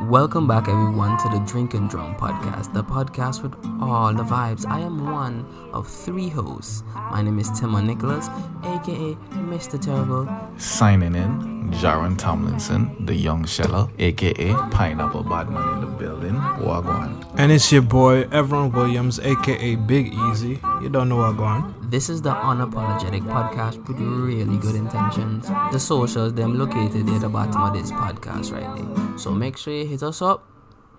Welcome back, everyone, to the Drink and Drum podcast, the podcast with all the vibes. I am one of three hosts. My name is Timon Nicholas, aka Mr. Terrible. Signing in, Jaron Tomlinson, the young sheller, aka Pineapple Badman in the building. Wagwan. And it's your boy, Everon Williams, aka Big Easy. You don't know what going. This is the unapologetic podcast with really good intentions. The socials, them located at the bottom of this podcast right there. So make sure you hit us up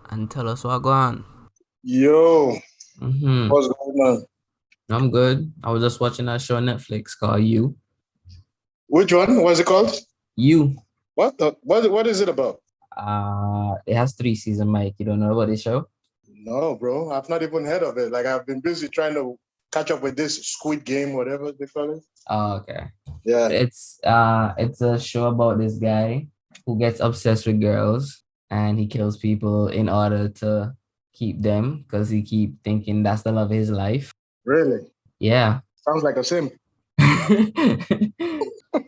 and tell us what going on. Yo, what's going on? I'm good. I was just watching that show on Netflix called You. Which one? What's it called? You. What is it about? It has 3 seasons, Mike. You don't know about this show? No, bro. I've not even heard of it. Like, I've been busy trying to catch up with this Squid Game, whatever they call it. Oh, okay. Yeah. It's a show about this guy who gets obsessed with girls and he kills people in order to keep them because he keep thinking that's the love of his life. Really? Yeah. Sounds like a sim.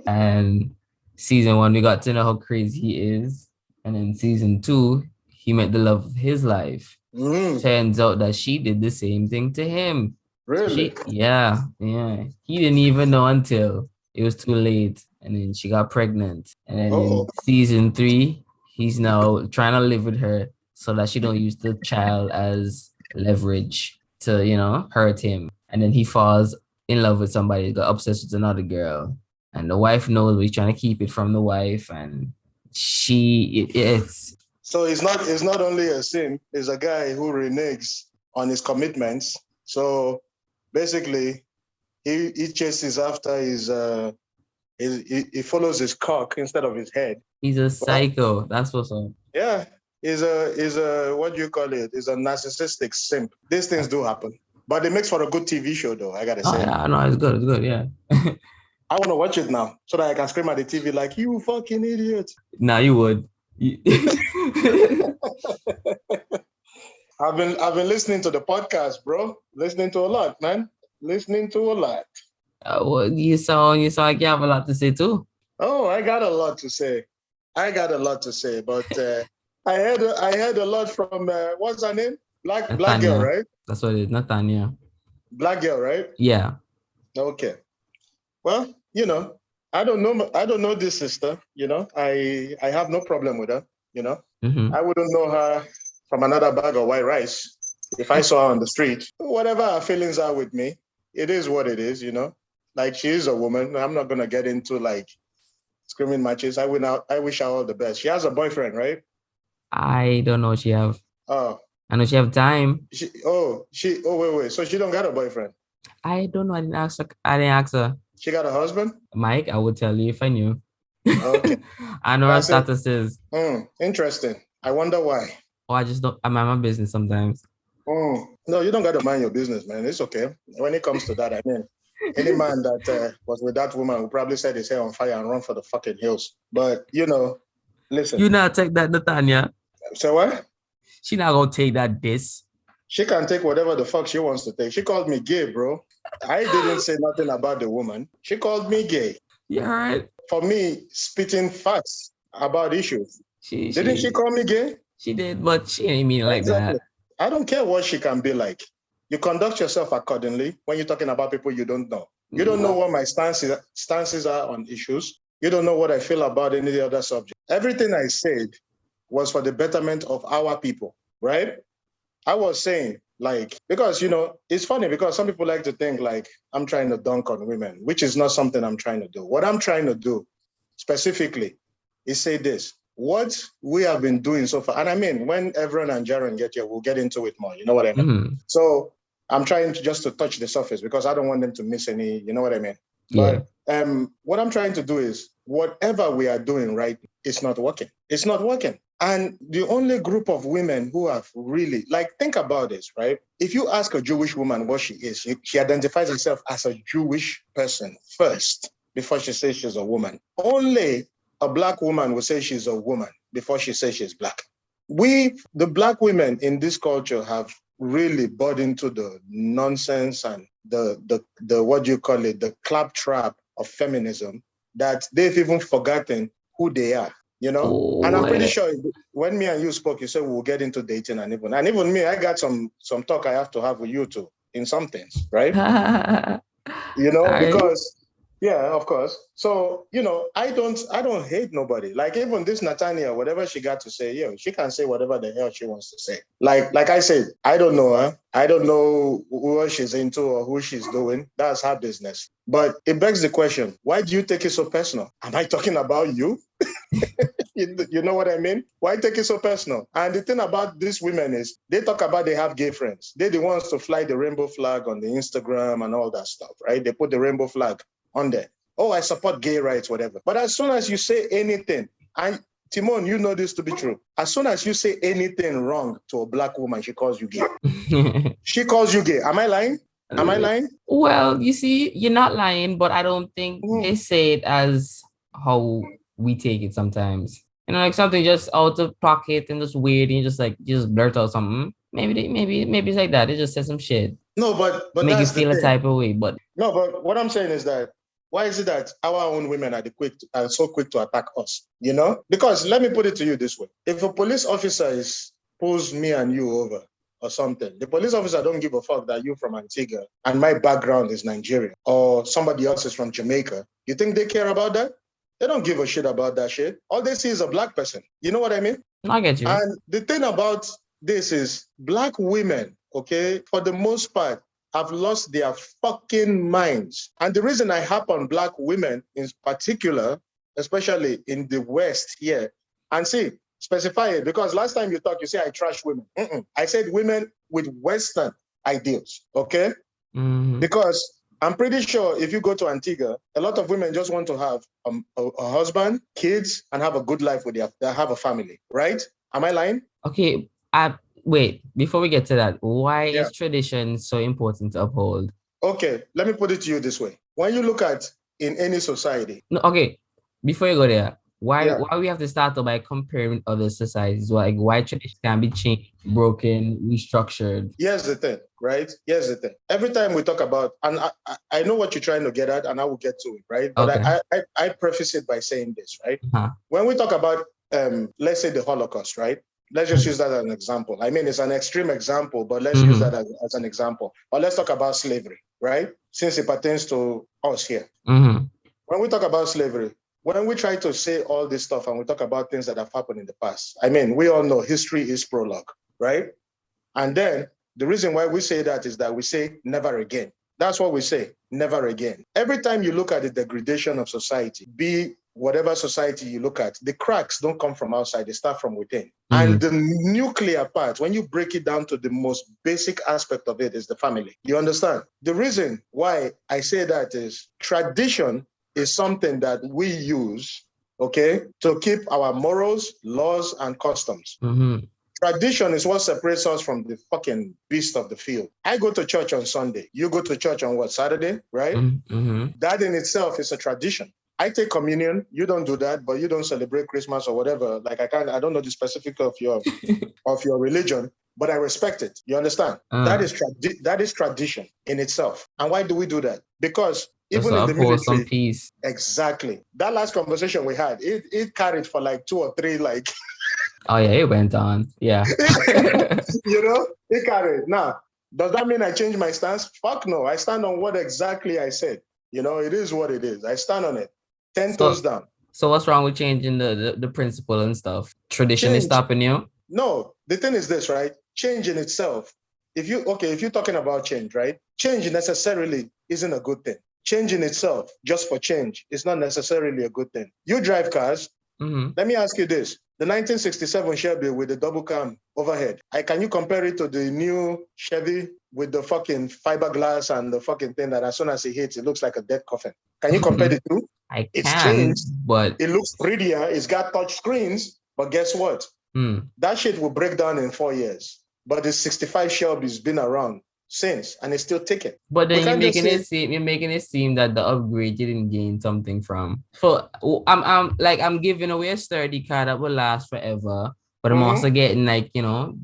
And season 1, we got to know how crazy he is. And in season 2, he met the love of his life. Turns out that she did the same thing to him. Really? Yeah. He didn't even know until it was too late. And then she got pregnant. And then in season 3, he's now trying to live with her so that she don't use the child as leverage to, hurt him. And then he falls in love with somebody, got obsessed with another girl. And the wife knows, but he's trying to keep it from the wife. And it's... So it's not only a sim, it's a guy who reneges on his commitments. So basically, he chases after he follows his cock instead of his head. He's a psycho. That's what's up. Yeah, he's a what do you call it? He's a narcissistic simp. These things do happen, but it makes for a good TV show, though. I gotta say. Yeah, no, it's good. It's good. Yeah. I want to watch it now so that I can scream at the TV like, "You fucking idiot!" Nah, you would. I've been listening to the podcast, bro. Listening to a lot, man. Listening to a lot. Well, you sound like you have a lot to say too. Oh, I got a lot to say. But I heard a lot from what's her name? Black girl, right? That's what it is, Nathania. Black girl, right? Yeah. Okay. Well, I don't know this sister. I have no problem with her. I wouldn't know her from another bag of white rice if I saw her on the street. Whatever her feelings are with me, it is what it is. Like, she is a woman. I'm not gonna get into like screaming matches. I wish her all the best. She has a boyfriend, right? I don't know what she have. Oh. I know she have time. Wait. So she don't got a boyfriend? I don't know. I didn't ask her. She got a husband? Mike, I would tell you if I knew. Okay. I know her status is. Interesting. I wonder why. Oh, I just don't. I mind my business sometimes. No, you don't got to mind your business, man. It's okay. When it comes to that, I mean, any man that was with that woman will probably set his hair on fire and run for the fucking hills. But, listen. You not take that, Nathania. So what? She not gonna take that diss. She can take whatever the fuck she wants to take. She called me gay, bro. I didn't say nothing about the woman. She called me gay. Yeah, right. For me, spitting facts about issues. Didn't she call me gay? She did, but she ain't mean like that. I don't care what she can be like. You conduct yourself accordingly when you're talking about people you don't know. You don't know what my stances are on issues. You don't know what I feel about any other subject. Everything I said was for the betterment of our people, right? I was saying, because, it's funny because some people like to think like I'm trying to dunk on women, which is not something I'm trying to do. What I'm trying to do specifically is say this. What we have been doing so far, and I mean, when everyone and Jaron get here, we'll get into it more. You know what I mean? Mm-hmm. So I'm trying to touch the surface because I don't want them to miss any, you know what I mean? Yeah. But what I'm trying to do is whatever we are doing right, it's not working. It's not working. And the only group of women who have really, think about this, right? If you ask a Jewish woman what she is, she identifies herself as a Jewish person first before she says she's a woman. Only a Black woman will say she's a woman before she says she's Black. The Black women in this culture have really bought into the nonsense and the what do you call it, the claptrap of feminism, that they've even forgotten who they are. you know. And I'm pretty sure when me and you spoke, you said we'll get into dating, and even me, I got some talk I have to have with you too in some things, right? You know, because yeah, of course. So, you know, I don't hate nobody. Like even this Nathania, whatever she got to say, she can say whatever the hell she wants to say. Like I said, I don't know her. I don't know what she's into or who she's doing. That's her business. But it begs the question, why do you take it so personal? Am I talking about you? You know what I mean? Why take it so personal? And the thing about these women is they talk about they have gay friends. They're the ones to fly the rainbow flag on the Instagram and all that stuff, right? They put the rainbow flag on there. Oh, I support gay rights, whatever. But as soon as you say anything, and Timon, you know this to be true. As soon as you say anything wrong to a black woman, she calls you gay. She calls you gay. Am I lying? Am I lying? Well, you see, you're not lying, but I don't think they say it as how we take it sometimes. You know, like something just out of pocket and just weird, and you just blurt out something. Maybe it's like that. They just said some shit. No, but make you that's feel the a type of way. But no, but what I'm saying is that why is it that our own women are so quick to attack us? You know, because let me put it to you this way: if a police officer pulls me and you over or something, the police officer don't give a fuck that you're from Antigua and my background is Nigeria or somebody else is from Jamaica. You think they care about that? They don't give a shit about that shit. All they see is a black person. You know what I mean? I get you. And the thing about this is black women, okay, for the most part, have lost their fucking minds. And the reason I harp on black women in particular, especially in the West here, and see, specify it, because last time you talked, you say I trash women. I said women with Western ideals, okay? Because I'm pretty sure if you go to Antigua, a lot of women just want to have a husband, kids, and have a good life with have a family, right? Am I lying? Okay, wait, before we get to that, why is tradition so important to uphold? Okay, let me put it to you this way. When you look at in any society. No, okay, before you go there, why we have to start by comparing other societies? Like why tradition can be changed, broken, restructured? Here's the thing, right? Here's the thing. Every time we talk about, and I know what you're trying to get at, and I will get to it, right? But okay. I preface it by saying this, right? When we talk about, let's say the Holocaust, right? Let's just use that as an example. I mean, it's an extreme example, but let's use that as an example. Or let's talk about slavery, right? Since it pertains to us here. When we talk about slavery, when we try to say all this stuff and we talk about things that have happened in the past, I mean, we all know history is prologue, right? And then the reason why we say that is that we say never again. That's what we say, never again. Every time you look at the degradation of society, be whatever society you look at, the cracks don't come from outside, they start from within. And the nuclear part, when you break it down to the most basic aspect of it, is the family. You understand? The reason why I say that is tradition is something that we use, okay, to keep our morals, laws, and customs. Tradition is what separates us from the fucking beast of the field. I go to church on Sunday. You go to church on what, Saturday, right? That in itself is a tradition. I take communion. You don't do that, but you don't celebrate Christmas or whatever. Like I don't know the specific of your religion, but I respect it. You understand? That is tradition in itself. And why do we do that? Because even in the military, peace. Exactly. That last conversation we had, it carried for like 2 or 3, like. Oh yeah, it went on. Yeah. You know, it carried. Now, does that mean I change my stance? Fuck no. I stand on what exactly I said. You know, it is what it is. I stand on it. 10 toes down. So what's wrong with changing the principle and stuff? Tradition is stopping you? No, the thing is this, right? Change in itself. If you're talking about change, right? Change necessarily isn't a good thing. Change in itself, just for change, is not necessarily a good thing. You drive cars. Let me ask you this. The 1967 Chevy with the double cam overhead, can you compare it to the new Chevy with the fucking fiberglass and the fucking thing that as soon as it hits, it looks like a dead coffin? Can you compare the two? It's changed, but it looks prettier. It's got touch screens, but guess what? That shit will break down in 4 years. But the 65 Shelby has been around since, and it's still ticking. But then you're making it seem that the upgrade you didn't gain something from. So I'm giving away a sturdy car that will last forever, but I'm also getting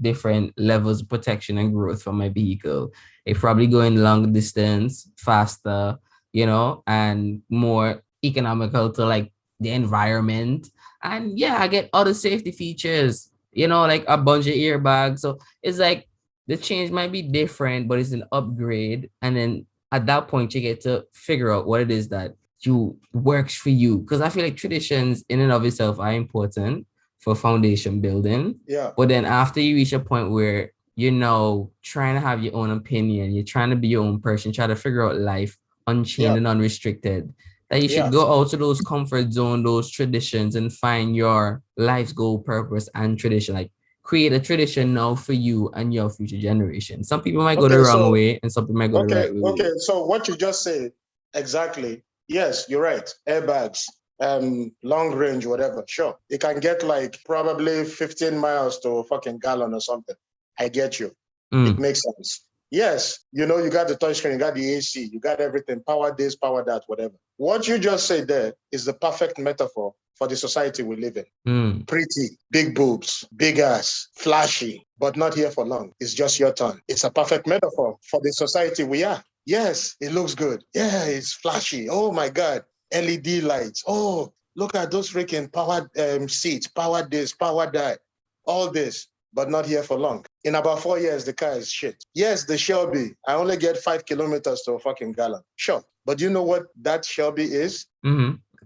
different levels of protection and growth from my vehicle. It's probably going long distance, faster, and more economical to the environment And yeah, I get other safety features, like a bunch of airbags. So it's like the change might be different, but it's an upgrade. And then at that point, you get to figure out what it is that you works for you. Because I feel like traditions in and of itself are important for foundation building. Yeah. But then after you reach a point where you're now trying to have your own opinion, you're trying to be your own person, try to figure out life unchained Yeah. and unrestricted, that you should Yeah. go out to those comfort zone, those traditions, and find your life's goal, purpose, and tradition. Like create a tradition now for you and your future generation. Some people might go the Okay, wrong so way, and some people might go the right way. okay. So what you just said, exactly. Yes, you're right. Airbags, long range, whatever. Sure. It can get like probably 15 miles to a fucking gallon or something. I get you. It makes sense. Yes, you got the touchscreen, you got the AC, you got everything, power this, power that, whatever. What you just said there is the perfect metaphor for the society we live in. Pretty, big boobs, big ass, flashy, but not here for long. It's just your turn. It's a perfect metaphor for the society we are. Yes, it looks good. Yeah, it's flashy. Oh my God. LED lights. Oh, look at those freaking powered seats, power this, power that, all this, but not here for long. In about 4 years, the car is shit. Yes, the Shelby, I only get 5 kilometers to a fucking gallon. Sure. But you know what that Shelby is?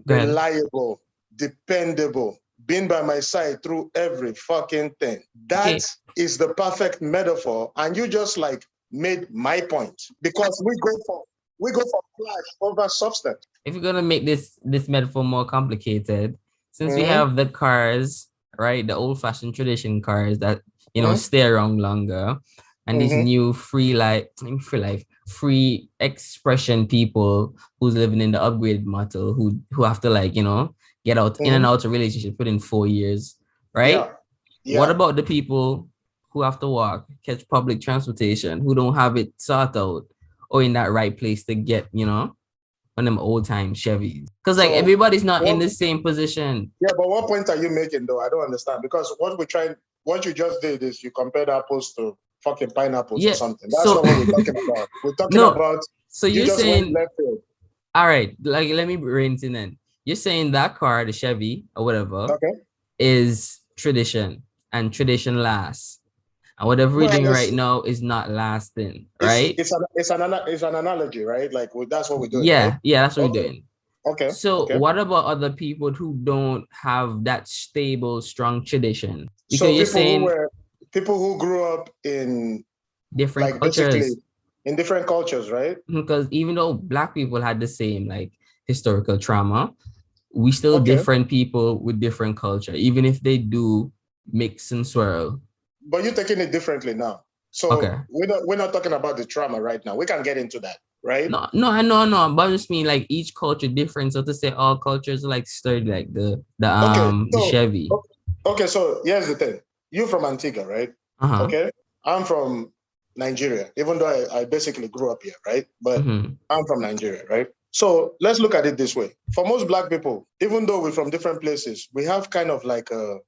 Reliable, dependable, been by my side through every fucking thing. That is the perfect metaphor. And you just like made my point because we go for flash over substance. If you're gonna make this metaphor more complicated, since we have the cars, right, the old-fashioned tradition cars that stay around longer, and these new free expression people who's living in the upgraded model who have to get out in and out of relationship within 4 years, right? Yeah. What about the people who have to walk, catch public transportation, who don't have it sought out or in that right place to get, on them old time Chevys? Because everybody's not in the same position. Yeah, but what point are you making though? I don't understand. Because what you just did is you compared apples to fucking pineapples or something. That's not what we're talking about. We're talking about. So you're just saying left field. All right, let me rinse it in. You're saying that car, the Chevy or whatever, is tradition and tradition lasts. And whatever we're doing right now is not lasting, right? It's an analogy, right? Like that's what we're doing. Yeah, right? yeah, that's what we're doing. Okay. So what about other people who don't have that stable, strong tradition? Because so people who grew up in different cultures. In different cultures, right? Because even though Black people had the same historical trauma, we still different people with different culture, even if they do mix and swirl. But you're taking it differently now. So we're not talking about the trauma right now. We can get into that, right? No, I know. But I just mean each culture different. So to say all cultures are sturdy, like the Chevy. Okay, so here's the thing. You're from Antigua, right? Okay. I'm from Nigeria, even though I basically grew up here, right? But I'm from Nigeria, right? So let's look at it this way. For most Black people, even though we're from different places, we have kind of like an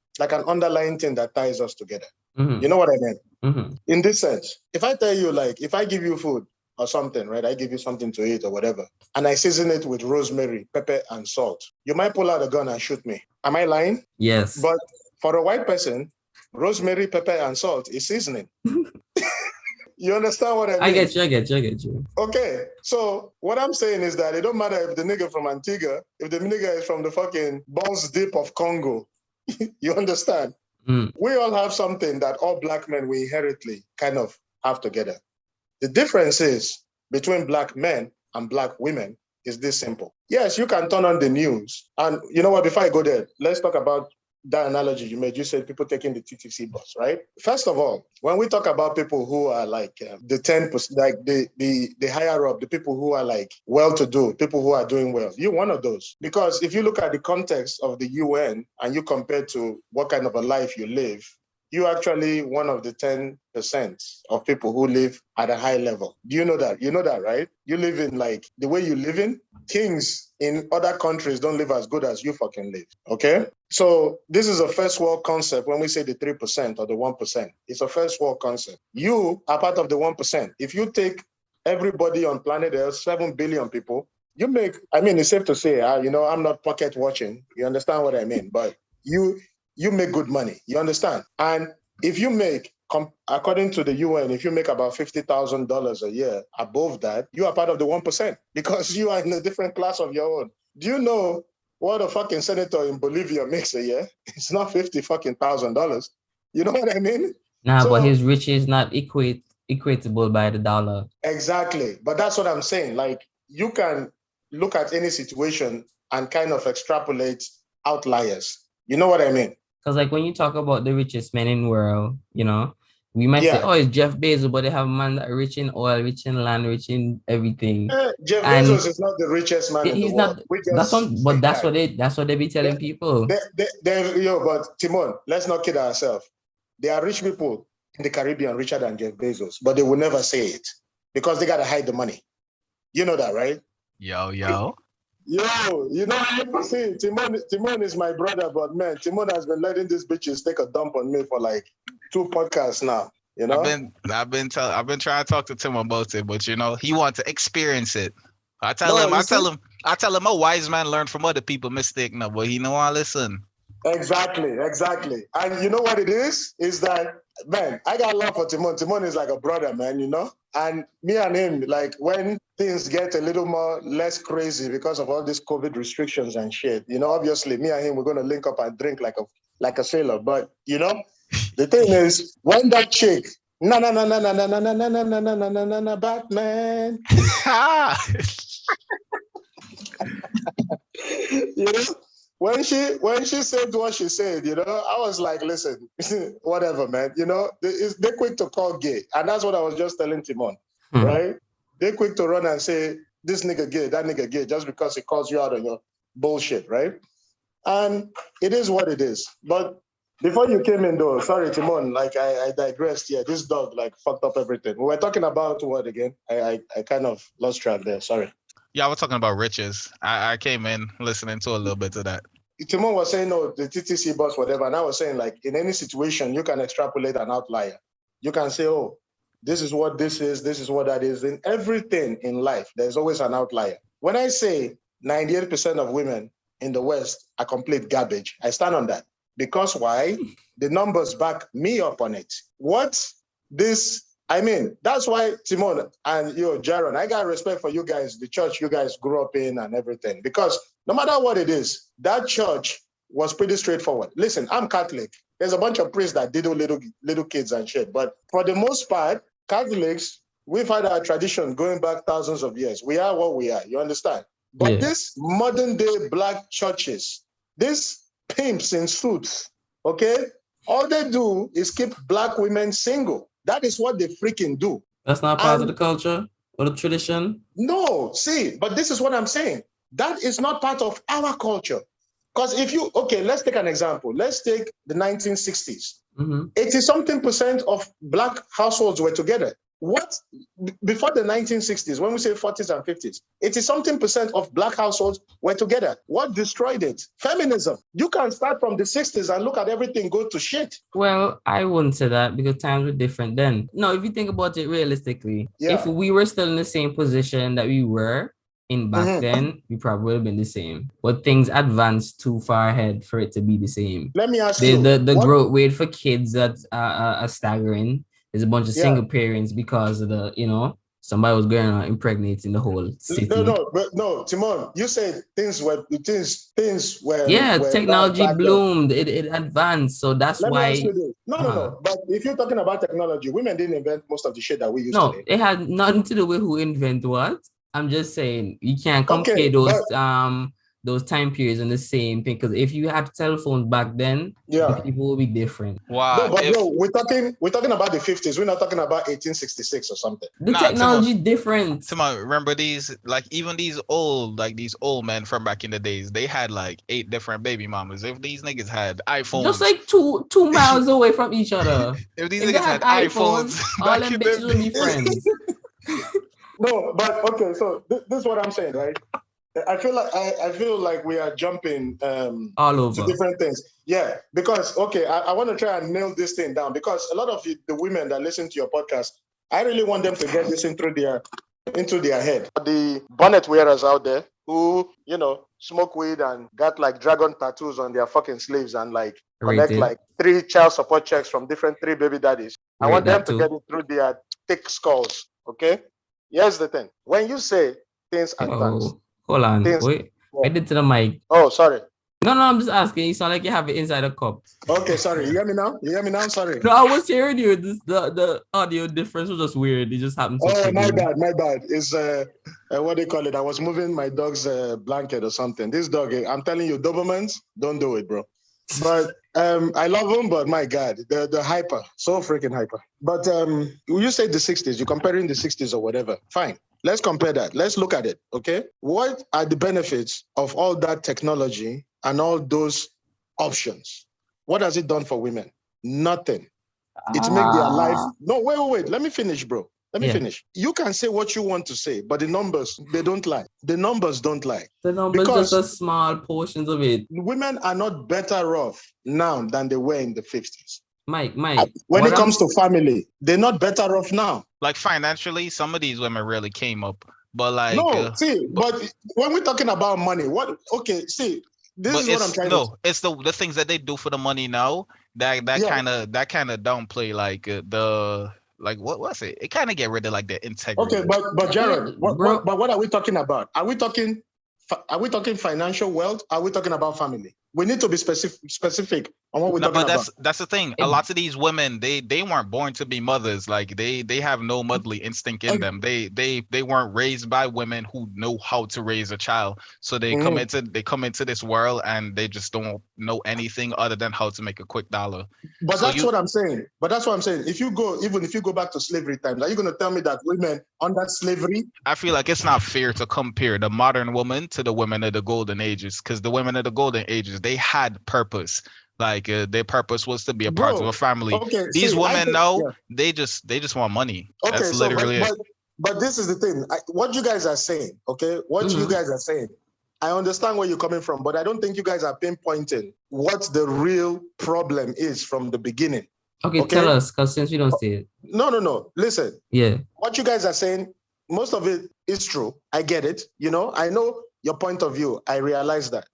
underlying thing that ties us together. You know what I mean? In this sense, if I tell you, if I give you food or something, right? I give you something to eat or whatever, and I season it with rosemary, pepper, and salt, you might pull out a gun and shoot me. Am I lying? Yes. But for a white person, rosemary, pepper, and salt is seasoning. You understand what I mean? I get you. Okay, so what I'm saying is that it don't matter if the nigga from Antigua, if the nigga is from the fucking Balls Deep of Congo. You understand? We all have something that all Black men we inherently kind of have together. The difference is between Black men and Black women is this simple. Yes, you can turn on the news. And you know what, before I go there, let's talk about that analogy you made. You said people taking the TTC bus, right? First of all, when we talk about people who are the 10%, the higher up, the people who are well-to-do, people who are doing well, you're one of those. Because if you look at the context of the UN and you compare to what kind of a life you live, you're actually one of the 10% of people who live at a high level. Do you know that? You know that, right? You live in the way you live in, kings in other countries don't live as good as you fucking live, okay? So this is a first world concept when we say the 3% or the 1%. It's a first world concept. You are part of the 1%. If you take everybody on planet Earth, 7 billion people, it's safe to say, I'm not pocket watching. You understand what I mean? But you make good money. You understand? And if you make, according to the UN, if you make about $50,000 a year, above that, you are part of the 1% because you are in a different class of your own. Do you know what a fucking senator in Bolivia makes a year? It's not $50,000. You know what I mean? Nah, but his riches is not equatable by the dollar. Exactly. But that's what I'm saying. Like, you can look at any situation and kind of extrapolate outliers. You know what I mean? Because like when you talk about the richest men in the world, we might say, oh, it's Jeff Bezos, but they have a man that rich in oil, rich in land, rich in everything. Jeff Bezos is not the richest man in the world. That's what they be telling people. But Timon, let's not kid ourselves. There are rich people in the Caribbean richer than Jeff Bezos, but they will never say it because they gotta hide the money. You know that, right? Yo, you know, see, Timon is my brother, but man, Timon has been letting these bitches take a dump on me for like 2 podcasts now. You know, I've been trying to talk to Tim about it, but he wants to experience it. I tell him a wise man learn from other people mistake now, but he know I listen. Exactly. And you know what it is? Is that, man, I got love for Timon. Timon is like a brother, man, And me and him, like, when things get a little more less crazy because of all these COVID restrictions and shit, obviously me and him, we're going to link up and drink like a sailor. But, the thing is, when that chick, Batman. When she said what she said, I was like, listen, whatever, man. They're quick to call gay. And that's what I was just telling Timon, right? They're quick to run and say, this nigga gay, that nigga gay, just because he calls you out on your bullshit, right? And it is what it is. But before you came in though, sorry, Timon, like I digressed here. This dog like fucked up everything. We were talking about what again? I kind of lost track there, sorry. Yeah, we're talking about riches. I came in listening to a little bit of that. Timon was saying, no, the TTC bus, whatever. And I was saying, like, in any situation, you can extrapolate an outlier. You can say, oh, this is what this is what that is. In everything in life, there's always an outlier. When I say 98% of women in the West are complete garbage, I stand on that. Because why? The numbers back me up on it. That's why Timon and Jaron, I got respect for you guys, the church you guys grew up in and everything. Because no matter what it is, that church was pretty straightforward. Listen, I'm Catholic. There's a bunch of priests that diddle little kids and shit. But for the most part, Catholics, we've had our tradition going back thousands of years. We are what we are. You understand? But This modern day black churches, these pimps in suits, okay? All they do is keep black women single. That is what they freaking do. That's not part of the culture or the tradition? No, see, but this is what I'm saying. That is not part of our culture. Because let's take an example. Let's take the 1960s. 80-something% of black households were together. What? Before the 1960s, when we say 40s and 50s, 80-something% of black households were together. What destroyed it? Feminism. You can start from the 60s and look at everything go to shit. Well, I wouldn't say that because times were different then. No, if you think about it realistically, if we were still in the same position that we were in back then, we probably would have been the same. But things advanced too far ahead for it to be the same. Let me ask you. The growth rate for kids that's staggering. There's a bunch of single parents because of somebody was going around impregnating the whole city. No, Timon, you said things were. Yeah, technology bloomed. It advanced, so that's why. Let me ask you this. No. But if you're talking about technology, women didn't invent most of the shit that we use today. No, it had nothing to do with who invent what. I'm just saying you can't compare those time periods in the same thing, because if you had telephones back then, the people will be different. Wow. We're talking about the 50s. We're not talking about 1866 or something. The technology different. Remember these old men from back in the days, they had like 8 different baby mamas. If these niggas had iPhones, just like two miles away from each other. If these niggas had iPhones, all them bitches would be friends. No, but okay, so this is what I'm saying, right? I feel like we are jumping all over to different things. Yeah, because I want to try and nail this thing down, because a lot of the women that listen to your podcast, I really want them to get this into their head. The bonnet wearers out there, who, smoke weed and got like dragon tattoos on their fucking sleeves and like connect Rated. like 3 child support checks from different 3 baby daddies. I Rate want them that to too. get it through their thick skulls. Okay. Here's the thing. When you say things advance, Oh, hold on. things. Wait. Yeah. I did to the mic. Oh, sorry. No, I'm just asking. You sound like you have it inside a cup. Okay, sorry. You hear me now? Sorry. No, I was hearing you. The audio difference was just weird. It just happened so Oh, quickly. my bad. It's what they call it. I was moving my dog's blanket or something. This dog, I'm telling you, Dobermans, don't do it, bro. But I love them, but my God, the hyper, so freaking hyper. But you say the 60s, you're comparing the 60s or whatever. Fine. Let's compare that. Let's look at it, okay? What are the benefits of all that technology and all those options? What has it done for women? Nothing. It make their life. No, wait. Let me finish, bro. Let me finish. You can say what you want to say, but the numbers, they don't lie. The numbers don't lie. The numbers Because just a small portions of it. women are not better off now than they were in the 50s. Mike. When it comes to family, they're not better off now. Like financially, some of these women really came up. But like but when we're talking about money, this is what I'm trying to say. it's the things that they do for the money now that kind of downplay like what was it? It kind of get rid of like the integrity. Okay, but Jared, what are we talking about? Are we talking financial wealth? Are we talking about family? We need to be specific on what we're talking about. That's the thing. A lot of these women, they weren't born to be mothers. Like they have no motherly instinct in them. They weren't raised by women who know how to raise a child. So they come into this world and they just don't know anything other than how to make a quick dollar. But that's what I'm saying. If you go back to slavery times, are you going to tell me that women under slavery? I feel like it's not fair to compare the modern woman to the women of the golden ages, because the women of the golden ages, they had purpose. Like their purpose was to be a part of a family. Okay, these women now, they just want money. Okay, that's literally it. But this is the thing. What you guys are saying, okay? You guys are saying, I understand where you're coming from, but I don't think you guys are pinpointing what the real problem is from the beginning. Okay? Tell us, because since we don't see it. No. Listen. Yeah. What you guys are saying, most of it is true. I get it. I know your point of view. I realize that.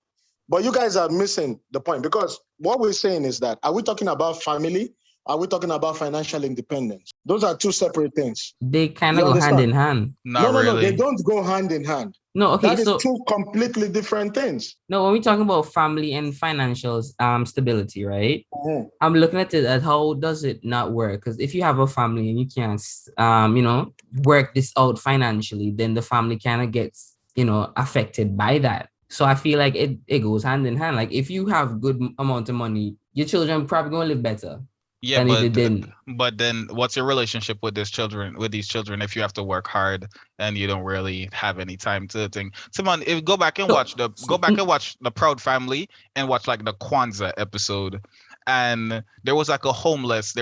But you guys are missing the point, because what we're saying is that, are we talking about family? Are we talking about financial independence? Those are two separate things. They kind of go hand in hand. No, they don't go hand in hand. No, okay, that is two completely different things. No, when we're talking about family and financial stability, right? Mm-hmm. I'm looking at it at how does it not work? Because if you have a family and you can't, work this out financially, then the family kind of gets, affected by that. So I feel like it goes hand in hand. Like if you have good amount of money, your children probably gonna live better. Yeah, but then what's your relationship with these children if you have to work hard and you don't really have any time to think? Simon, go back and watch the Proud Family and watch like the Kwanzaa episode. And there was like a homeless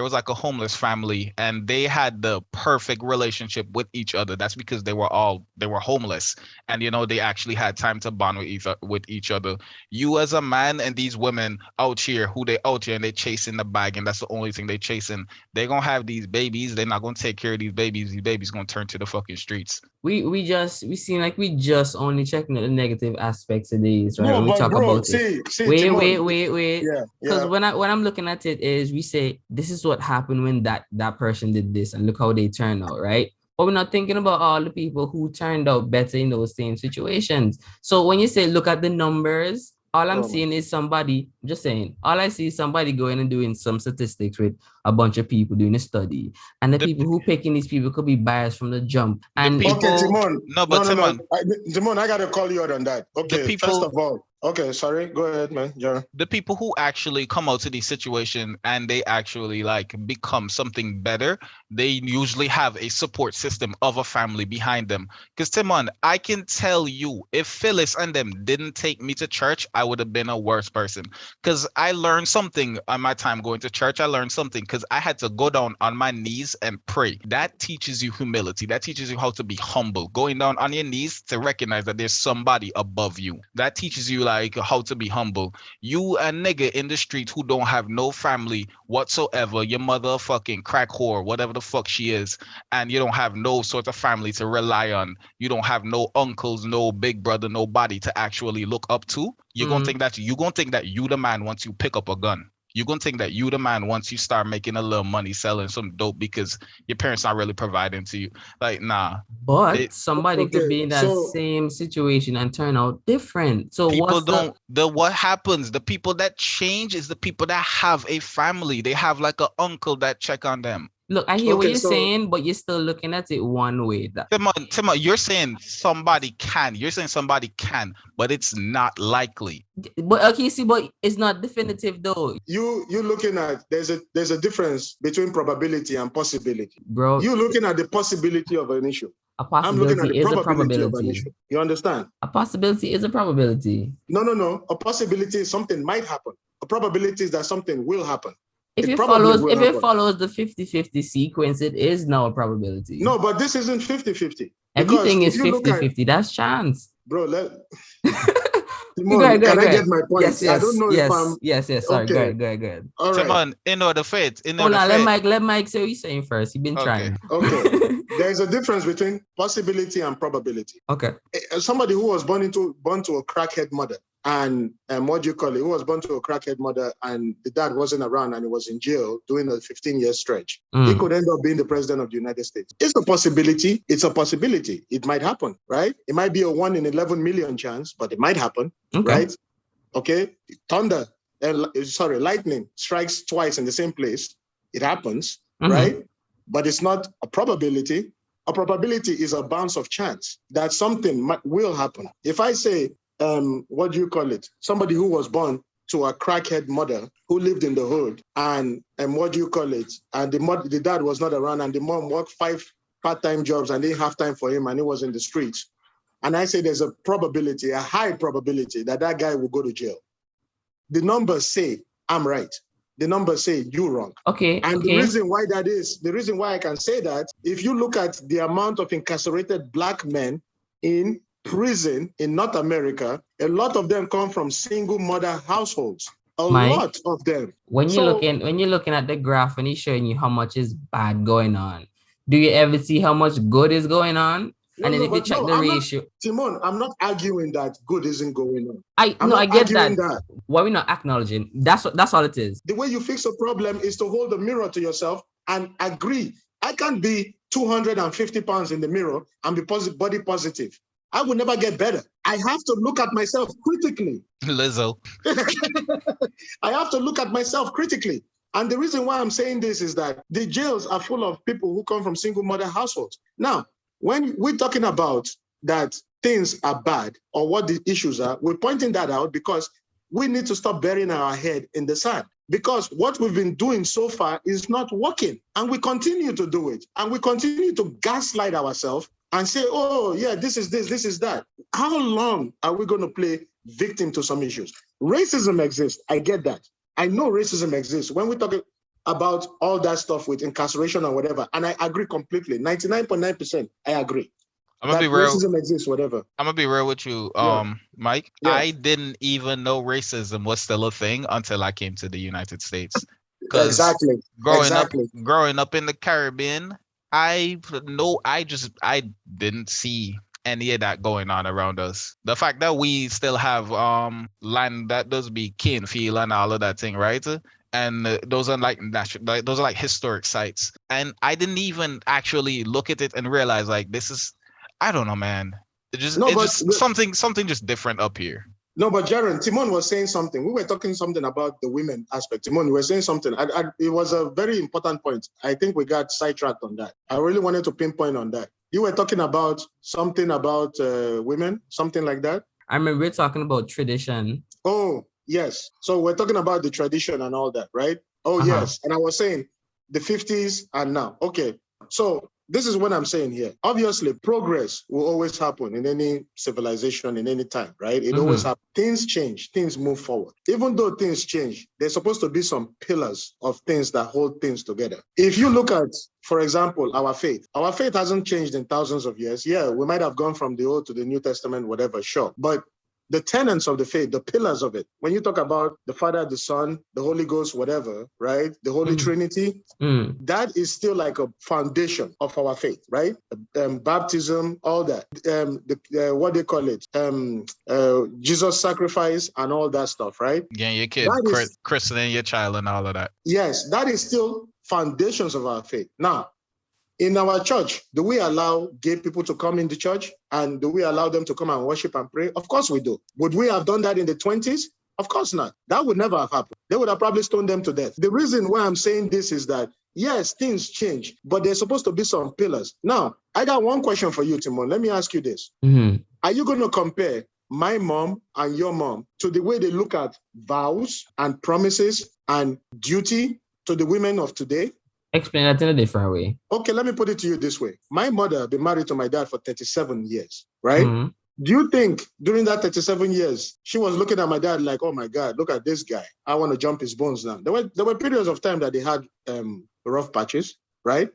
family, and they had the perfect relationship with each other. That's because they were homeless, and they actually had time to bond with each other. You as a man and these women out here and they chasing the bag, and that's the only thing they chasing. They're gonna have these babies. They're not gonna take care of these babies. These babies gonna turn to the fucking streets. We seem like we just only checking the negative aspects of these, right? No, when we talk about it. Wait. Yeah. Because when I'm looking at it is we say this is what happened when that person did this, and look how they turned out, right? But we're not thinking about all the people who turned out better in those same situations. So when you say look at the numbers, all I'm seeing is all I see is somebody going and doing some statistics with a bunch of people doing a study. And the people who picking these people could be biased from the jump. And Timon. No, Timon. Timon, I got to call you out on that. Okay, first of all. Okay, sorry. Go ahead, man. Yeah. The people who actually come out to these situations and they actually like become something better, they usually have a support system of a family behind them. Because Timon, I can tell you, if Phyllis and them didn't take me to church, I would have been a worse person. Because I learned something on my time going to church. I learned something because I had to go down on my knees and pray. That teaches you humility. That teaches you how to be humble. Going down on your knees to recognize that there's somebody above you. That teaches you like how to be humble. You a nigga in the street who don't have no family whatsoever, your mother a fucking crack whore, whatever the fuck she is, and you don't have no sort of family to rely on. You don't have no uncles, no big brother, nobody to actually look up to. You're gonna think that you the man once you pick up a gun. You're gonna think that you the man once you start making a little money selling some dope because your parents not really providing to you. Like, nah. But somebody could be in that so same situation and turn out different. So People what's don't what happens? The people that change is the people that have a family. They have like an uncle that check on them. look? I hear what Okay, you're so saying, but you're still looking at it one way. Timon, you're saying somebody can. You're saying somebody can, but it's not likely. But okay, see, but it's not definitive though, you're looking at there's a difference between probability and possibility. bro. You're looking at the possibility of an issue. A I'm looking at possibility the is a probability of an probability. issue. You understand? A possibility is a probability. No. A possibility is something might happen. A probability is that something will happen. If It it probably follows, will if it happen. follows the 50-50 sequence, it is now a probability. No, but this isn't 50-50. Everything Because is if you look at 50-50. That's chance. bro, Go Timon, ahead, can I go get ahead. my point? Yes, I don't know if I'm yes. Sorry, okay. go ahead. All right. Timon, in order fit. Hold on, let Mike say what he's saying first. He's been Okay. trying. Okay. There's a difference between possibility and probability. Okay. Somebody who was born to a crackhead mother and what do you call it? Who was born to a crackhead mother and the dad wasn't around and he was in jail doing a 15-year stretch. He could end up being the president of the United States. It's a possibility. It's a possibility. It might happen, right? It might be a 1 in 11 million chance, but it might happen, Okay. right? Okay. Lightning strikes twice in the same place. It happens, right? But it's not a probability. A probability is a bounce of chance that something will happen. If I say, what do you call it? Somebody who was born to a crackhead mother who lived in the hood, and what do you call it? And the dad was not around, and the mom worked 5 part-time jobs and didn't have time for him, and he was in the streets. And I say there's a probability, a high probability that guy will go to jail. The numbers say I'm right. The numbers say you're wrong. Okay. And the reason why that is, the reason why I can say that, if you look at the amount of incarcerated Black men in prison in North America, a lot of them come from single mother households. Lot of them. When you're looking at the graph and he's showing you how much is bad going on, do you ever see how much good is going on? And then if you check the ratio, Timon, I'm not arguing that good isn't going on. I get that. Why we not acknowledging? That's all it is. The way you fix a problem is to hold a mirror to yourself and agree. I can't be 250 pounds in the mirror and be body positive. I will never get better. I have to look at myself critically. Lizzo. I have to look at myself critically. And the reason why I'm saying this is that the jails are full of people who come from single mother households. Now, when we're talking about that things are bad or what the issues are, we're pointing that out because we need to stop burying our head in the sand. Because what we've been doing so far is not working. And we continue to do it. And we continue to gaslight ourselves and say, oh, yeah, this is this, this is that. How long are we going to play victim to some issues? Racism exists. I get that. I know racism exists. When we talk about all that stuff with incarceration or whatever, and I agree completely, 99.9%, I agree. I'm gonna be real. Racism exists, whatever. I'm gonna be real with you, Mike. Yeah. I didn't even know racism was still a thing until I came to the United States. Exactly. Growing up in the Caribbean, I didn't see any of that going on around us. The fact that we still have land that does be kin, feel, and all of that thing, right? And those are like natural, those are like historic sites. And I didn't even actually look at it and realize like this is, I don't know, man. Something just different up here. No, but Jaron, Timon was saying something. We were talking something about the women aspect. Timon, we were saying something. It was a very important point. I think we got sidetracked on that. I really wanted to pinpoint on that. You were talking about something about women, something like that. I remember we were talking about tradition. Oh, yes. So we're talking about the tradition and all that, right? Oh, yes. And I was saying the 50s and now. Okay. So this is what I'm saying here. Obviously, progress will always happen in any civilization, in any time, right? It always happens. Things change, things move forward. Even though things change, there's supposed to be some pillars of things that hold things together. If you look at, for example, our faith hasn't changed in thousands of years. Yeah, we might have gone from the Old to the New Testament, whatever, sure. But the tenets of the faith, the pillars of it. When you talk about the Father, the Son, the Holy Ghost, whatever, right? The Holy Trinity, that is still like a foundation of our faith, right? Baptism, all that. What they call it? Jesus' sacrifice and all that stuff, right? Yeah, your kid, christening your child and all of that. Yes, that is still foundations of our faith. Now, in our church, do we allow gay people to come in the church? And do we allow them to come and worship and pray? Of course we do. Would we have done that in the 20s? Of course not. That would never have happened. They would have probably stoned them to death. The reason why I'm saying this is that, yes, things change, but there's supposed to be some pillars. Now, I got one question for you, Timon. Let me ask you this. Are you going to compare my mom and your mom to the way they look at vows and promises and duty to the women of today? Explain that in a different way. Okay, let me put it to you this way. My mother been married to my dad for 37 years, right? Do you think during that 37 years, she was looking at my dad like, oh my God, look at this guy. I want to jump his bones now. There were periods of time that they had rough patches, right?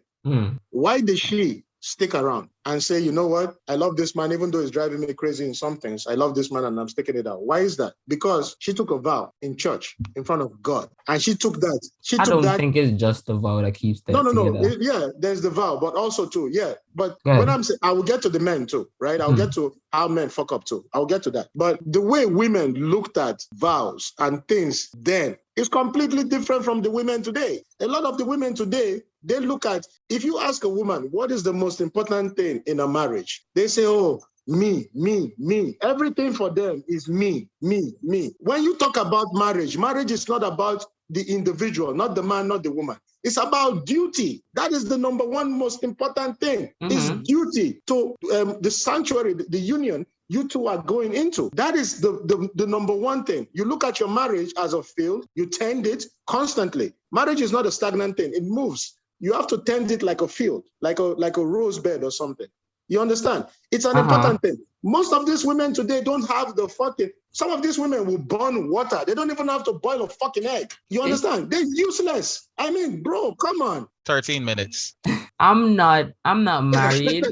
Why did she stick around and say, you know what? I love this man, even though he's driving me crazy in some things. I love this man and I'm sticking it out. Why is that? Because she took a vow in church in front of God. And she took that. I don't think it's just the vow that keeps that together. Yeah, there's the vow, but also too, yeah. But when I'm saying, I will get to the men too, right? I'll get to how men fuck up too. I'll get to that. But the way women looked at vows and things then is completely different from the women today. A lot of the women today, they look at, if you ask a woman, what is the most important thing in a marriage? They say, oh, me, me, me. Everything for them is me, me, me. When you talk about marriage, marriage is not about the individual, not the man, not the woman. It's about duty. That is the number one most important thing, is duty to the sanctuary, the union you two are going into. That is the number one thing. You look at your marriage as a field, you tend it constantly. Marriage is not a stagnant thing, it moves. You have to tend it like a field, like a rose bed or something. You understand? It's an important thing. Most of these women today don't have the fucking, some of these women will burn water. They don't even have to boil a fucking egg. You understand? They're useless. I mean, bro, come on. 13 minutes. I'm not married.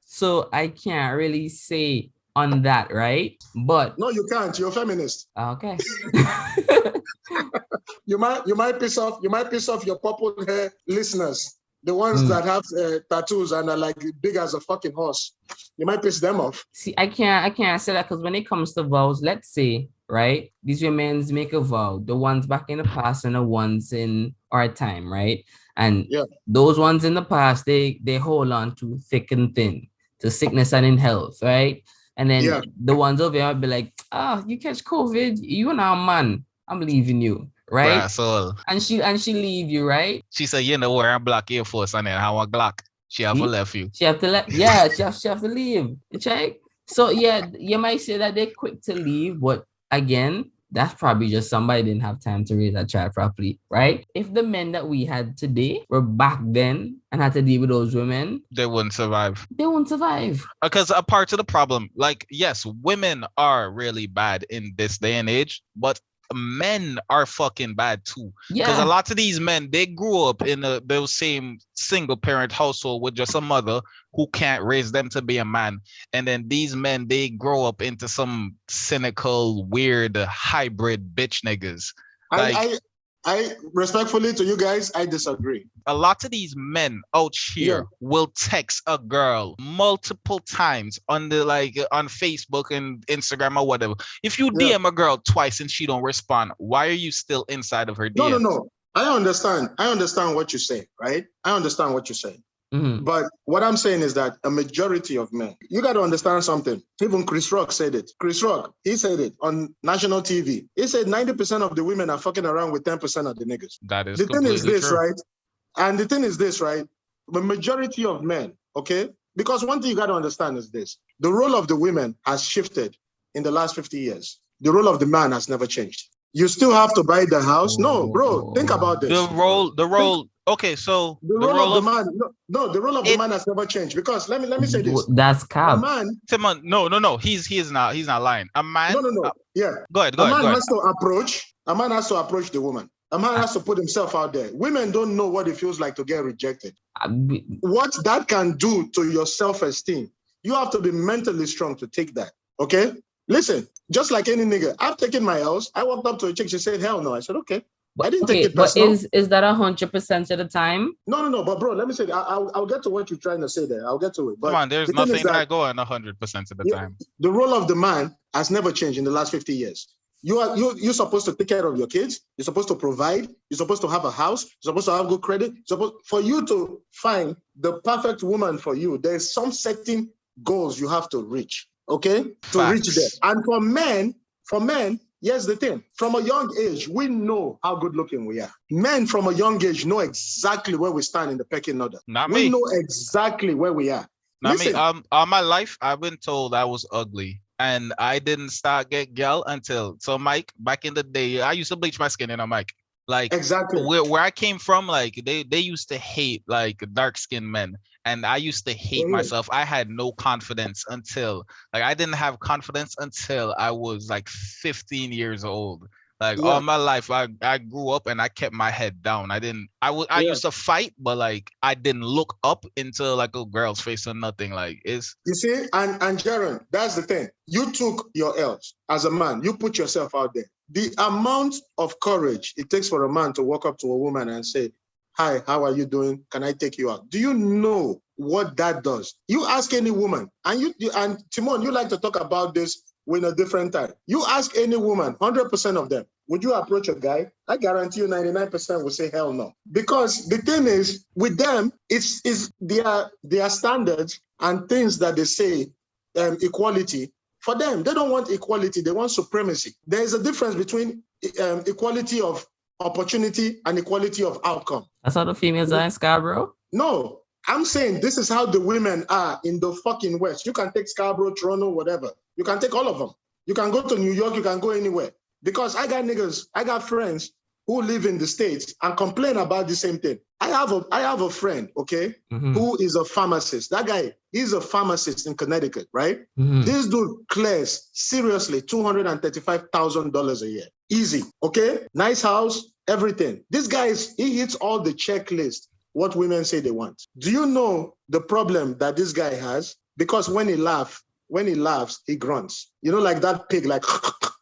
So I can't really say on that, right? But no, you can't. You're a feminist. Okay. You might piss off your purple hair listeners. The ones that have tattoos and are like big as a fucking horse. You might piss them off. See, I can't say that because when it comes to vows, let's say, right, these women make a vow, the ones back in the past and the ones in our time, right? And those ones in the past, they hold on to thick and thin, to sickness and in health, right? And then the ones over here will be like, you catch COVID, you and our man, I'm leaving you. Right? Asshole. And she leave you, right? She said, you know, wearing black Air Force and then how a Glock. She have to left you. She have to she have to leave. Check. So yeah, you might say that they're quick to leave, but again, that's probably just somebody didn't have time to raise that child properly, right? If the men that we had today were back then and had to deal with those women, they wouldn't survive. They won't survive. Because a part of the problem, like, yes, women are really bad in this day and age, but men are fucking bad too. Because a lot of these men, they grew up in those same single parent household with just a mother who can't raise them to be a man. And then these men, they grow up into some cynical, weird, hybrid bitch niggas. Like, I respectfully to you guys, I disagree. A lot of these men out here will text a girl multiple times on on Facebook and Instagram or whatever. If you DM a girl twice and she don't respond, why are you still inside of her DMs? No. I understand what you're saying, right? I understand what you're saying. But what I'm saying is that a majority of men, you got to understand something. Even Chris Rock said it. Chris Rock, he said it on national TV. He said 90% of the women are fucking around with 10% of the niggas. That is the thing is this, true. right? And the thing is this, right? The majority of men, okay? Because one thing you got to understand is this. The role of the women has shifted in the last 50 years. The role of the man has never changed. You still have to buy the house. No, bro, think about this. The role. Okay, so the role of the man. No, the role of the man has never changed. Because let me say this. That's cap. A man. Timon, no. He's not lying. A man. No. Yeah. Go ahead. A man has to approach the woman. A man has to put himself out there. Women don't know what it feels like to get rejected. What that can do to your self-esteem. You have to be mentally strong to take that. Okay. Listen, just like any nigga, I've taken my L's. I walked up to a chick, she said, hell no. I said, okay. I didn't take it personal. But is that 100% of the time? No. But bro, let me say, I'll get to what you're trying to say there. I'll get to it. But come on, there's nothing that going 100% of the time. The role of the man has never changed in the last 50 years. You're supposed to take care of your kids. You're supposed to provide. You're supposed to have a house. You're supposed to have good credit. For you to find the perfect woman for you, there's some certain goals you have to reach. Okay, to reach there. And for men, here's the thing. From a young age, we know how good looking we are. Men from a young age know exactly where we stand in the pecking order. We know exactly where we are. Not me. All my life, I've been told I was ugly. And I didn't start get girl until Mike, back in the day, I used to bleach my skin, Mike. Like exactly where I came from, like they used to hate like dark-skinned men. And I used to hate myself. I had no confidence until I didn't have confidence until I was like 15 years old. Like all my life, I grew up and I kept my head down. I used to fight, but like I didn't look up into like a girl's face or nothing. Like you see, and Jaron, that's the thing. You took your L's as a man. You put yourself out there. The amount of courage it takes for a man to walk up to a woman and say, "Hi, how are you doing? Can I take you out?" Do you know what that does? You ask any woman, and and Timon, you like to talk about this with a different time. You ask any woman, 100% of them, would you approach a guy? I guarantee you 99% will say hell no. Because the thing is, with them, it's their standards and things that they say, equality. For them, they don't want equality, they want supremacy. There is a difference between equality of opportunity and equality of outcome. That's how the females are in Scarborough? No. I'm saying this is how the women are in the fucking West. You can take Scarborough, Toronto, whatever. You can take all of them. You can go to New York, you can go anywhere. Because I got friends who live in the States and complain about the same thing. I have a friend, okay, who is a pharmacist. That guy, he's a pharmacist in Connecticut, right? This dude clears, seriously, $235,000 a year. Easy, okay? Nice house, everything. This guy, he hits all the checklists. What women say they want. Do you know the problem that this guy has? Because when he laughs, he grunts. You know, like that pig, like,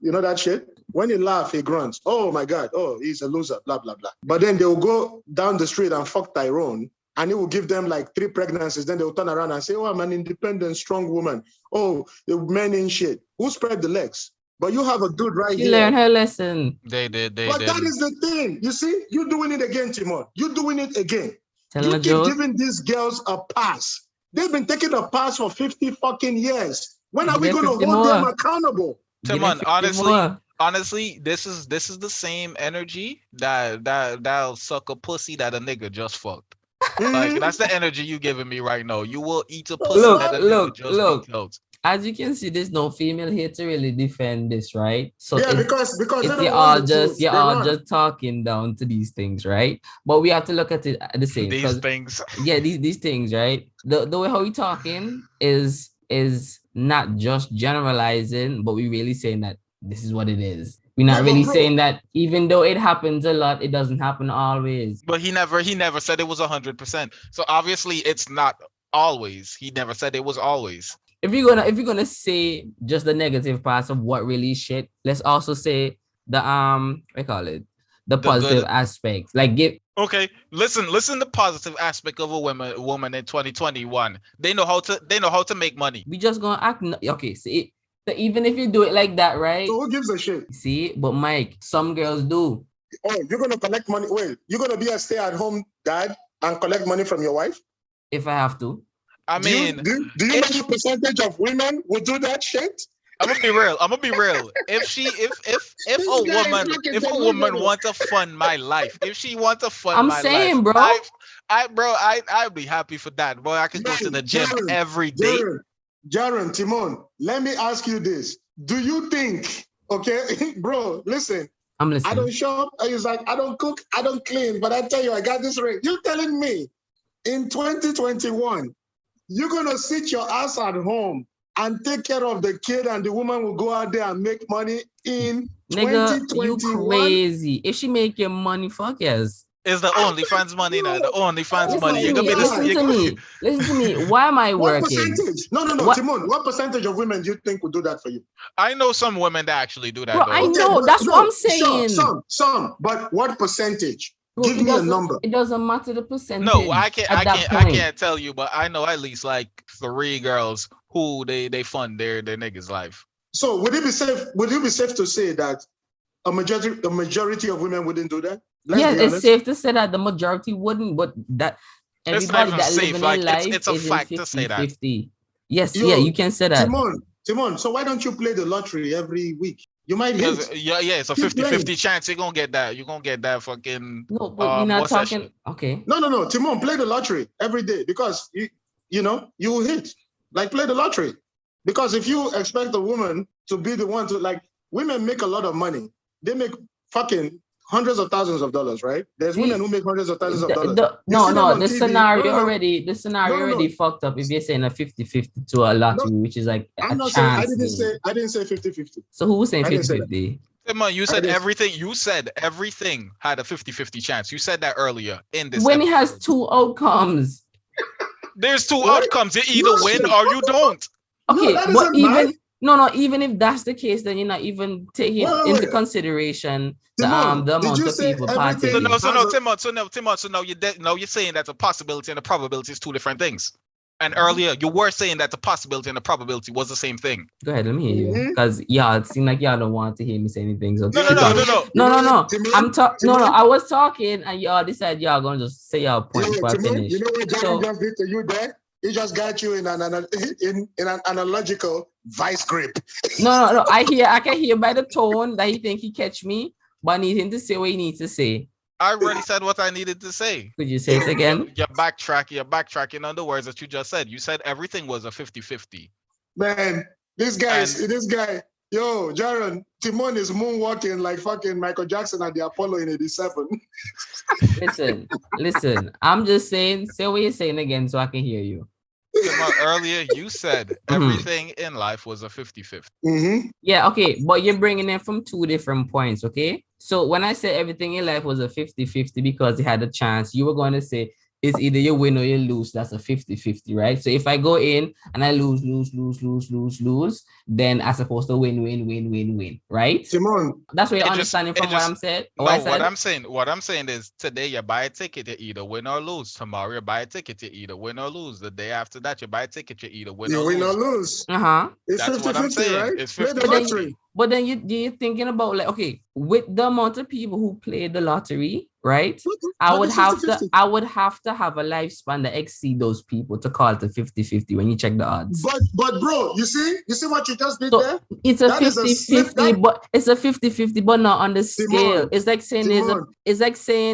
you know that shit? When he laughs, he grunts. Oh my God, oh, he's a loser, blah, blah, blah. But then they'll go down the street and fuck Tyrone, and he will give them like 3 pregnancies. Then they'll turn around and say, oh, I'm an independent, strong woman. Oh, the men ain't shit. Who spread the legs? But you have a dude right here. She learned her lesson. They did. But that is the thing. You see, you're doing it again, Timon. You're doing it again. Tell you keep giving these girls a pass. They've been taking a pass for 50 fucking years. When are we going to hold them accountable? Timon, honestly, this is the same energy that'll suck a pussy that a nigga just fucked. Like that's the energy you giving me right now. You will eat a pussy that a nigga just fucked. As you can see, there's no female here to really defend this, right? So yeah, because you're all just talking down to these things, right? But we have to look at it at the same. These things. Yeah, these things, right? The way how we talking is not just generalizing, but we really saying that this is what it is. We're not really saying that even though it happens a lot, it doesn't happen always. But he never said it was 100%. So obviously it's not always. He never said it was always. If you're gonna say just the negative parts of what really shit, let's also say the the positive aspects. Like okay, listen. The positive aspect of a woman in 2021. They know how to make money. We just gonna act. Okay, see, so even if you do it like that, right? So who gives a shit? See, but Mike, some girls do. Oh, you're gonna collect money. Wait, you're gonna be a stay-at-home dad and collect money from your wife? If I have to. I mean, do you know the percentage of women would do that shit? I'm gonna be real. If a woman wants to fund my life, if she wants to fund my life, I'm saying, bro, I'd be happy for that. Boy, I could go to the gym every day. Jaron, Timon, let me ask you this: do you think, okay, bro? Listen, I'm listening. I don't shop. He's like, I don't cook, I don't clean, but I tell you, I got this ring. You're telling me in 2021. You're going to sit your ass at home and take care of the kid, and the woman will go out there and make money in 2021? You crazy. If she make your money, fuck yes. It's the OnlyFans money now. The OnlyFans money. You're gonna be Listen to me. Listen to me. Why am I What working? percentage? No, What? Timon, what percentage of women do you think would do that for you? I know some women that actually do that. Bro, though. I know. but That's no, what I'm saying. Some. But what percentage? Bro, Give me a number. It doesn't matter the percentage. No, I can't. At I that can't. point. I can't tell you, but I know at least like 3 girls who they fund their niggas' life. So would it be safe? Would it be safe to say that a majority of women wouldn't do that? Yes, it's safe to say that the majority wouldn't, but that everybody even that safe. living Like, in life it's a is fact in to say that. 50-50. Yes, yeah, you can say that. Timon, so why don't you play the lottery every week? You might hit. Yeah, it's a 50-50 chance you're gonna get that. You're gonna get that fucking. No, but we're not talking. Okay. No, Timon, play the lottery every day because you will hit. Like, play the lottery. Because if you expect a woman to be the one to, like, women make a lot of money. They make fucking hundreds of thousands of dollars, right? There's women who make hundreds of thousands of dollars. The scenario already fucked up if you're saying a 50-50 to a lottery, which is like I'm not chance. saying, I didn't say 50-50. So who was saying 50-50? You said everything. You said everything had a 50-50 chance. You said that earlier in this. When it has 2 outcomes. There's 2 outcomes. You either win or you don't. Okay, but even if that's the case, then you're not even taking into consideration the amount of people partaking. So now you're saying that the possibility and the probability is 2 different things. And earlier you were saying that the possibility and the probability was the same thing. Go ahead, let me hear you. Because it seemed like y'all don't want to hear me say anything. So no. I was talking and y'all decided y'all gonna just say y'all point before I finish. You know what John just did to you there? He just got you in an analogical vice grip. No. I can hear by the tone that he think he catch me, but I need him to say what he needs to say. I already said what I needed to say. Could you say it again? You're backtracking on the words that you just said. You said everything was a 50-50. Man, this guy, yo, Jaron, Timon is moonwalking like fucking Michael Jackson at the Apollo in 87. Listen. I'm just saying, say what you're saying again so I can hear you. Earlier, you said everything in life was a 50-50. Mm-hmm. Yeah, okay, but you're bringing it from 2 different points, okay? So when I said everything in life was a 50-50 because you had a chance, you were going to say it's either you win or you lose. That's a 50-50, right? So if I go in and I lose, then I'm supposed to win, right? Timon, that's what you're understanding from what I'm saying. What I'm saying is today you buy a ticket, you either win or lose. Tomorrow you buy a ticket, you either win or lose. The day after that you buy a ticket, you either win or lose. Uh-huh. It's 50-50, right? It's 50-50. But then you're thinking about, like, okay, with the amount of people who play the lottery, right? I would have to have a lifespan that exceed those people to call it a 50-50 when you check the odds. But bro, you see what you just did there? It's a 50-50, but it's a 50-50, but not on the scale. It's like saying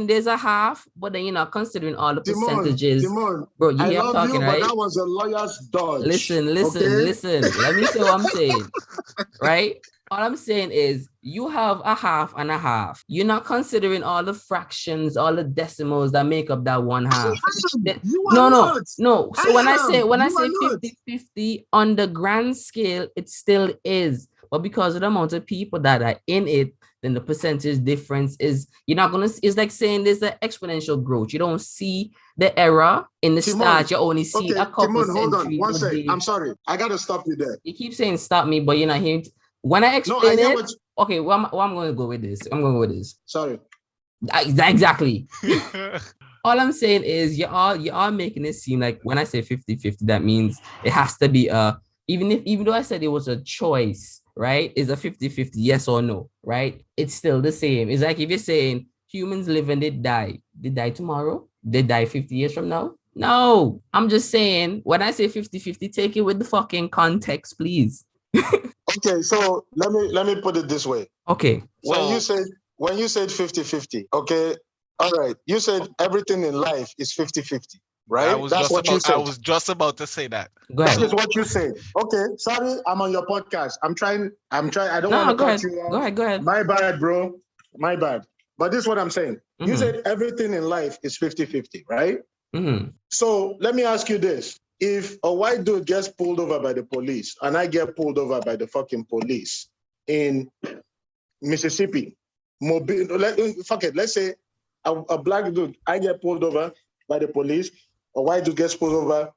there's a half, but then you're not considering all the percentages. Bro, you hear I'm talking, right? But that was a lawyer's dodge. Listen. Let me say what I'm saying. Right? All I'm saying is you have a half and a half. You're not considering all the fractions, all the decimals that make up that one half. No. So when I say 50-50 on the grand scale, it still is. But because of the amount of people that are in it, then the percentage difference is, you're not going to, it's like saying there's an exponential growth. You don't see the error in the start. You only see a couple. Timon, hold on. One second. I'm sorry. I got to stop you there. You keep saying stop me, but you're not hearing. When I explain okay, well, I'm going to go with this. Sorry. Exactly. All I'm saying is you are making it seem like when I say 50-50, that means it has to be even though I said it was a choice, right? It's a 50-50, yes or no, right? It's still the same. It's like if you're saying humans live and they die. They die tomorrow? They die 50 years from now? No. I'm just saying when I say 50-50, take it with the fucking context, please. Okay, so let me put it this way. Okay. When you said 50-50, okay, all right. You said everything in life is 50-50, right? That's what you said. I was just about to say that. Go ahead. That is what you said. Okay, sorry, I'm on your podcast. I'm trying. I don't want to cut you off. Go ahead. My bad, bro. My bad. But this is what I'm saying. Mm-hmm. You said everything in life is 50-50, right? Mm-hmm. So let me ask you this. If a white dude gets pulled over by the police and I get pulled over by the fucking police in Mississippi, let's say a black dude, I get pulled over by the police, a white dude gets pulled over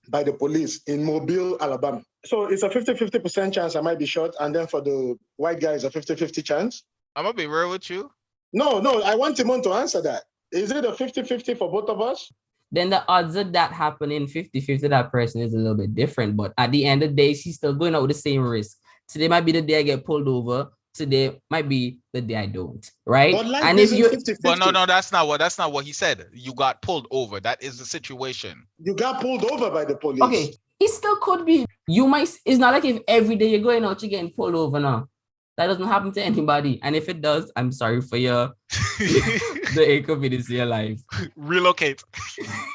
by the police in Mobile, Alabama. So it's a 50-50% chance I might be shot, and then for the white guy, it's a 50-50 chance. I'm gonna be real with you. No, I want Timon to answer that. Is it a 50-50 for both of us? Then the odds of that happening 50-50, that person is a little bit different. But at the end of the day, she's still going out with the same risk. Today might be the day I get pulled over. Today might be the day I don't. Right? But life And if isn't you 50-50. But no, that's not what he said. You got pulled over. That is the situation. You got pulled over by the police. Okay, it still could be. You might. It's not like if every day you're going out, you're getting pulled over now. That doesn't happen to anybody. And if it does, I'm sorry for your the inconvenience in your life. Relocate.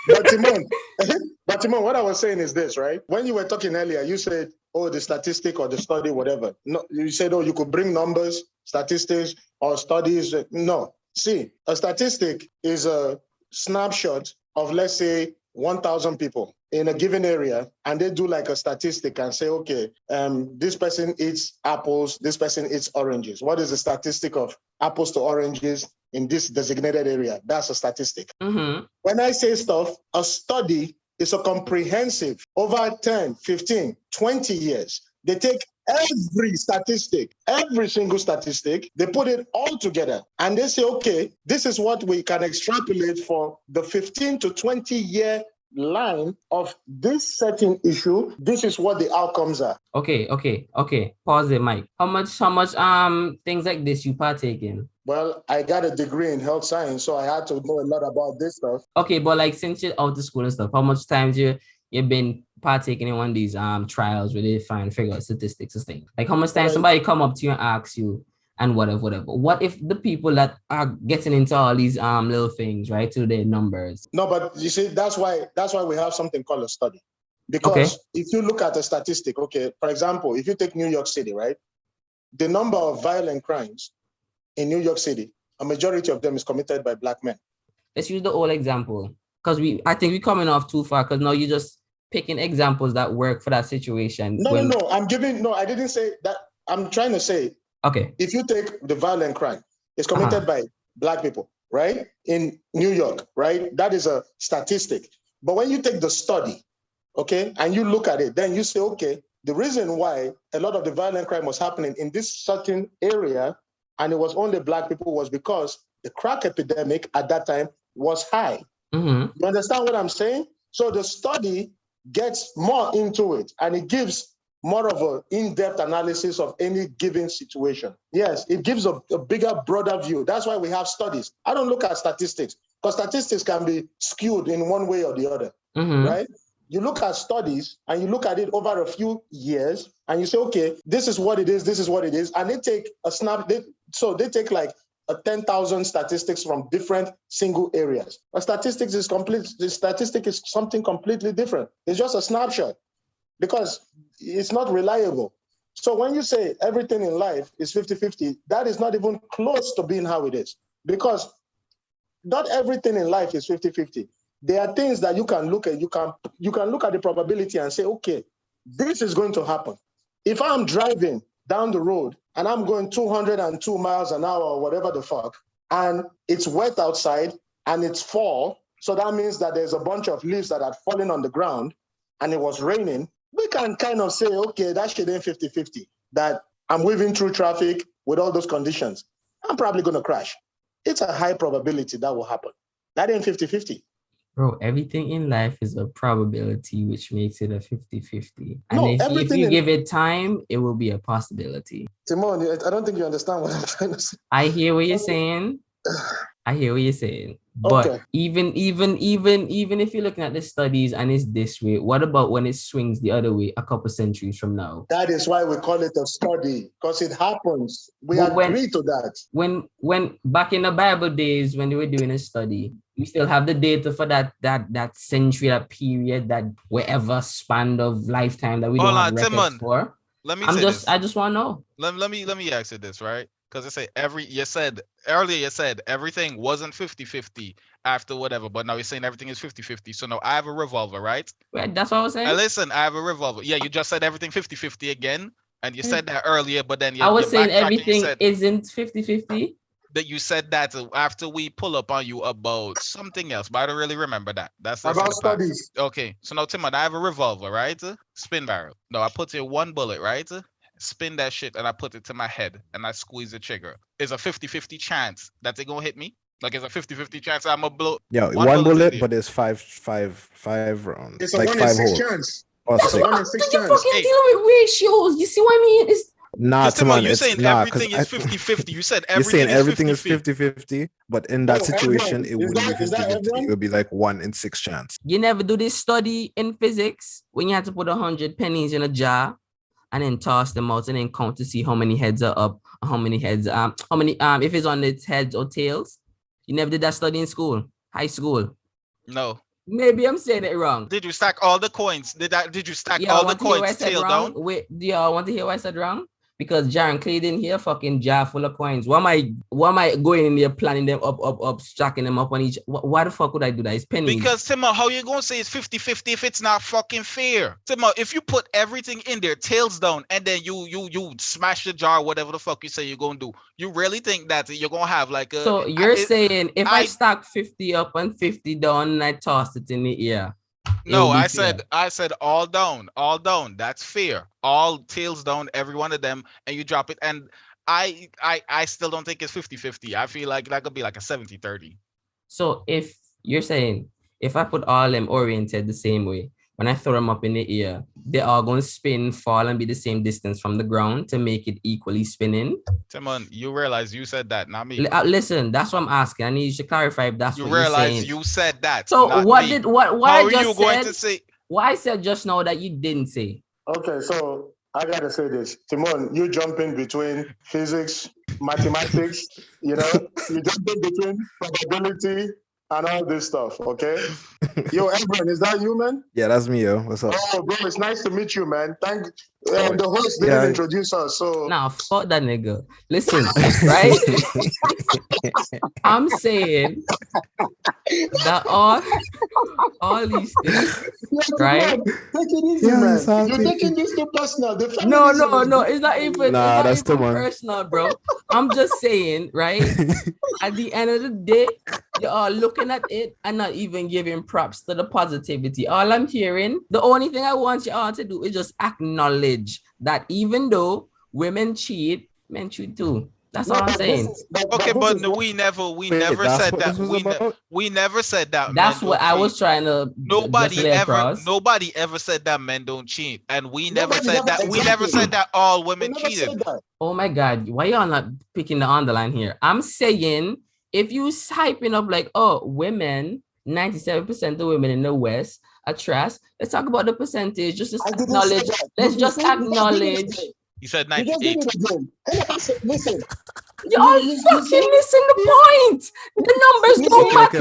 But Timon, what I was saying is this, right? When you were talking earlier, you said, oh, the statistic or the study, whatever. No, you said, oh, you could bring numbers, statistics, or studies. No. See, a statistic is a snapshot of, let's say, 1,000 people in a given area, and they do like a statistic and say, okay, this person eats apples, this person eats oranges. What is the statistic of apples to oranges in this designated area? That's a statistic. Mm-hmm. When I say stuff, a study is a comprehensive, over 10, 15, 20 years. They take every statistic, every single statistic, they put it all together and they say, okay, this is what we can extrapolate for the 15 to 20 year line of this certain issue. This is what the outcomes are. Okay. Pause it, Mike. How much things like this you partake in? Well, I got a degree in health science, so I had to know a lot about this stuff. Okay, but like since you're out of school and stuff, how much times you've been partaking in one of these trials where they figure out statistics and things? Like how much time somebody come up to you and ask you and whatever. What if the people that are getting into all these little things, right, to their numbers? No, but you see, that's why we have something called a study. Because if you look at a statistic, okay, for example, if you take New York City, right, the number of violent crimes in New York City, a majority of them is committed by Black men. Let's use the old example, because I think we're coming off too far, because now you're just picking examples that work for that situation. No, I didn't say that. I'm trying to say, okay, if you take the violent crime, it's committed by Black people, right? In New York, right? That is a statistic. But when you take the study, okay, and you look at it, then you say, okay, the reason why a lot of the violent crime was happening in this certain area, and it was only Black people, was because the crack epidemic at that time was high. Mm-hmm. You understand what I'm saying? So the study gets more into it, and it gives more of an in-depth analysis of any given situation. Yes, it gives a bigger, broader view. That's why we have studies. I don't look at statistics, because statistics can be skewed in one way or the other, right? You look at studies and you look at it over a few years and you say, okay, this is what it is, this is what it is. And they take a snap, they take like 10,000 statistics from different single areas. The statistic is something completely different. It's just a snapshot because it's not reliable. So when you say everything in life is 50-50, that is not even close to being how it is, because not everything in life is 50-50. There are things that you can look at. You can look at the probability and say, okay, this is going to happen. If I'm driving down the road and I'm going 202 miles an hour or whatever the fuck, and it's wet outside and it's fall, so that means that there's a bunch of leaves that are falling on the ground and it was raining, we can kind of say, okay, that shit ain't 50-50, that I'm weaving through traffic with all those conditions. I'm probably going to crash. It's a high probability that will happen. That ain't 50-50. Bro, everything in life is a probability, which makes it a 50-50. And if you give it time, it will be a possibility. Timon, I don't think you understand what I'm trying to say. I hear what you're saying. But okay, even if you're looking at the studies and it's this way, what about when it swings the other way a couple centuries from now? That is why we call it a study, because it happens. We agree to that. When back in the Bible days, when they were doing a study, we still have the data for that century, that period, that wherever span of lifetime that we don't have records for. I just want to know. Let me ask you this, right? Because you said everything wasn't 50-50 after whatever, but now you're saying everything is 50-50. So now I have a revolver, right? That's what I was saying. Listen, I have a revolver. Yeah, you just said everything 50-50 again, and you said that earlier, but then I was saying everything isn't 50-50. that you said that after we pull up on you about something else, but I don't really remember that. That's in About the past. studies. Okay, so now Timon, I have a revolver, right? Spin barrel. No, I put in one bullet, right? Spin that shit and I put it to my head and I squeeze the trigger. It's a 50-50 chance that they gonna hit me. Like it's a 50-50 chance I'm gonna blow. Yeah, One one bullet in bullet, there. but there's five rounds. It's a Like 1 in five 6 holes. chance. Or It's a six. 1 in Do 6 you chance. fucking Hey. deal with ratios? You see what I mean? It's Nah, Because Timon, Timon, you're it's saying because everything is 50-50. You said you're saying everything everything is is 50-50. 50-50, but in that situation, everyone. it wouldn't be Is that 50-50. everyone? It would be like 1 in 6 chance. you never do this study in physics when you have to put 100 pennies in a jar and then toss them out and then count to see how many heads are up, how many heads if it's on its heads or tails. You never did that study in school, high school. No. Maybe I'm saying it wrong. Did you stack all the coins? Did you stack Yeah, all the want to hear what I coins said tail wrong? down? Wait, do y'all want to hear what I said wrong? Because Jaron Clay didn't hear fucking jar full of coins. Why am I going in there planning them up, stacking them up on each? Why the fuck would I do that? It's pennies. Because Timo, how you gonna say it's 50-50 if it's not fucking fair? Timo, if you put everything in there, tails down, and then you smash the jar, whatever the fuck you say you're gonna do, you really think that you're gonna have like a? So you're saying if I stack 50 up and 50 down and I toss it in the air? No, I said all down, all down. That's fair. All tails down, every one of them, and you drop it. And I still don't think it's 50-50. I feel like that could be like a 70-30. So if you're saying if I put all them oriented the same way, when I throw them up in the air, they're all going to spin, fall, and be the same distance from the ground to make it equally spinning. Timon, you realize you said that, not me. Listen, that's what I'm asking. I need you to clarify if that's you what you're saying. realize you said that. So not what me. did what How I are just you said? going to say? What I said just now that you didn't say. Okay, so I gotta say this. Timon, you jumping between physics, mathematics, you jumping between probability and all this stuff, okay? Yo, Edwin, is that you, man? Yeah, that's me, yo. What's up? Oh, bro, it's nice to meet you, man. The host didn't introduce us, so... Nah, fuck that nigga. Listen, right? I'm saying that all these things, right? Take it easy, man. You're taking this too personal. No, it's not even, Nah, that's it's not the even one. personal, bro. I'm just saying, right? At the end of the day, you're all looking at it and not even giving props to the positivity. All I'm hearing, the only thing I want you all to do is just acknowledge that even though women cheat, men cheat too. That's all I'm saying. Okay, but we never said that. We never said that. That's what I was trying to. Nobody ever said that men don't cheat, and we never said that. Exactly. We never said that all women cheated. Oh my God, why y'all not picking the underline here? I'm saying if you hyping up like, oh, women, 97% of women in the West are trash. Let's talk about the percentage. Just acknowledge. Let's just acknowledge. You said 98. Listen. Y'all fucking missing the point. The numbers don't matter.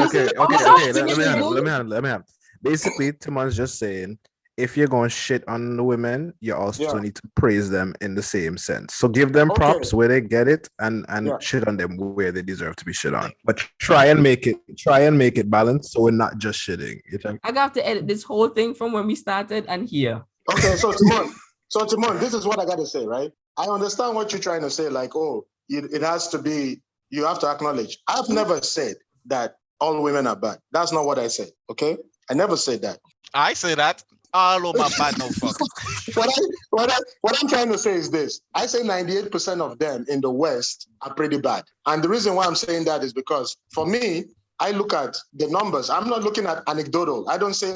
Let me handle. Basically, Timon's just saying, if you're going shit on the women, you also need to praise them in the same sense. So give them props where they get it and shit on them where they deserve to be shit on. But try and make it balanced so we're not just shitting. I got to edit this whole thing from when we started and here. Okay, so Timon, this is what I got to say, right? I understand what you're trying to say, like, oh, it has to be, you have to acknowledge. I've never said that all women are bad. That's not what I said, okay? I never said that. I say that. All of my bad, no fuck. What I'm trying to say is this. I say 98% of them in the West are pretty bad. And the reason why I'm saying that is because, for me, I look at the numbers. I'm not looking at anecdotal. I don't say,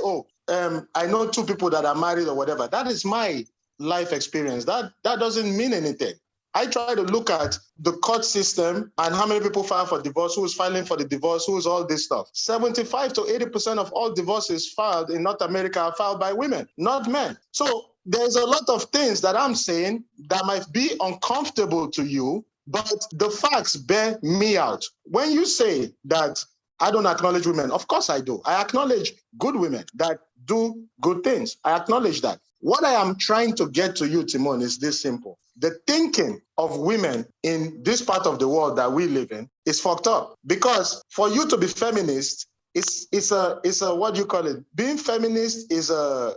I know 2 people that are married or whatever. That is my life experience. That doesn't mean anything. I try to look at the court system and how many people file for divorce, who's filing for the divorce, who's all this stuff. 75 to 80% of all divorces filed in North America are filed by women, not men. So there's a lot of things that I'm saying that might be uncomfortable to you, but the facts bear me out. When you say that I don't acknowledge women, of course I do. I acknowledge good women that do good things. I acknowledge that. What I am trying to get to you, Timon, is this simple. The thinking of women in this part of the world that we live in is fucked up. Because for you to be feminist, it's a what do you call it? Being feminist is a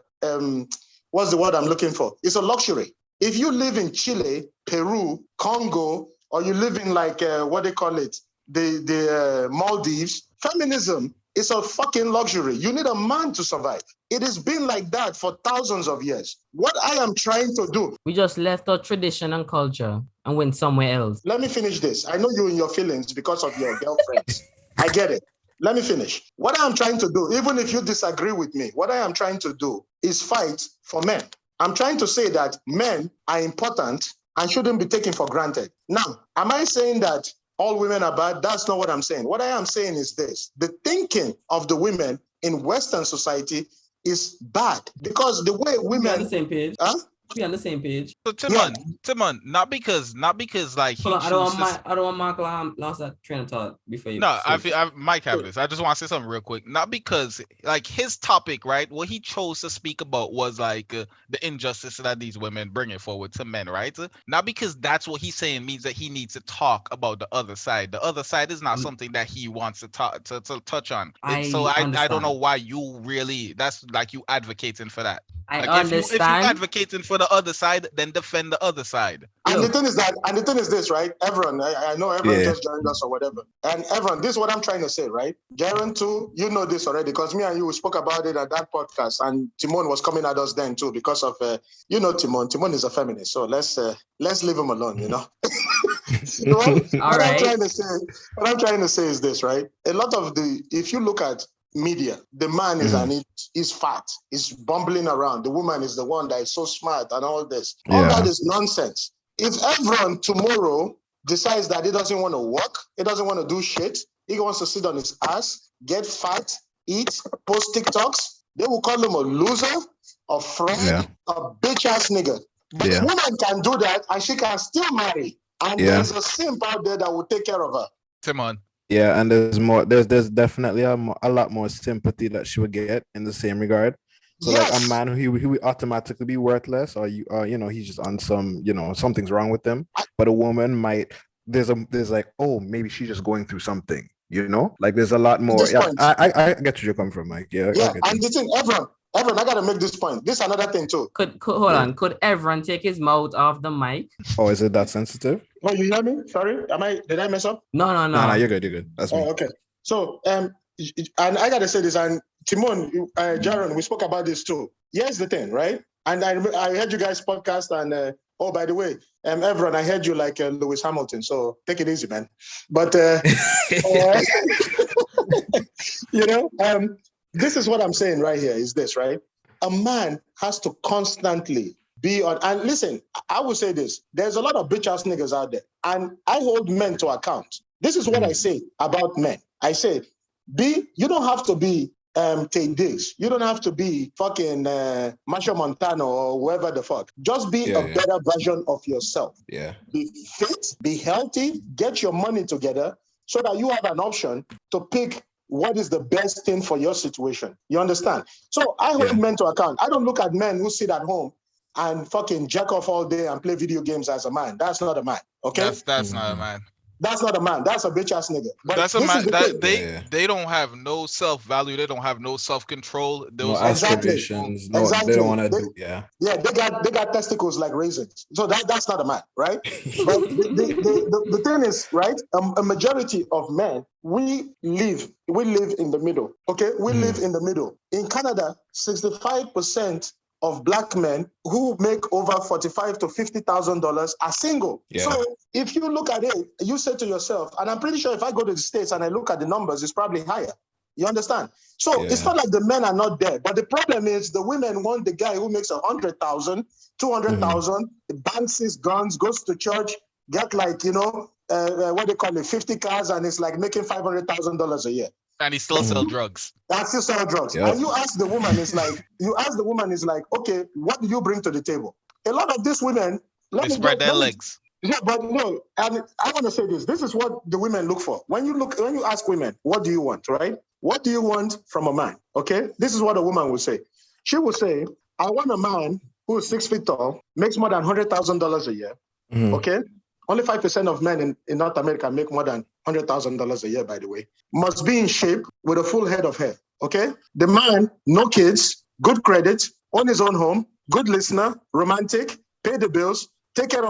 what's the word I'm looking for? It's a luxury. If you live in Chile, Peru, Congo, or you live in like what they call it, the Maldives, feminism is a fucking luxury. You need a man to survive. It has been like that for thousands of years. What I am trying to do. We just left our tradition and culture and went somewhere else. Let me finish this. I know you in your feelings because of your girlfriends. I get it. Let me finish. What I am trying to do, even if you disagree with me, what I am trying to do is fight for men. I'm trying to say that men are important and shouldn't be taken for granted. Now, am I saying that all women are bad? That's not what I'm saying. What I am saying is this. The thinking of the women in Western society is bad because the way women... We're on the same page. Huh? We're on the same page. So Timon, not because like he I don't want Mark lost that train of thought before you. No, I Mike have this. I just want to say something real quick. Not because like his topic, right? What he chose to speak about was like the injustice that these women bring it forward to men, right? Not because that's what he's saying means that he needs to talk about the other side. The other side is not something that he wants to talk to touch on. I don't know why you really that's like you advocating for that. I like understand. If you advocating for the other side, then defend the other side. And the thing is this, right? Everyone, I know everyone just joined us or whatever. And everyone, this is what I'm trying to say, right? Jaren too, you know this already because me and you spoke about it at that podcast, and Timon was coming at us then too because of Timon. Timon is a feminist, so let's leave him alone, you know. What I'm trying to say is this, right? A lot of if you look at media, the man is fat, is bumbling around. The woman is the one that is so smart and all this. All that is nonsense. If everyone tomorrow decides that he doesn't want to work, he doesn't want to do shit, he wants to sit on his ass, get fat, eat, post TikToks, they will call him a loser, a fraud, a bitch ass nigga. But the woman can do that and she can still marry. And there's a simp out there that will take care of her. Timon. Yeah, and there's definitely a lot more sympathy that she would get in the same regard. So like a man who would automatically be worthless, or he's just on some, something's wrong with him. But a woman might there's like, oh, maybe she's just going through something, like there's a lot more. I get where you're coming from, Mike. Yeah. And the thing, everyone, I gotta make this point. This is another thing too. Hold on. Could everyone take his mouth off the mic? Oh, is it that sensitive? Oh, you hear me? Sorry, did I mess up? No. No, you're good. That's me. Okay. So and I gotta say this, and Timon, Jaren, we spoke about this too. Here's the thing, right? And I heard you guys podcast, and oh, by the way, everyone, I heard you like Lewis Hamilton, so take it easy, man. But this is what I'm saying right here. Is this right? A man has to constantly be on. And listen, I will say this: there's a lot of bitch ass niggas out there, and I hold men to account. This is what I say about men. I say, you don't have to be Tay Diggs. You don't have to be fucking Masha Montano or whoever the fuck. Just be a better version of yourself. Yeah. Be fit, be healthy, get your money together so that you have an option to pick what is the best thing for your situation. You understand? So I hold men to account. I don't look at men who sit at home and fucking jack off all day and play video games as a man. That's not a man. Okay? That's not a man. That's not a man. That's a bitch ass nigga. But that's a man. They don't have no self-value. They don't have no self-control. No aspirations. No, they don't want to do. Yeah. Yeah, they got testicles like raisins. So that's not a man, right? But the thing is, right? A majority of men, we live in the middle. Okay, we live in the middle. In Canada, 65% of black men who make over $45,000 to $50,000 are single. Yeah. So if you look at it, you say to yourself, and I'm pretty sure if I go to the States and I look at the numbers, it's probably higher. You understand? So it's not like the men are not there, but the problem is the women want the guy who makes 100,000, 200,000, banks his guns, goes to church, get like, what they call it, 50 cars, and it's like making $500,000 a year. And he still sell drugs. And still sell drugs. Yep. And you ask the woman, it's like, okay, what do you bring to the table? A lot of these women, they spread their legs. Yeah, but no, and I want to say this. This is what the women look for. When you ask women, what do you want, right? What do you want from a man? Okay? This is what a woman will say. She will say, I want a man who is 6 feet tall, makes more than $100,000 a year. Mm-hmm. Okay? Only 5% of men in North America make more than $100,000 a year, by the way. Must be in shape with a full head of hair, okay? The man, no kids, good credit, own his own home, good listener, romantic, pay the bills, take care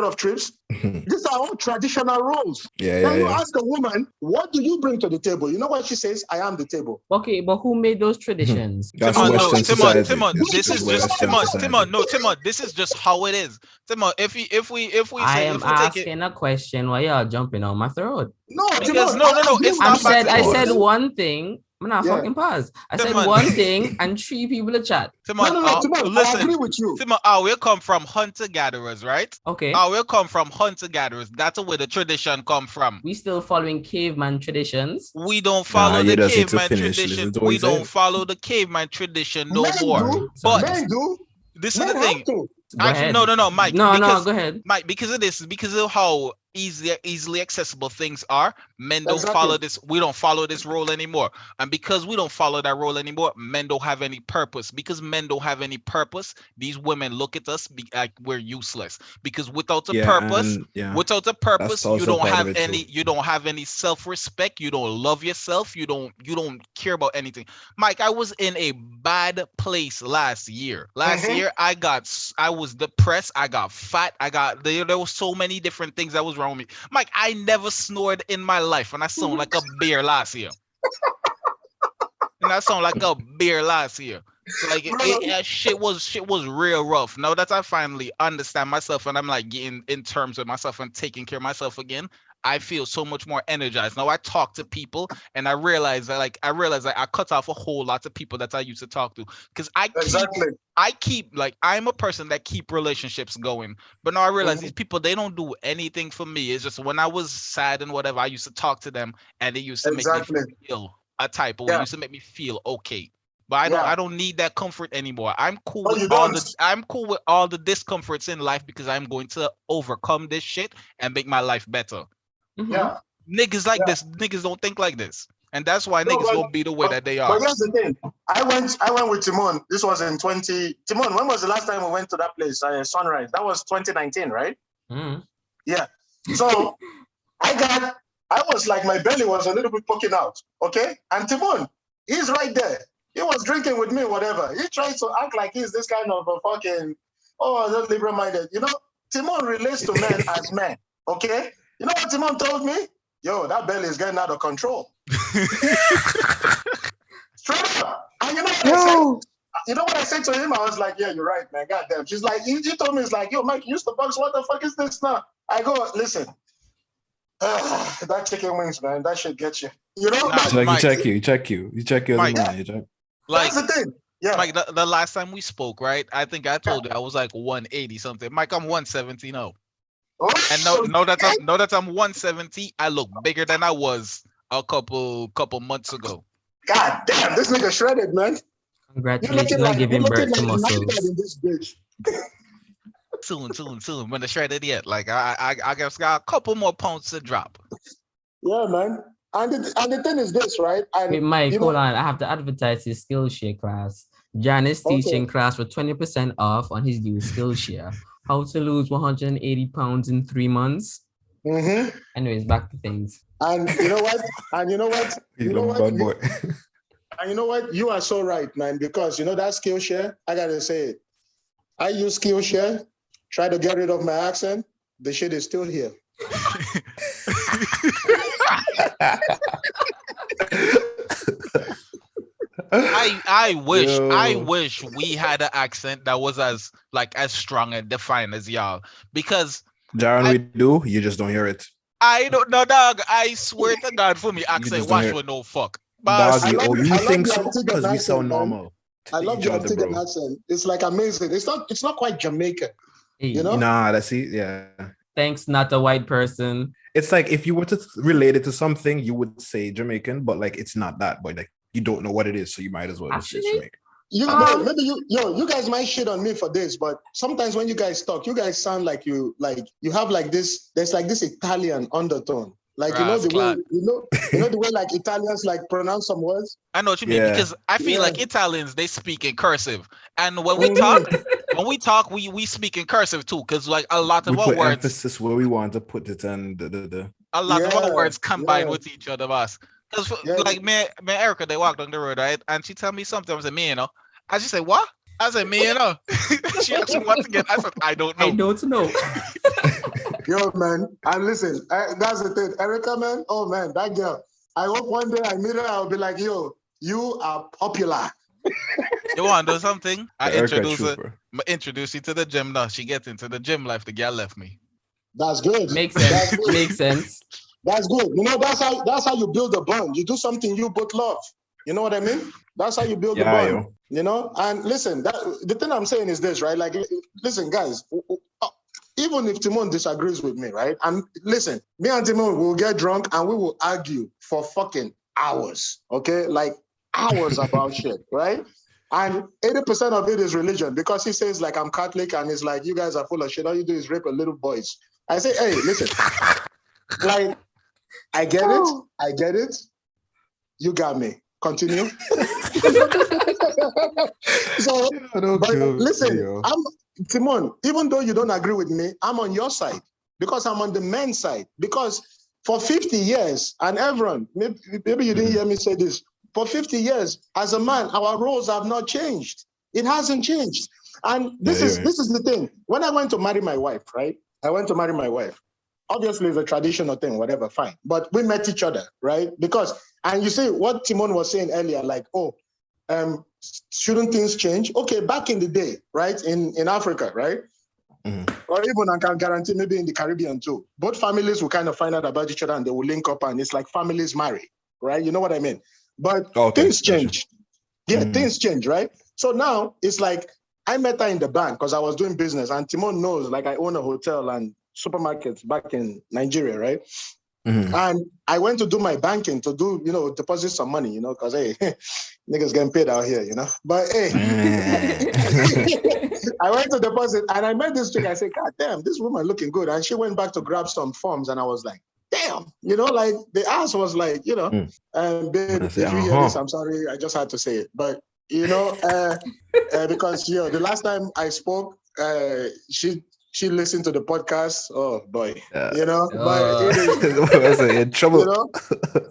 of trips. These are all traditional roles. Yeah, Then you ask a woman, what do you bring to the table? You know what she says? I am the table. Okay, but who made those traditions? That's Western society. Timon, this is just Timon, this is just how it is. Timon, if we I say am if we take it, asking a question why y'all jumping on my throat. No, because Timon, no, it's I not back said and I forth. said one thing. I'm not Yeah. fucking pause. I said Timon. one thing and 3 people to chat. Timon, Timon, listen, I agree with you. Timon, we come from hunter-gatherers, right? Okay. We come from hunter-gatherers. That's where the tradition come from. We still following caveman traditions. We don't follow the caveman tradition. We Listen don't follow the caveman tradition no Men more. do. But Men do. this is Men the thing. have to. Go Actually, ahead. no, Mike. No, go ahead. Mike, because of this, because of how easily accessible things are, men don't follow this. We don't follow this role anymore. And because we don't follow that role anymore, men don't have any purpose. Because men don't have any purpose, these women look at us like we're useless. Because without a purpose, you don't have any self-respect. You don't love yourself. You don't care about anything. Mike, I was in a bad place last year. Last year, I was depressed. I got fat. There was so many different things that was wrong with me. Mike, I never snored in my life, and I sound like a bear last year. Like shit was real rough. Now that I finally understand myself and I'm like getting in terms with myself and taking care of myself again, I feel so much more energized. Now I talk to people and I realize that I cut off a whole lot of people that I used to talk to because I'm a person that keep relationships going. But now I realize these people, they don't do anything for me. It's just when I was sad and whatever, I used to talk to them and it used to make me feel a type of way. It used to make me feel okay. But I don't need that comfort anymore. I'm cool with all the discomforts in life because I'm going to overcome this shit and make my life better. Yeah. Niggas like this, niggas don't think like this. And that's why niggas won't be the way that they are. But here's the thing. I went with Timon. This was in Timon, when was the last time we went to that place? Sunrise. That was 2019, right? Mm-hmm. Yeah. So I was like, my belly was a little bit poking out. Okay. And Timon, he's right there. He was drinking with me, whatever. He tried to act like he's this kind of a fucking, liberal-minded. You know, Timon relates to men as men. Okay. You know what Timon told me? Yo, that belly is getting out of control. Straight up. And you know what I said? You know what I said to him? I was like, yeah, you're right, man. Goddamn. She's like, he told me, it's like, yo, Mike, you used to box. What the fuck is this now? I go, listen. That chicken wings, man. That shit gets you. You know? You check you. You check your Mike, man. That's the thing. Yeah. Mike, the last time we spoke, right? I think I told you I was like 180 something. Mike, I'm 170 now. And now that I'm 170, I look bigger than I was a couple months ago. God damn, this nigga shredded, man. Congratulations on giving birth to muscles. Soon. When the shredded yet, like I guess got a couple more pounds to drop. Yeah, man. And the thing is this, right? Wait, Mike, hold on. I have to advertise his Skillshare class. Jan is teaching class for 20% off on his new Skillshare. How to lose 180 pounds in 3 months. Mm-hmm. Anyways, back to things. And you know what? And you know what? You are so right, man. Because you know that Skillshare, I gotta say it. I use Skillshare, try to get rid of my accent. The shit is still here. I wish we had an accent that was as strong and defined as y'all. Because Jaron, we do, you just don't hear it. I don't know, dog. I swear to God, for me, accent wash with no fuck. Dog, you think so? Because we sound normal. I love your Antiguan accent. It's like amazing. It's not quite Jamaican. You know? Nah, that's it. Yeah. Thanks, not a white person. It's like if you were to relate it to something, you would say Jamaican, but like it's not that. But like you don't know what it is, so you might as well just say Jamaican. You guys might shit on me for this, but sometimes when you guys talk, you guys sound like you have like this. There's like this Italian undertone. Like you know the way like Italians like pronounce some words. I know what you mean because I feel like Italians, they speak in cursive, and when we talk, we speak in cursive too. Because like a lot of our words, emphasis where we want to put it, and a lot of our words combine with each other of us. Because like me and Erica, they walk down the road, right, and she tell me something. I was like, I just say what? I said, me, she asked me once again. I said, I don't know. I don't know. Yo, man. And listen, that's the thing. Erica, man. Oh, man, that girl. I hope one day I meet her, I'll be like, yo, you are popular. You want to do something? I introduce you to the gym now. She gets into the gym life. The girl left me. That's good. Makes sense. Makes sense. That's good. That's how you build a bond. You do something you both love. You know what I mean? That's how you build a bond. And listen, the thing I'm saying is this, right? Like, listen, guys, even if Timon disagrees with me, right? And listen, me and Timon will get drunk and we will argue for fucking hours, okay? Like hours about shit, right? And 80% of it is religion because he says, like, I'm Catholic and it's like, you guys are full of shit. All you do is rape a little boys. I say, hey, listen, like, I get it. You got me. Continue. So, but listen, Timon, even though you don't agree with me, I'm on your side because I'm on the men's side. Because for 50 years, and everyone, maybe you didn't hear me say this, for 50 years, as a man, our roles have not changed. It hasn't changed. And this is the thing. When I went to marry my wife, right? Obviously, it's a traditional thing, whatever, fine. But we met each other, right? Because, and you see what Timon was saying earlier, like, shouldn't things change? Okay, back in the day, right, in Africa, right? Or even I can guarantee maybe in the Caribbean too. Both families will kind of find out about each other and they will link up and it's like families marry, right? You know what I mean? But things change. Yeah, things change, right? So now it's like I met her in the bank because I was doing business and Timon knows, like I own a hotel and supermarkets back in Nigeria, right? And I went to do my banking to do, deposit some money, because hey, niggas getting paid out here, But hey, I went to deposit and I met this chick. I said, God damn, this woman looking good. And she went back to grab some forms and I was like, damn, like the ass was like, babe, if you hear this, I'm sorry, I just had to say it. But because the last time I spoke, she listened to the podcast. Oh boy, but it is in trouble.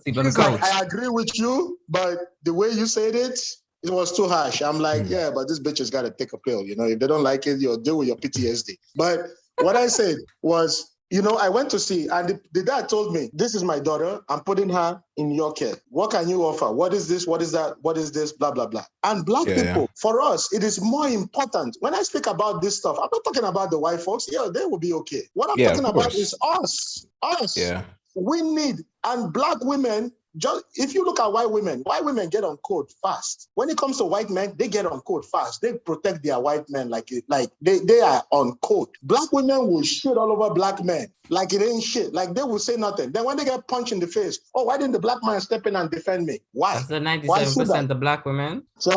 She's like, I agree with you, but the way you said it was too harsh. I'm like, yeah, but this bitch has got to take a pill. If they don't like it, you'll deal with your PTSD. But what I said was, I went to see, and the dad told me, this is my daughter. I'm putting her in your care. What can you offer? What is this? What is that? What is this? Blah, blah, blah. And black people, for us, it is more important. When I speak about this stuff, I'm not talking about the white folks. Yeah, they will be okay. What I'm talking about is us. Us. Yeah. We need, and black women, just if you look at white women get on code fast. When it comes to white men, they get on code fast. They protect their white men like they are on code. Black women will shit all over black men like it ain't shit. Like they will say nothing. Then when they get punched in the face, why didn't the black man step in and defend me? Why? That's the 97% the black women. So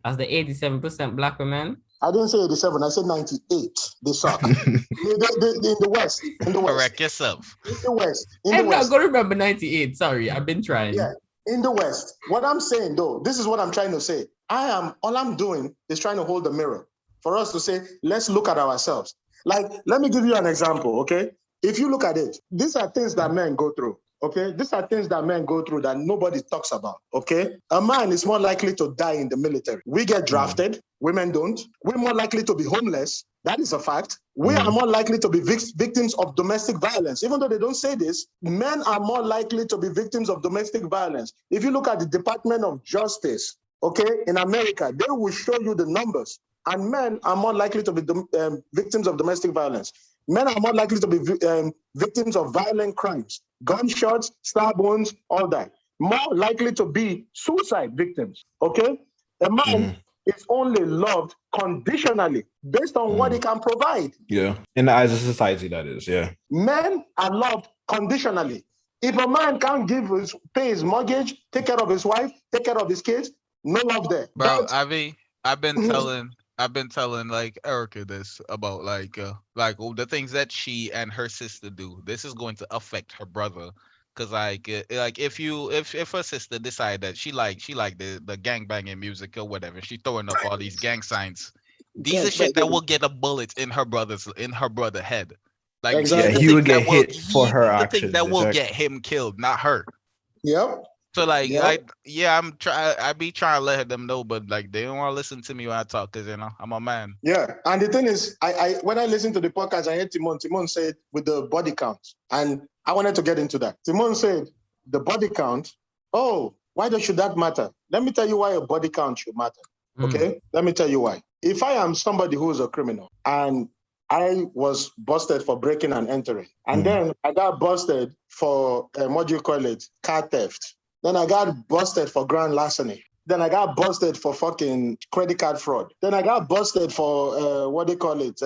that's the 87% black women. I didn't say 87. I said 98. They suck. in the West. Correct yourself. In the West. I'm not going to remember 98. Sorry, I've been trying. Yeah, in the West. What I'm saying, though, this is what I'm trying to say. All I'm doing is trying to hold the mirror for us to say, let's look at ourselves. Like, let me give you an example, okay? If you look at it, these are things that men go through. Okay, these are things that men go through that nobody talks about. Okay, a man is more likely to die in the military. We get drafted, women don't. We're more likely to be homeless. That is a fact. We are more likely to be victims of domestic violence. Even though they don't say this, men are more likely to be victims of domestic violence. If you look at the Department of Justice, okay, in America, they will show you the numbers. And men are more likely to be victims of domestic violence. Men are more likely to be victims of violent crimes, gunshots, stab wounds, all that. More likely to be suicide victims, okay? A man is only loved conditionally based on what he can provide. Yeah, in the eyes of society, that is, yeah. Men are loved conditionally. If a man can't pay his mortgage, take care of his wife, take care of his kids, no love there. Bro, I've been telling like Erica this about like the things that she and her sister do. This is going to affect her brother, cause like if her sister decide that she like the gangbanging music or whatever, she throwing up all these gang signs. These are shit that will get a bullet in her brother head. Like he would get hit for her actions. The thing that will get him killed, not her. Yep. So like I be trying to let them know, but like they don't want to listen to me when I talk because I'm a man. Yeah, and the thing is, I when I listened to the podcast, I heard Timon said with the body count, and I wanted to get into that. Timon said the body count. Oh, why should that matter? Let me tell you why a body count should matter. Okay, let me tell you why. If I am somebody who is a criminal and I was busted for breaking and entering, and then I got busted for what do you call it, car theft. Then I got busted for grand larceny. Then I got busted for fucking credit card fraud. Then I got busted for what they call it,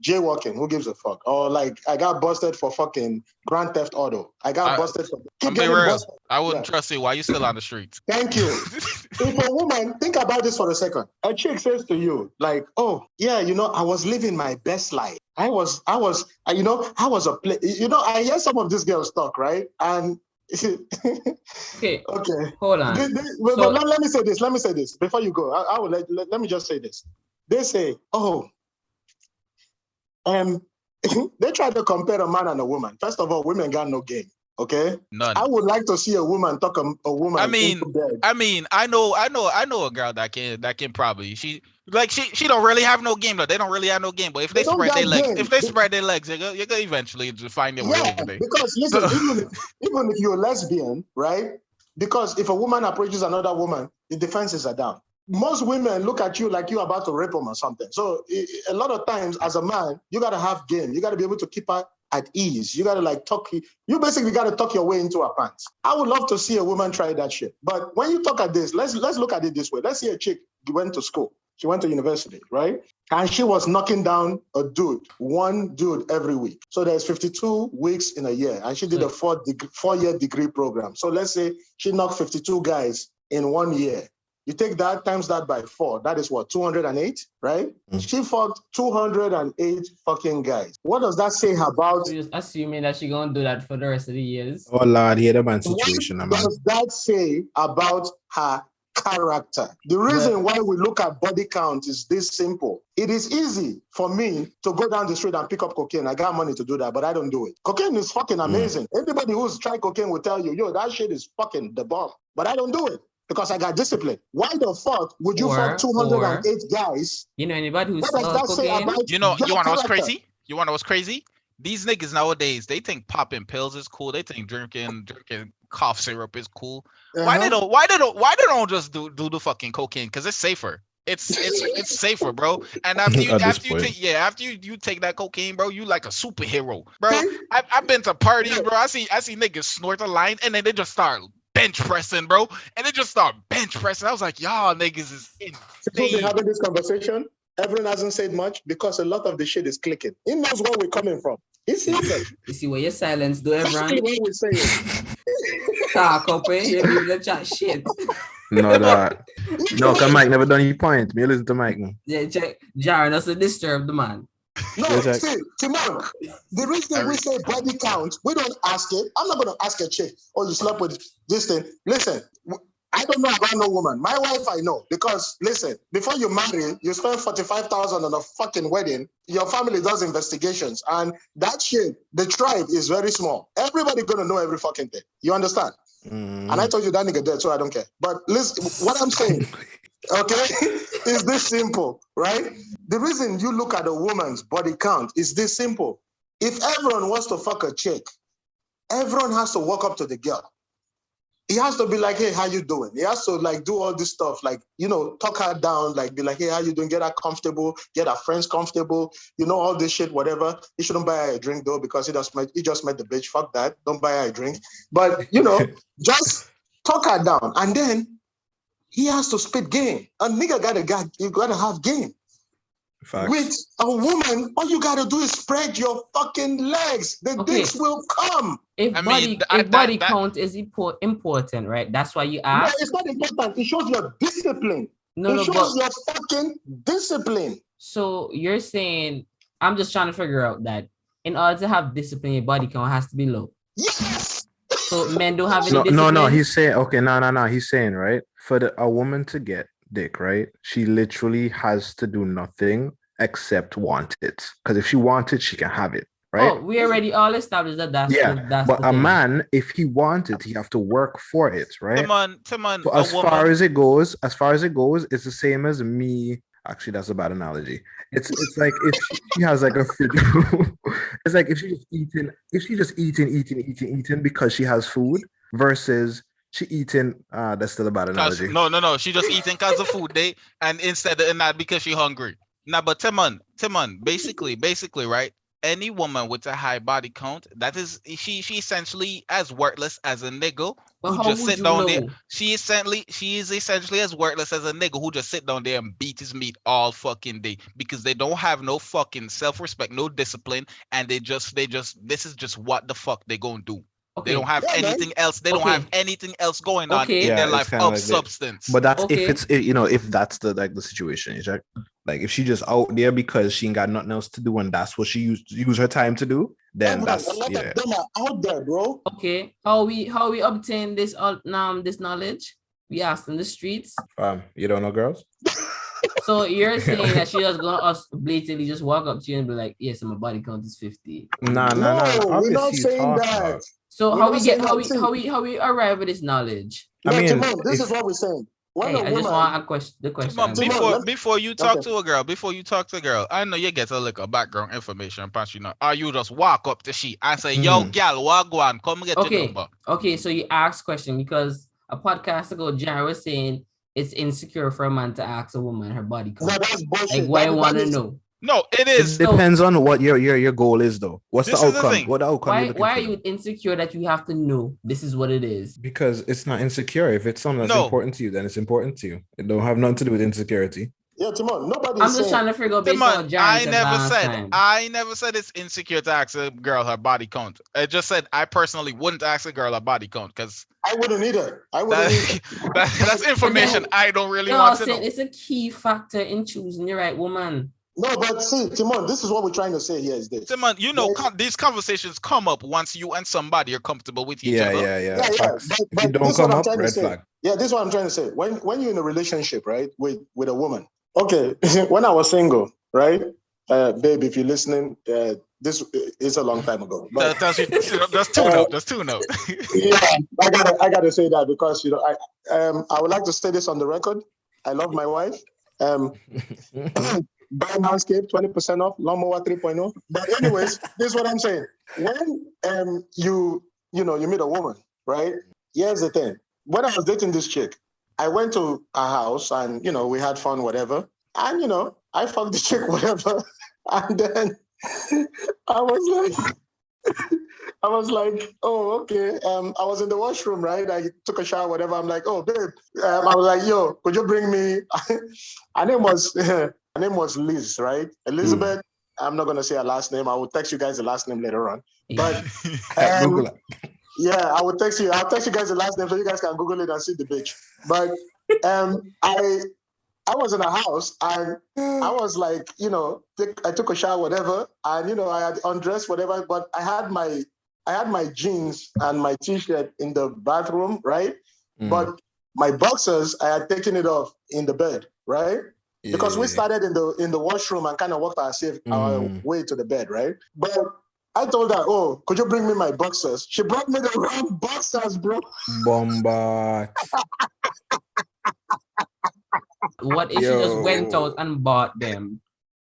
jaywalking. Who gives a fuck? Or like I got busted for fucking grand theft auto. I got busted for. I'm being real. Busted. I wouldn't trust you. Why you still on the streets? Thank you. If a woman, think about this for a second. A chick says to you, like, "Oh yeah, I was living my best life. I was a play. I hear some of these girls talk, right? And okay. Hold on. But let me say this. Let me say this before you go. I will let me just say this. They say, they try to compare a man and a woman. First of all, women got no game. Okay. None. I would like to see a woman talk a woman. I know a girl that can probably she don't really have no game though. They don't really have no game. But if they spread their legs, you're gonna eventually find your way. Yeah, because listen, even if you're lesbian, right? Because if a woman approaches another woman, the defenses are down. Most women look at you like you're about to rape them or something. So a lot of times, as a man, you gotta have game. You gotta be able to keep her at ease. You gotta talk. You basically gotta talk your way into her pants. I would love to see a woman try that shit. But when you talk at this, let's look at it this way. Let's see a chick went to school. She went to university, right? And she was knocking down one dude every week. So there's 52 weeks in a year. And she did a 4-year degree program. So let's say she knocked 52 guys in 1 year. You take that times that by 4. That is what, 208, right? She fucked 208 fucking guys. What does that say about? So just assuming that she's gonna do that for the rest of the years. Oh Lord, hear the man situation, man. What does that say about her character? The reason why we look at body count is this simple. It is easy for me to go down the street and pick up cocaine. I got money to do that, but I don't do it. Cocaine is fucking amazing. Anybody who's tried cocaine will tell you, yo, that shit is fucking the bomb. But I don't do it because I got discipline. Why the fuck would you fuck 208 guys? Anybody who's what does that say about you want to know what's crazy? You want to know what's crazy? These niggas nowadays, they think popping pills is cool. They think drinking cough syrup is cool. Why they don't just do the fucking cocaine? Because it's safer. It's safer, bro. And after you take that cocaine, bro, you like a superhero, bro. I've been to parties, bro. I see niggas snort a line and then they just start bench pressing, bro. And they just start bench pressing. I was like, y'all niggas is insane. People be having this conversation. Everyone hasn't said much because a lot of the shit is clicking. He knows where we're coming from. It's here. You see where your silence do, everyone? What we're saying. Talk up, you people that chat shit. No, cause Mike never done your point. Me listen to Mike now. Yeah, check. Jaron doesn't disturb the man. No, see, Timon, the reason we say body count, we don't ask it. I'm not going to ask a chick, you slept with this thing. Listen, I don't know about no woman. My wife, I know. Because, listen, before you marry, you spend $45,000 on a fucking wedding. Your family does investigations. And that shit, the tribe is very small. Everybody going to know every fucking thing. You understand? And I told you that nigga dead, so I don't care. But listen, what I'm saying, okay, is this simple, right? The reason you look at a woman's body count is this simple. If everyone wants to fuck a chick, everyone has to walk up to the girl. He has to be like, hey, how you doing? He has to do all this stuff, talk her down, be like, hey, how you doing? Get her comfortable, get her friends comfortable, all this shit, whatever. He shouldn't buy her a drink though, because he just met the bitch. Fuck that. Don't buy her a drink. But, just talk her down. And then he has to spit game. A nigga you gotta have game. Facts. With a woman, all you gotta do is spread your fucking legs. The dicks will come. If body count is important, right? That's why you ask. No, it's not important. It shows your discipline. It shows your fucking discipline. So you're saying, I'm just trying to figure out that in order to have discipline, your body count has to be low. Yes. So men don't have any discipline? No. He's saying, okay, no. He's saying, right, for a woman to get dick, right, she literally has to do nothing except want it. Because if she wants it, she can have it. right? Oh, we already all established that that's but the a thing. man, if he wanted, he have to work for it, right? Timon, So as far as it goes, it's the same as me. Actually, that's a bad analogy. It's like if she has like a fridge. It's like if she just eating because she has food versus she eating. That's still a bad Cause analogy. no, she just eating cause of food day, and instead of not because she hungry. Nah, but Timon, basically, right? Any woman with a high body count, that is, she essentially as worthless as a nigga But who how just would sit you down there. know? She is essentially as worthless as a nigga who just sit down there and beat his meat all fucking day because they don't have no fucking self-respect, no discipline, and they just this is just what the fuck they gonna do. They don't Okay. have anything else. They don't have anything else going on in their life of substance. But that's if it's if that's the situation, is like if she just out there because she ain't got nothing else to do and that's what she use her time to do, then that's a lot of them are out there, bro. Okay. How we obtain this this knowledge? We asked in the streets. You don't know girls? So you're saying that she just gonna blatantly just walk up to you and be like, yes, my body count is 50. Nah. We're not saying that. So how we arrive at this knowledge? No, Timon, this is what we're saying. I just want the question. Before you talk to a girl, I know you get a little background information, but you know, or you just walk up to she and say, yo, gal, walk on, come get your number. Okay, so you ask question because a podcast ago, Jared was saying it's insecure for a man to ask a woman her body count. No, that's bullshit. Like, why I want to know? No, it is. It depends on what your goal is, though. What's the outcome? What the outcome? Why are you insecure that you have to know this is what it is? Because it's not insecure. If it's something that's important to you, then it's important to you. It don't have nothing to do with insecurity. Yeah, Timon, nobody. I'm just trying to figure out based on what Jared said. I never said it's insecure to ask a girl her body count. I just said I personally wouldn't ask a girl her body count because I wouldn't either. That's information I don't really want to know. It's a key factor in choosing the right woman. No, but see, Timon, this is what we're trying to say here is this. Timon, you know, these conversations come up once you and somebody are comfortable with each other. Yeah. But you don't come up, red flag. Yeah, this is what I'm trying to say. When you're in a relationship, right, with a woman. Okay, when I was single, right, babe, if you're listening, this is a long time ago. But, that's two notes. Yeah, I gotta say that because you know I would like to say this on the record. I love my wife. Buy Manscaped 20% off, Lawnmower 3.0. But anyways, this is what I'm saying. When you meet a woman, right? Here's the thing. When I was dating this chick, I went to a house and we had fun, whatever. And I fucked the chick, whatever. And then I was like, oh, okay. I was in the washroom, right? I took a shower, whatever. I'm like, oh, babe. I was like, yo, could you bring me? Her name was Liz, right? Elizabeth. I'm not gonna say her last name. I will text you guys the last name later on. But Google it. Yeah, I'll text you guys the last name so you guys can Google it and see the bitch. But I was in a house and I was like, I took a shower, whatever, and I had undressed, whatever, but I had my jeans and my t-shirt in the bathroom, right? But my boxers, I had taken it off in the bed, right? Because we started in the washroom and kind of walked our way to the bed, right? But I told her, oh, could you bring me my boxers? She brought me the wrong boxers, bro. Bomba. What if she just went out and bought them?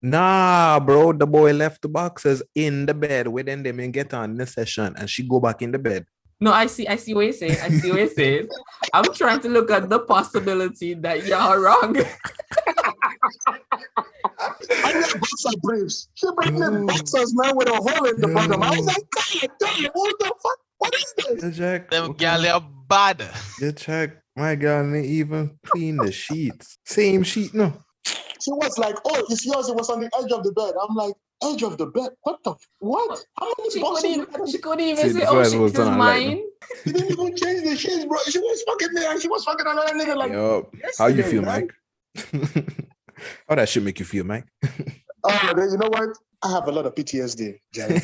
Nah, bro. The boy left the boxers in the bed within them and get on the session and she go back in the bed. No, I see what you're saying. I'm trying to look at the possibility that y'all wrong. I got boxer briefs. She brought me boxers, man, with a hole in the bottom. I was like, God damn, what the fuck? What is this? The Jack. Them gal are bad. The Jack. My girl didn't even clean the sheets. Same sheet, no. She was like, oh, it's yours. It was on the edge of the bed. I'm like, edge of the bed? What? How many boxers? She couldn't even say, oh, this is mine. She didn't even change the sheets, bro. She was fucking me and she was fucking another nigga like, how you feel, Mike? How that shit make you feel, Mike? You know what? I have a lot of PTSD, Jerry.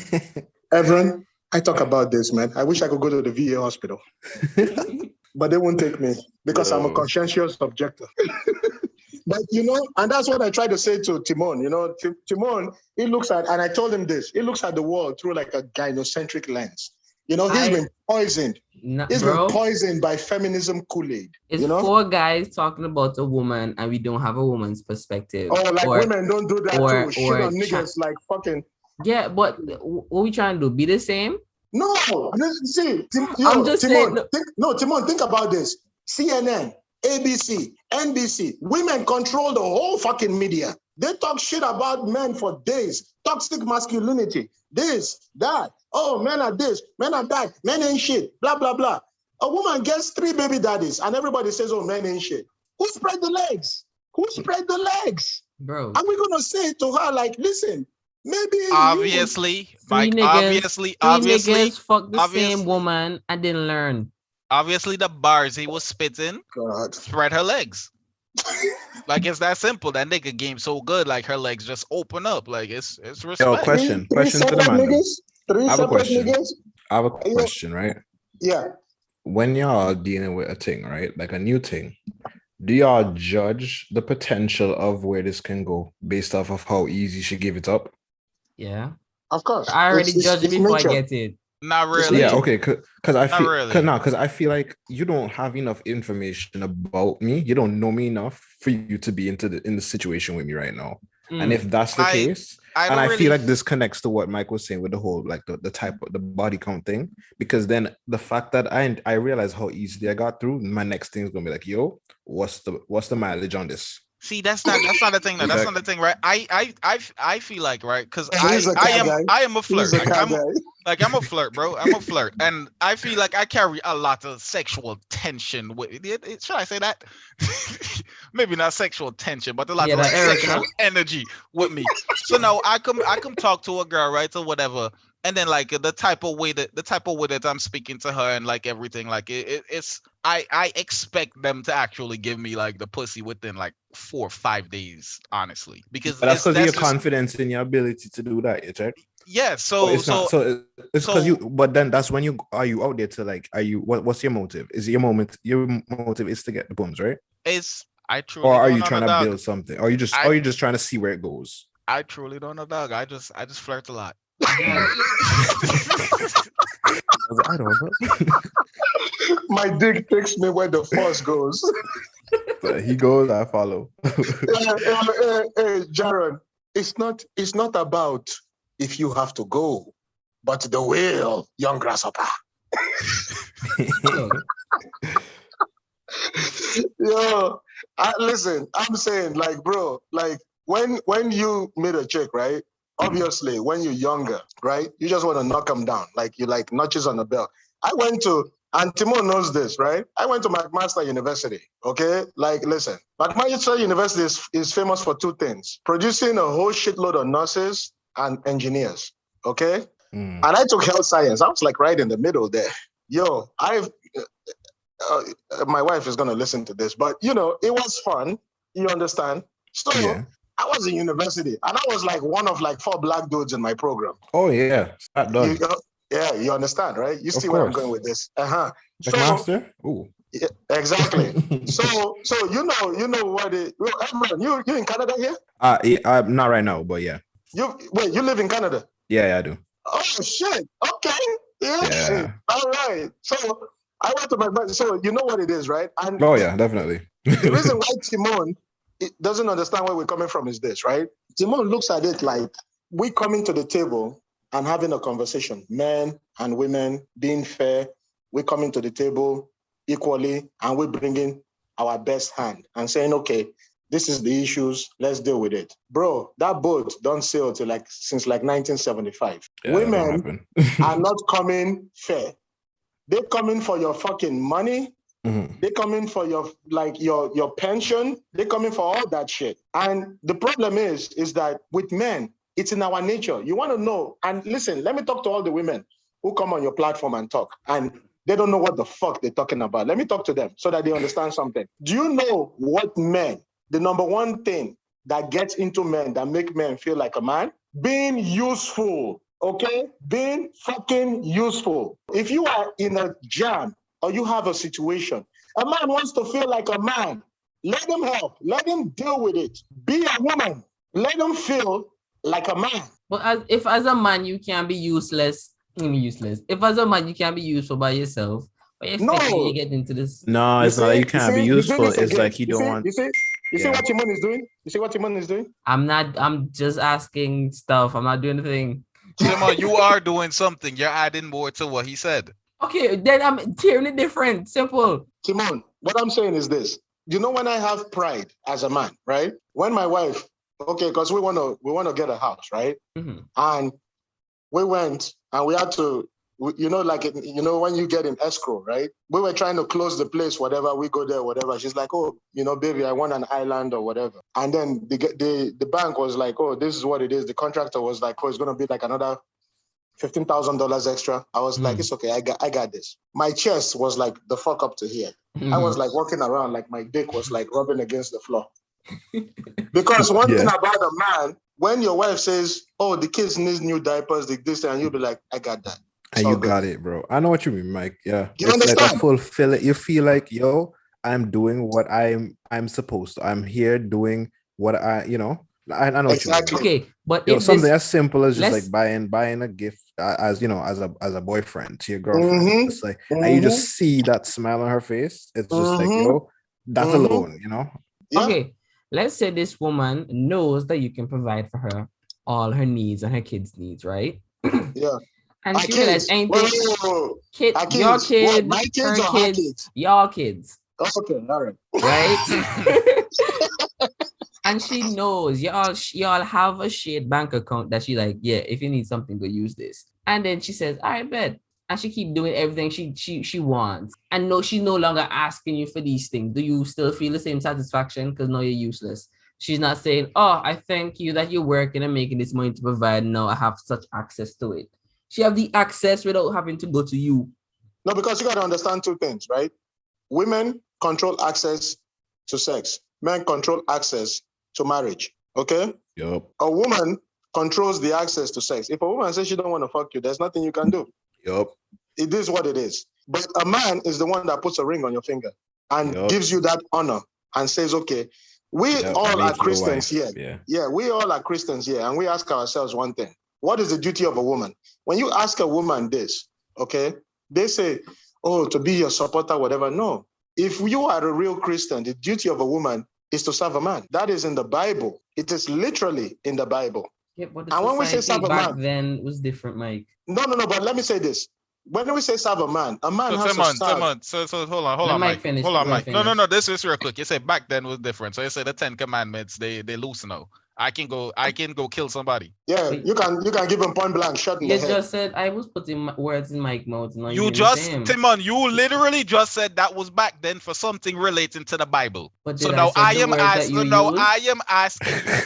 Everyone, I talk about this, man. I wish I could go to the VA hospital. But they won't take me because I'm a conscientious objector. But and that's what I try to say to Timon. Timon, he looks at, and I told him this, he looks at the world through like a gynocentric lens. He's been poisoned. He's been poisoned by feminism Kool-Aid. It's four guys talking about a woman, and we don't have a woman's perspective. Oh, like women don't do that too. Shit on niggas like fucking. Yeah, but what we trying to do? Be the same? No, see, I'm just saying. Timon, think about this. CNN, ABC, NBC, women control the whole fucking media. They talk shit about men for days. Toxic masculinity, this, that. Oh, men are this, men are that, men ain't shit, blah, blah, blah. A woman gets 3 baby daddies and everybody says, oh, men ain't shit. Who spread the legs? Bro. And we're going to say to her, like, listen, maybe obviously, Mike, obviously, niggas fuck the same woman and didn't learn. Obviously, the bars he was spitting spread her legs. Like, it's that simple. That nigga game so good, like her legs just open up. Like, it's respect. Yo, question to the man. I have a question, right? Yeah. When y'all dealing with a thing, right? Like a new thing, do y'all judge the potential of where this can go based off of how easy she give it up? Yeah. Of course. I already judged it before nature. I get it. Not really. Yeah, okay. Because I feel like you don't have enough information about me. You don't know me enough for you to be in the situation with me right now. And if that's the case, I feel like this connects to what Mike was saying with the whole like the type of the body count thing. Because then the fact that I realize how easily I got through, my next thing is gonna be like, yo, what's the mileage on this? See, that's not the thing. That's not the thing, right? I feel like, right, because I am a flirt. I'm a flirt, bro. I'm a flirt, and I feel like I carry a lot of sexual tension with it. Should I say that? Maybe not sexual tension, but a lot of sexual energy with me. So now I come talk to a girl, right, or whatever, and then like the type of way that I'm speaking to her and like everything, like it's I expect them to actually give me like the pussy within like 4 or 5 days, honestly, because that's because your confidence in your ability to do that, you check. Yeah, it's because you. But then that's when you out there to like, what's your motive? Is your motive is to get the bums, right? I truly. Or are you trying to build something? Or are you just trying to see where it goes? I truly don't know, dog. I just flirt a lot. I don't know. My dick takes me where the force goes. So he goes, I follow. Hey, Jaron, it's not about if you have to go, but the will, young grasshopper. Yo, listen, I'm saying, like, bro, like when you meet a chick, right? Obviously, when you're younger, right? You just want to knock them down, like you like notches on the belt. And Timon knows this, right? I went to McMaster University, okay? Like, listen, McMaster University is famous for 2 things: producing a whole shitload of nurses and engineers, okay? And I took health science. I was like right in the middle there. Yo, my wife is going to listen to this, but it was fun. You understand? So yeah. I was in university and I was like one of like 4 black dudes in my program. Oh yeah. You understand, right? You see where I'm going with this. McMaster? Ooh. Yeah, exactly. so you know what you in Canada here? I'm not right now, but yeah. You live in Canada? Yeah, I do. Oh shit. Okay. Yeah. All right. So I went to McMaster. So you know what it is, right? And oh yeah, definitely. The reason why Timon doesn't understand where we're coming from is this, right? Timon looks at it like we coming to the table and having a conversation, men and women being fair. We're coming to the table equally and we're bringing our best hand and saying, okay, this is the issues, let's deal with it. Bro, that boat don't sail since 1975. Yeah, women are not coming fair. They're coming for your fucking money. Mm-hmm. They're coming for your pension. They're coming for all that shit. And the problem is that with men, it's in our nature. You want to know, and listen, let me talk to all the women who come on your platform and talk, and they don't know what the fuck they're talking about. Let me talk to them so that they understand something. Do you know what men, the number one thing that gets into men, that make men feel like a man? Being useful, okay? Being fucking useful. If you are in a jam or you have a situation, a man wants to feel like a man. Let them help. Let them deal with it. Be a woman. Let them feel like a man. But if as a man you can be useless, If as a man you can be useful by yourself, why you get into this? No, it's not like you can't be useful. It's like you don't want. You see what Timon is doing? You see what Timon is doing? I'm just asking stuff. I'm not doing anything. Timon, you are doing something. You're adding more to what he said. Okay, then I'm hearing it different. Simple. Timon, what I'm saying is this. You know, when I have pride as a man, right? When my wife, because we want to get a house, right? Mm-hmm. And we went and we had to, when you get in escrow, right? We were trying to close the place, whatever. We go there, whatever. She's like, oh, baby, I want an island or whatever. And then the bank was like, oh, this is what it is. The contractor was like, oh, it's going to be like another $15,000 extra. I was like, it's okay. I got this. My chest was like the fuck up to here. I was like walking around like my dick was like rubbing against the floor. Because one thing about a man, when your wife says, oh, the kids need new diapers, this, and you'll be like, I got that. And you got it, bro. I know what you mean, Mike. Yeah. You understand? Like a fulfill it. You feel like, yo, I'm doing what I'm supposed to. I'm here doing what I know what you mean. Okay, but something as simple as just like buying a gift as a boyfriend to your girlfriend. It's like and you just see that smile on her face. It's just like, yo, that alone, Yeah. Okay, let's say this woman knows that you can provide for her all her needs and her kids' needs, right? Yeah. And she realized anything. Your kids, my kids, her kids, your kids. Okay, all right. Right? And she knows y'all have a shared bank account that she like, yeah, if you need something, go use this. And then she says, all right, bet. And she keep doing everything she wants. And no, she's no longer asking you for these things. Do you still feel the same satisfaction? Because now you're useless. She's not saying, oh, I thank you that you're working and making this money to provide. Now I have such access to it. She have the access without having to go to you. No, because you got to understand two things, right? Women control access to sex. Men control access to marriage. Okay? Yep. A woman controls the access to sex. If a woman says she don't want to fuck you, there's nothing you can do. Yep. It is what it is. But a man is the one that puts a ring on your finger and gives you that honor and says, okay, we all are Christians here. Yeah, we all are Christians here. And we ask ourselves one thing. What is the duty of a woman? When you ask a woman this, okay, they say, oh, to be your supporter, whatever. No. If you are a real Christian, the duty of a woman is to serve a man. That is in the Bible. It is literally in the Bible. Yeah, but the society when we say serve a man, then was different, Mike. No, but let me say this. When we say serve a man has to serve. So hold on, Mike. Finish. Hold on, Mike. No, this is real quick. You say back then was different. So you say the 10 commandments, they loose now. I can go kill somebody. Yeah, you can give him point blank shot in the head. You just said I was putting words in Mike's mouth. Timon, you literally just said that was back then for something relating to the Bible. So now I am asking you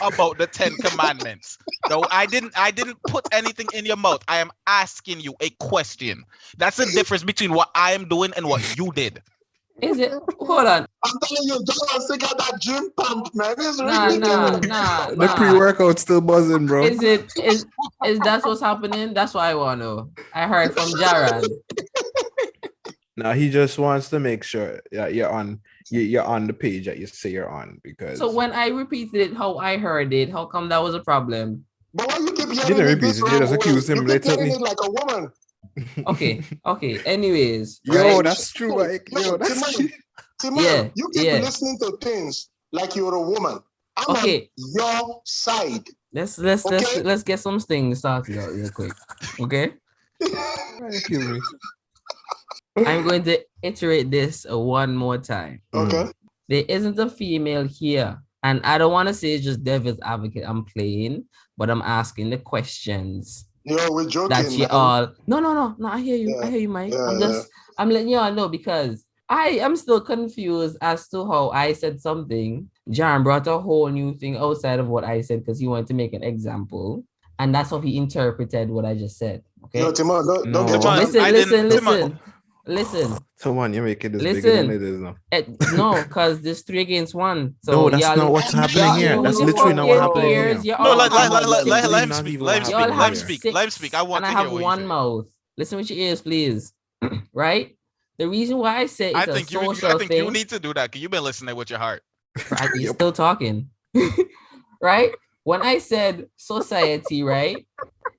about the 10 commandments. No, I didn't put anything in your mouth. I am asking you a question. That's the difference between what I am doing and what you did. Is it? Hold on. I'm telling you, don't stick out that gym pump, man. It's nah. The pre-workout still buzzing, bro. Is that what's happening? That's what I want to know. I heard from Jaran. Now he just wants to make sure you're on the page that you say you're on, because. So when I repeated it, how I heard it, how come that was a problem? But why you keep you didn't repeat it? You just accused him. You keep getting it like a woman. Okay. Anyways, yo, that's true, Mike. Yo, that's true. Timon, you keep listening to things like you're a woman. I'm on your side. Let's get some things started out real quick. Okay. I'm going to iterate this one more time. Okay. There isn't a female here, and I don't want to say it's just devil's advocate. I'm playing, but I'm asking the questions. Yo, we're joking. That you all no. I hear you. I hear you, Mike. I'm letting you all know because I am still confused as to how I said something. John brought a whole new thing outside of what I said because he wanted to make an example, and that's how he interpreted what I just said. Okay. No, Timon, don't get Listen. Come on, you're making this bigger than it is now. No, because there's 3 against 1. So no, that's not what's happening here. That's literally not what happened here. No, let him speak. I want to hear what you say. And I have one mouth. Listen with your ears, please. Right? The reason why I say it's a social thing. You need to do that because you've been listening with your heart. He's still talking. Right? When I said society, right?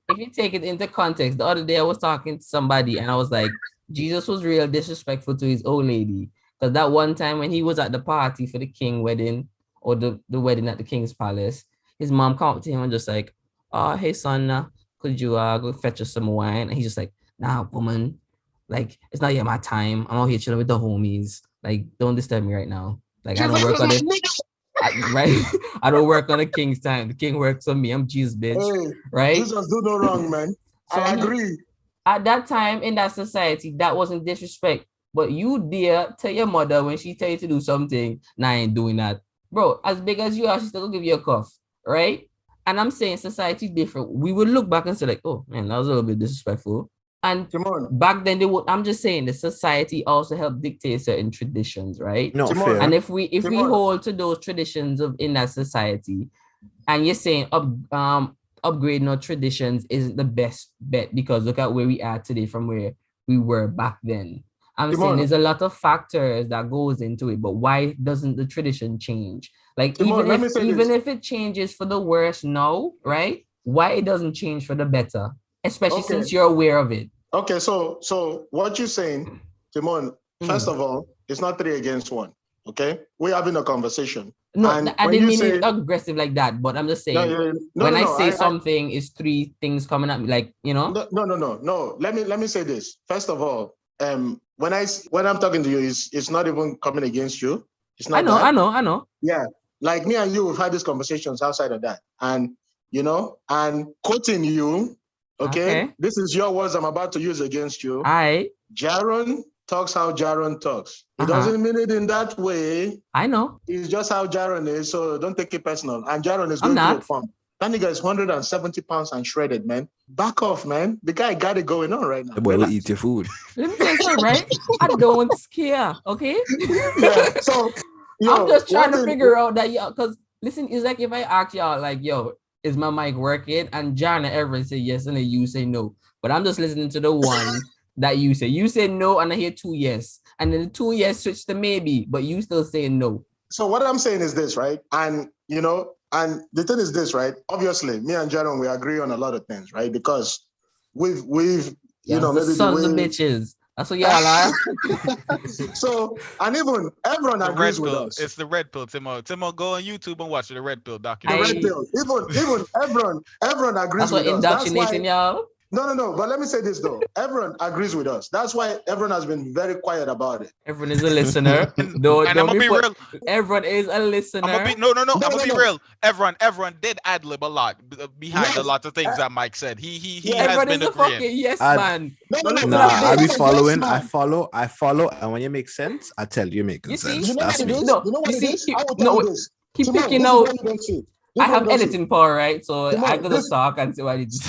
If you take it into context, the other day I was talking to somebody and I was like, Jesus was real disrespectful to his old lady. Because that one time when he was at the party for the king wedding or the wedding at the king's palace, his mom come up to him and just like, oh, hey son, could you go fetch us some wine? And he's just like, nah, woman, like it's not yet my time. I'm out here chilling with the homies. Like, don't disturb me right now. Like I don't work on it. Right? I don't work on the king's time. The king works on me. I'm Jesus, bitch. Hey, right? Jesus do no wrong, man. So I agree. At that time in that society, that wasn't disrespect. But you dare tell your mother when she tell you to do something, nah, I ain't doing that. Bro, as big as you are, she still gonna give you a cuff, right? And I'm saying society different. We would look back and say, like, oh man, that was a little bit disrespectful. And back then they would, I'm just saying the society also helped dictate certain traditions, right? No, fair. And if we hold to those traditions of in that society, and you're saying upgrading our traditions isn't the best bet because look at where we are today from where we were back then. I'm saying there's a lot of factors that goes into it, but why doesn't the tradition change? Like even if it changes for the worse now, right? Why it doesn't change for the better, especially since you're aware of it. Okay, so what you're saying, Timon, first of all, it's not 3 against 1. Okay, we're having a conversation. No, I didn't mean it aggressive like that, but I'm just saying when I say something is 3 things coming at me, like No. Let me say this. First of all, when I'm talking to you, it's not even coming against you. It's not. I know. Yeah, like me and you, we've had these conversations outside of that, and and quoting you. Okay, this is your words I'm about to use against you. Jaron talks how Jaron talks. He doesn't mean it in that way. I know. It's just how Jaron is, so don't take it personal. And Jaron is going through a pump. That nigga is 170 pounds and shredded, man. Back off, man. The guy got it going on right now. The boy will eat your food. Let me tell you something, right? I don't scare, okay? Yeah, so I'm just trying to figure out that, because listen, it's like if I ask y'all, like, yo, is my mic working? And John and Everett say yes, and then you say no. But I'm just listening to the one that you say. You say no, and I hear 2 yes. And then the 2 yes switch to maybe, but you still saying no. So what I'm saying is this, right? And, and the thing is this, right? Obviously, me and Jaron, we agree on a lot of things, right? Because we've maybe sons of bitches. That's what y'all are. So, and even everyone agrees with us. It's the red pill, Timo. Timo, go on YouTube and watch the red pill documentary. The red pill. Even everyone agrees with us. That's what indoctrinating y'all. No. But let me say this though. Everyone agrees with us. That's why everyone has been very quiet about it. Everyone is a listener. I'm gonna be real. Everyone is a listener. I'm gonna be real. Everyone did ad lib a lot behind a lot of things that Mike said. He has been agreeing. Yes, man. I be following. I follow, and when you make sense, I tell you making sense. That's me. Keep picking out. I have editing power, right? So I could just talk and see what it is.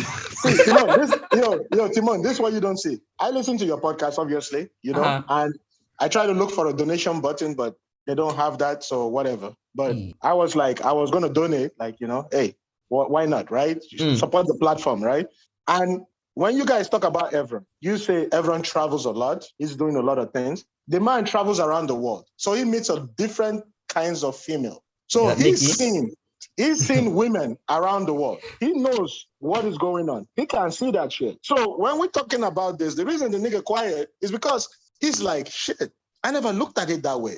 Timon, this is what you don't see. I listen to your podcast, obviously, and I try to look for a donation button, but they don't have that, so whatever. But I was going to donate, hey, why not, right? Support the platform, right? And when you guys talk about Evron, you say Evron travels a lot. He's doing a lot of things. The man travels around the world. So he meets a different kinds of female. So He's seen women around the world. He knows what is going on. He can see that shit. So when we're talking about this, the reason the nigga quiet is because he's like, shit, I never looked at it that way.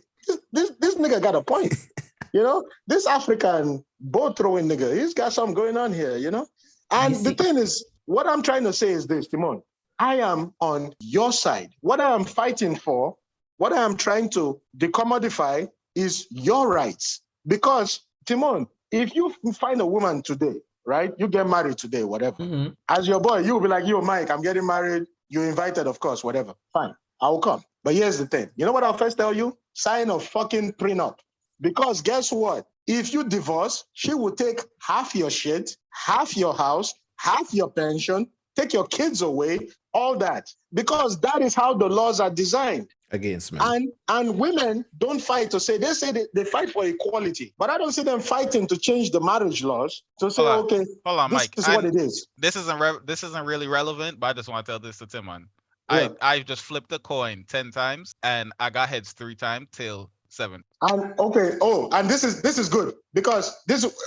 This nigga got a point. This African boat throwing nigga, he's got something going on here, And the thing is, what I'm trying to say is this, Timon. I am on your side. What I am fighting for, what I am trying to decommodify is your rights. Because, Timon, if you find a woman today, right, you get married today, whatever. As your boy, you'll be like, yo, Mike, I'm getting married. You invited, of course, whatever. Fine, I will come. But here's the thing. You know what I'll first tell you? Sign a fucking prenup. Because guess what? If you divorce, she will take half your shit, half your house, half your pension, take your kids away, all that. Because that is how the laws are designed. Against men. And women don't fight to say, they fight for equality. But I don't see them fighting to change the marriage laws to say, hold on, Mike. This is what it is. This isn't really relevant, but I just want to tell this to Timon. Yeah. I just flipped the coin 10 times and I got heads 3 times, tail 7. And and this is good because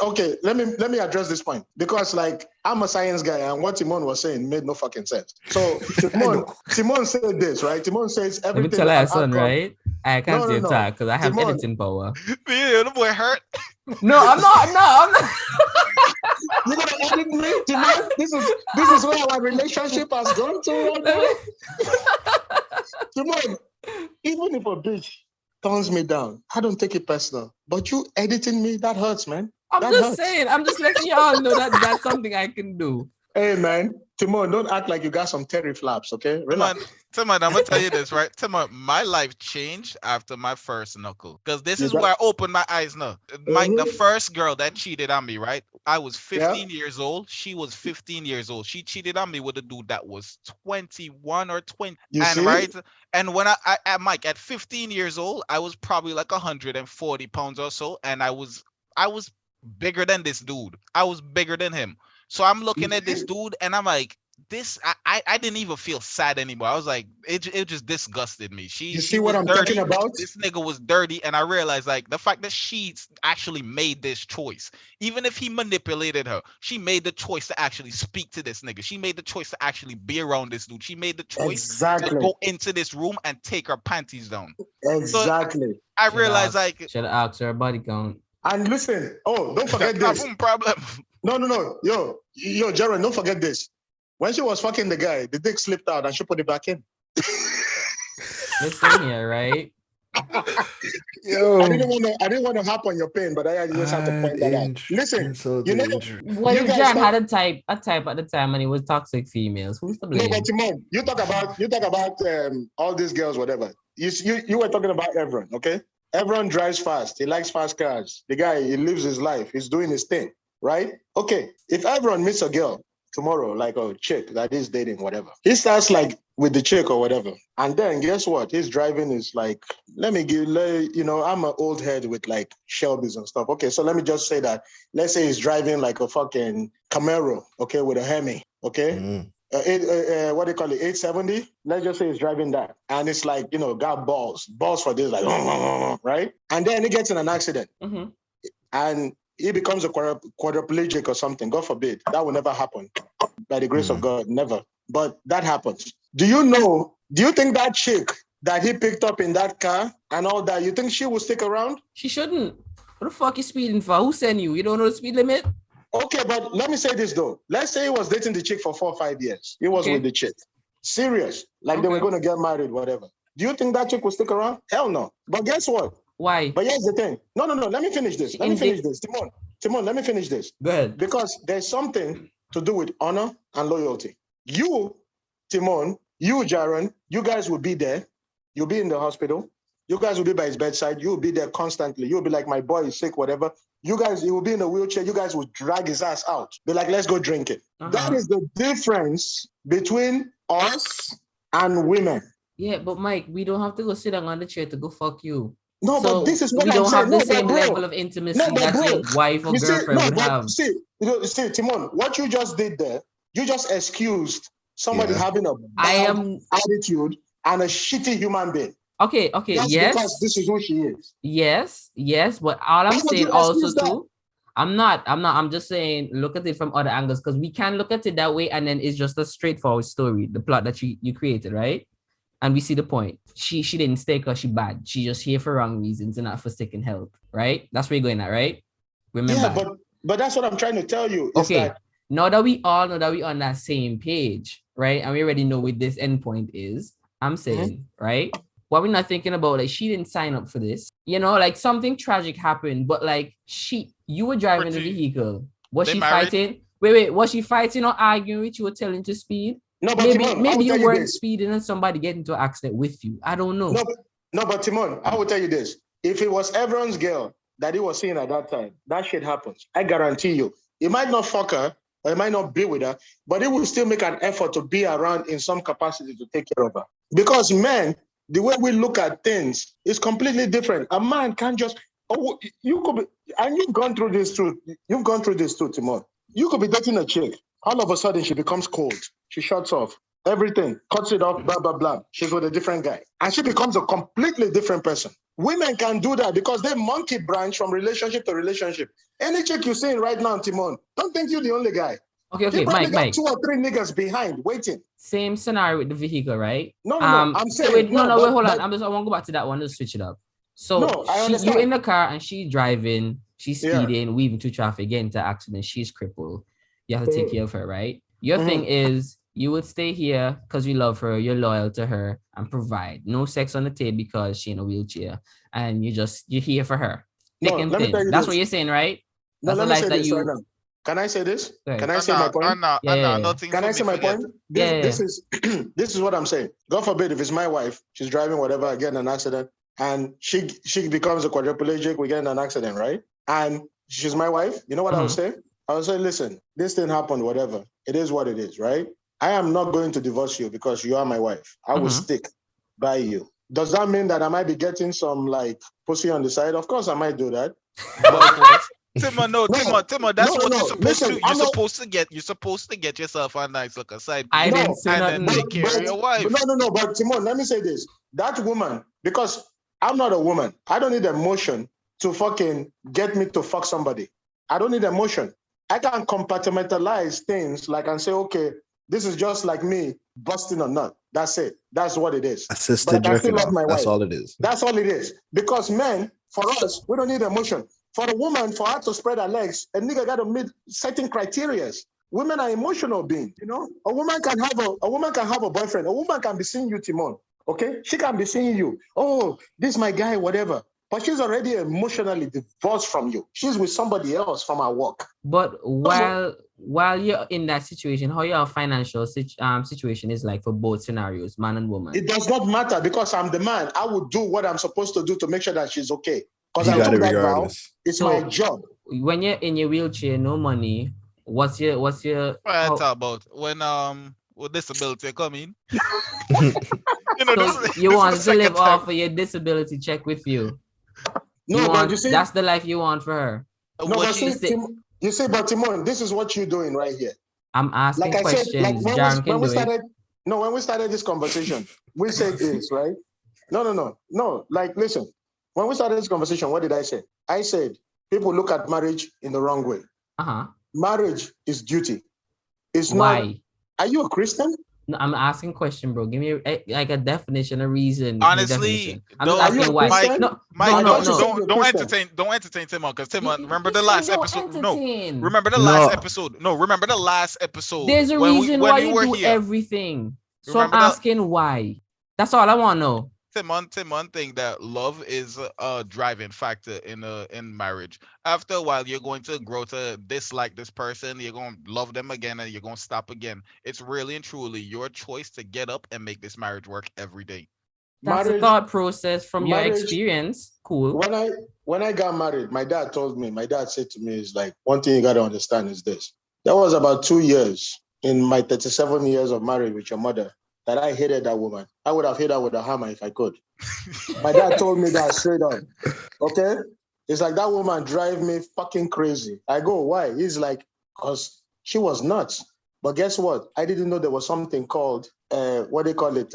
okay. Let me address this point because like I'm a science guy and what Timon was saying made no fucking sense. So Timon said this, right? Timon says everything. Let me tell you, son, right? I can't say talk because I have Timon. editing power. The boy hurt. No, I'm not. You're gonna edit me, Timon? This is where our relationship has gone to right now. Timon, even if a bitch turns me down, I don't take it personal. But you editing me, that hurts, man. I'm just saying. I'm just letting y'all know that that's something I can do. Hey, man. Timon, don't act like you got some Terry flaps, okay? Relax. Timon, I'm gonna tell you this, right? Timon, my life changed after my first knuckle. Because this is where I opened my eyes now. Mike, the first girl that cheated on me, right? I was 15 years old. She was 15 years old. She cheated on me with a dude that was 21 or 20. Right? And when I Mike, at 15 years old, I was probably like 140 pounds or so. And I was bigger than this dude. I was bigger than him. So I'm looking at this dude and I'm like, I didn't even feel sad anymore. I was like, it just disgusted me. You see what I'm talking about? This nigga was dirty. And I realized like the fact that she actually made this choice, even if he manipulated her, she made the choice to actually speak to this nigga. She made the choice to actually be around this dude. She made the choice to go into this room and take her panties down. Exactly. So I realized like, should have asked her body count. And listen, don't forget this. Problem. No. Yo, Jaron, don't forget this. When she was fucking the guy, the dick slipped out and she put it back in. Listen here, right? Yo. I didn't want to hop on your pain, but I just had to point that out. Listen, you know, John had a type at the time and it was toxic females. Who's to blame? No, but Timon, you talk about all these girls, whatever. You were talking about Evron, okay? Evron drives fast. He likes fast cars. The guy, he lives his life. He's doing his thing, right? Okay, if Evron meets a girl tomorrow, like a chick that is dating, whatever, he starts like with the chick or whatever. And then guess what? His driving is like, I'm an old head with like Shelby's and stuff. Okay, so let me just say that. Let's say he's driving like a fucking Camaro, okay, with a Hemi, okay? Mm. What do you call it? 870. Let's just say he's driving that, and it's like got balls for this, like right. And then he gets in an accident, and he becomes a quadriplegic or something. God forbid, that will never happen. By the grace of God, never. But that happens. Do you think that chick that he picked up in that car and all that, you think she will stick around? She shouldn't. What the fuck is speeding for? Who sent you? You don't know the speed limit? Okay, but let me say this though. Let's say he was dating the chick for 4 or 5 years. He was with the chick. Serious. Like they were going to get married, whatever. Do you think that chick will stick around? Hell no. But guess what? Why? But here's the thing. No. Let me finish this. Timon, let me finish this. Go ahead. Because there's something to do with honor and loyalty. You, Timon, you, Jaron, you guys will be there. You'll be in the hospital. You guys will be by his bedside. You'll be there constantly. You'll be like, my boy is sick, whatever. You guys, he will be in a wheelchair. You guys will drag his ass out. Be like, let's go drink it. That is the difference between us and women. Yeah, but Mike, we don't have to go sit down on the chair to go fuck you. No, so but this is what I'm saying. We don't have the same level of intimacy that your wife or girlfriend would have. See, Timon, what you just did there, you just excused somebody having a bad attitude and a shitty human being. Okay, yes. Because this is who she is. Yes, but all I'm saying also too, I'm just saying, look at it from other angles, because we can look at it that way and then it's just a straightforward story, the plot that you created, right? And we see the point. She didn't stay because she bad. She just here for wrong reasons and not for seeking help, right? That's where you're going at, right? Remember. Yeah, but that's what I'm trying to tell you. Okay, now that we all know that we're on that same page, right? And we already know what this endpoint is, I'm saying, right? What we're not thinking about, like, she didn't sign up for this. Like something tragic happened, but like you were driving the vehicle. Was she fighting? Wait, was she fighting or arguing with you or telling to speed? No, but maybe you weren't speeding and somebody get into an accident with you. I don't know. No, but Timon, I will tell you this. If it was everyone's girl that he was seeing at that time, that shit happens. I guarantee you. He might not fuck her, or he might not be with her, but he will still make an effort to be around in some capacity to take care of her. Because men, the way we look at things is completely different. A man can't just, you could be, and you've gone through this too. You've gone through this too, Timon. You could be dating a chick. All of a sudden, she becomes cold. She shuts off everything, cuts it off, blah, blah, blah. She's with a different guy. And she becomes a completely different person Women can do that because they monkey branch from relationship to relationship. Any chick you're seeing right now, Timon, don't think you're the only guy. Okay, Mike. 2 or 3 niggas behind waiting. Same scenario with the vehicle, right? No. I'm saying wait, hold on. I want to go back to that one. Let's switch it up. So you in the car and she driving, she's speeding, weaving through traffic, getting into accident. She's crippled. You have to take care of her, right? Your thing is you would stay here because you love her, you're loyal to her, and provide. No sex on the table because she's in a wheelchair, and you're here for her. That's what you're saying, right? No, let me say this right now. Can I say this? Can I say my point? Can I say my point? This is what I'm saying. God forbid if it's my wife, she's driving whatever, I get in an accident, and she becomes a quadriplegic, we get in an accident, right? And she's my wife. You know what I would say? I would say, listen, this thing happened, whatever. It is what it is, right? I am not going to divorce you because you are my wife. I will stick by you. Does that mean that I might be getting some like pussy on the side? Of course I might do that. Timon, that's what you're supposed to. You're supposed to get yourself a nice look aside. I didn't say nothing. Take care of your wife. No. But Timon, let me say this: that woman, because I'm not a woman, I don't need emotion to fucking get me to fuck somebody. I don't need emotion. I can compartmentalize things like and say, okay, this is just like me busting a nut. That's it. That's what it is. Assisted jerking off. That's all it is. That's all it is. Because men, for us, we don't need emotion. For a woman, for her to spread her legs, a nigga got to meet certain criteria. Women are emotional beings, you know. A woman can have a boyfriend. A woman can be seeing you, Timon. Okay, she can be seeing you. Oh, this is my guy, whatever. But she's already emotionally divorced from you. She's with somebody else from her work. But while you're in that situation, how your financial situation is like for both scenarios, man and woman? It does not matter because I'm the man. I would do what I'm supposed to do to make sure that she's okay. Because I took that vow. It's my job. When you're in your wheelchair, no money. What's your? What I talk about when with disability coming? You want to live off of your disability check with you. But you see, that's the life you want for her. No, but you see, but Timon, this is what you're doing right here. I'm asking questions. When we started this conversation, we said this, right? No. Like, listen, when we started this conversation, what did I say? I said people look at marriage in the wrong way. Marriage is duty. It's why? Not. Are you a Christian? No, I'm asking a question, bro. Give me a definition, a reason. Honestly, I'm just asking why. Don't entertain Timon, because Timon, remember the last episode? Remember the last episode. There's a reason why you do everything. So I'm asking why. That's all I want to know. Timon think that love is a driving factor in marriage. After a while, you're going to grow to dislike this person. You're going to love them again, and you're going to stop again. It's really and truly your choice to get up and make this marriage work every day. That's a thought process from your experience. Cool. When I got married, my dad said to me, "Is like one thing you got to understand is this. That was about 2 years in my 37 years of marriage with your mother." That I hated that woman. I would have hit her with a hammer if I could. My dad told me that straight up. Okay? It's like that woman drive me fucking crazy. I go, why? He's like, because she was nuts. But guess what? I didn't know there was something called, what they call it?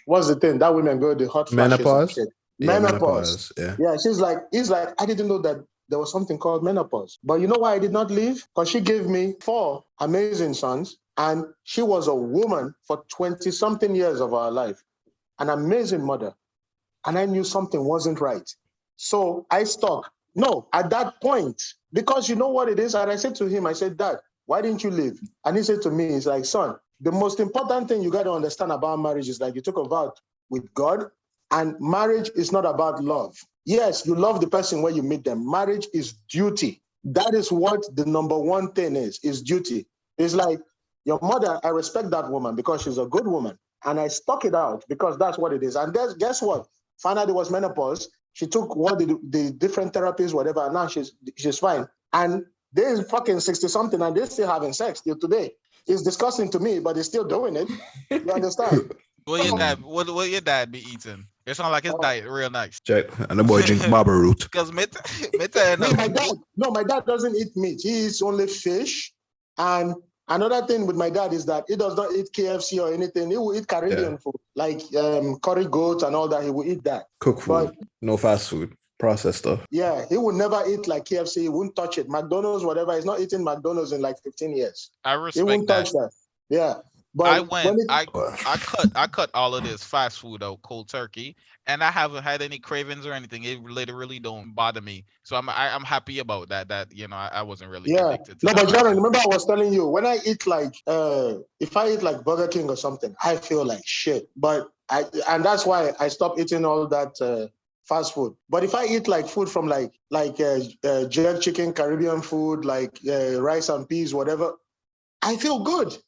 What's the thing? That women go the hot menopause. Menopause. Yeah. Yeah, he's like, I didn't know that there was something called menopause. But you know why I did not leave? Because she gave me 4 amazing sons. And she was a woman for 20-something years of our life, an amazing mother. And I knew something wasn't right. So I stuck. No, at that point, because you know what it is? And I said to him, I said, Dad, why didn't you leave? And he said to me, he's like, son, the most important thing you got to understand about marriage is like you took a vow with God, and marriage is not about love. Yes, you love the person when you meet them. Marriage is duty. That is what the number one thing is duty. It's like, your mother, I respect that woman because she's a good woman. And I stuck it out because that's what it is. And guess what? Found out it was menopause. She took one the different therapies, whatever, and now she's fine. And they're fucking 60-something and they're still having sex till today. It's disgusting to me, but they're still doing it. You understand? What your dad be eating? It sounds like his diet real nice. Check. And the boy drink barber root. Because my dad doesn't eat meat. He eats only fish and Another thing with my dad is that he does not eat KFC or anything. He will eat Caribbean food, like curry goat and all that. He will eat that. Cook food, no fast food, processed stuff. Yeah, he would never eat like KFC. He wouldn't touch it. McDonald's, whatever. He's not eating McDonald's in like 15 years. I respect he won't touch that. Yeah. But I cut all of this fast food out cold turkey, and I haven't had any cravings or anything. It literally don't bother me, so I'm happy about that. That I wasn't really addicted to. No, but Jaron, remember I was telling you when I eat like if I eat like Burger King or something, I feel like shit. But and that's why I stopped eating all that fast food. But if I eat like food from like jerk chicken, Caribbean food, like rice and peas, whatever, I feel good.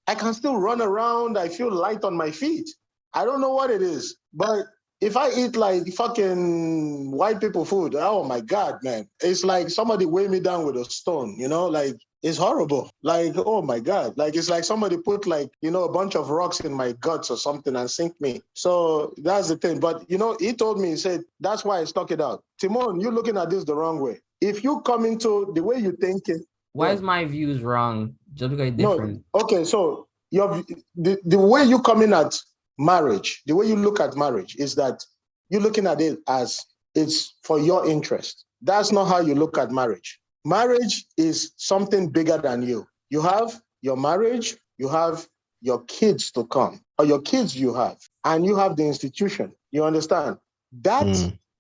I can still run around. I feel light on my feet. I don't know what it is. But if I eat like fucking white people food, oh my God, man. It's like somebody weigh me down with a stone, like it's horrible. Like, oh my God. Like it's like somebody put like, a bunch of rocks in my guts or something and sink me. So that's the thing. But he told me, he said, that's why I stuck it out. Timon, you're looking at this the wrong way. If you come into the way you think it, why is my views wrong? Just because it's different. No. Okay, so the way you come in at marriage, the way you look at marriage is that you're looking at it as it's for your interest. That's not how you look at marriage. Marriage is something bigger than you. You have your marriage, you have your kids to come, or your kids you have, and you have the institution. You understand? That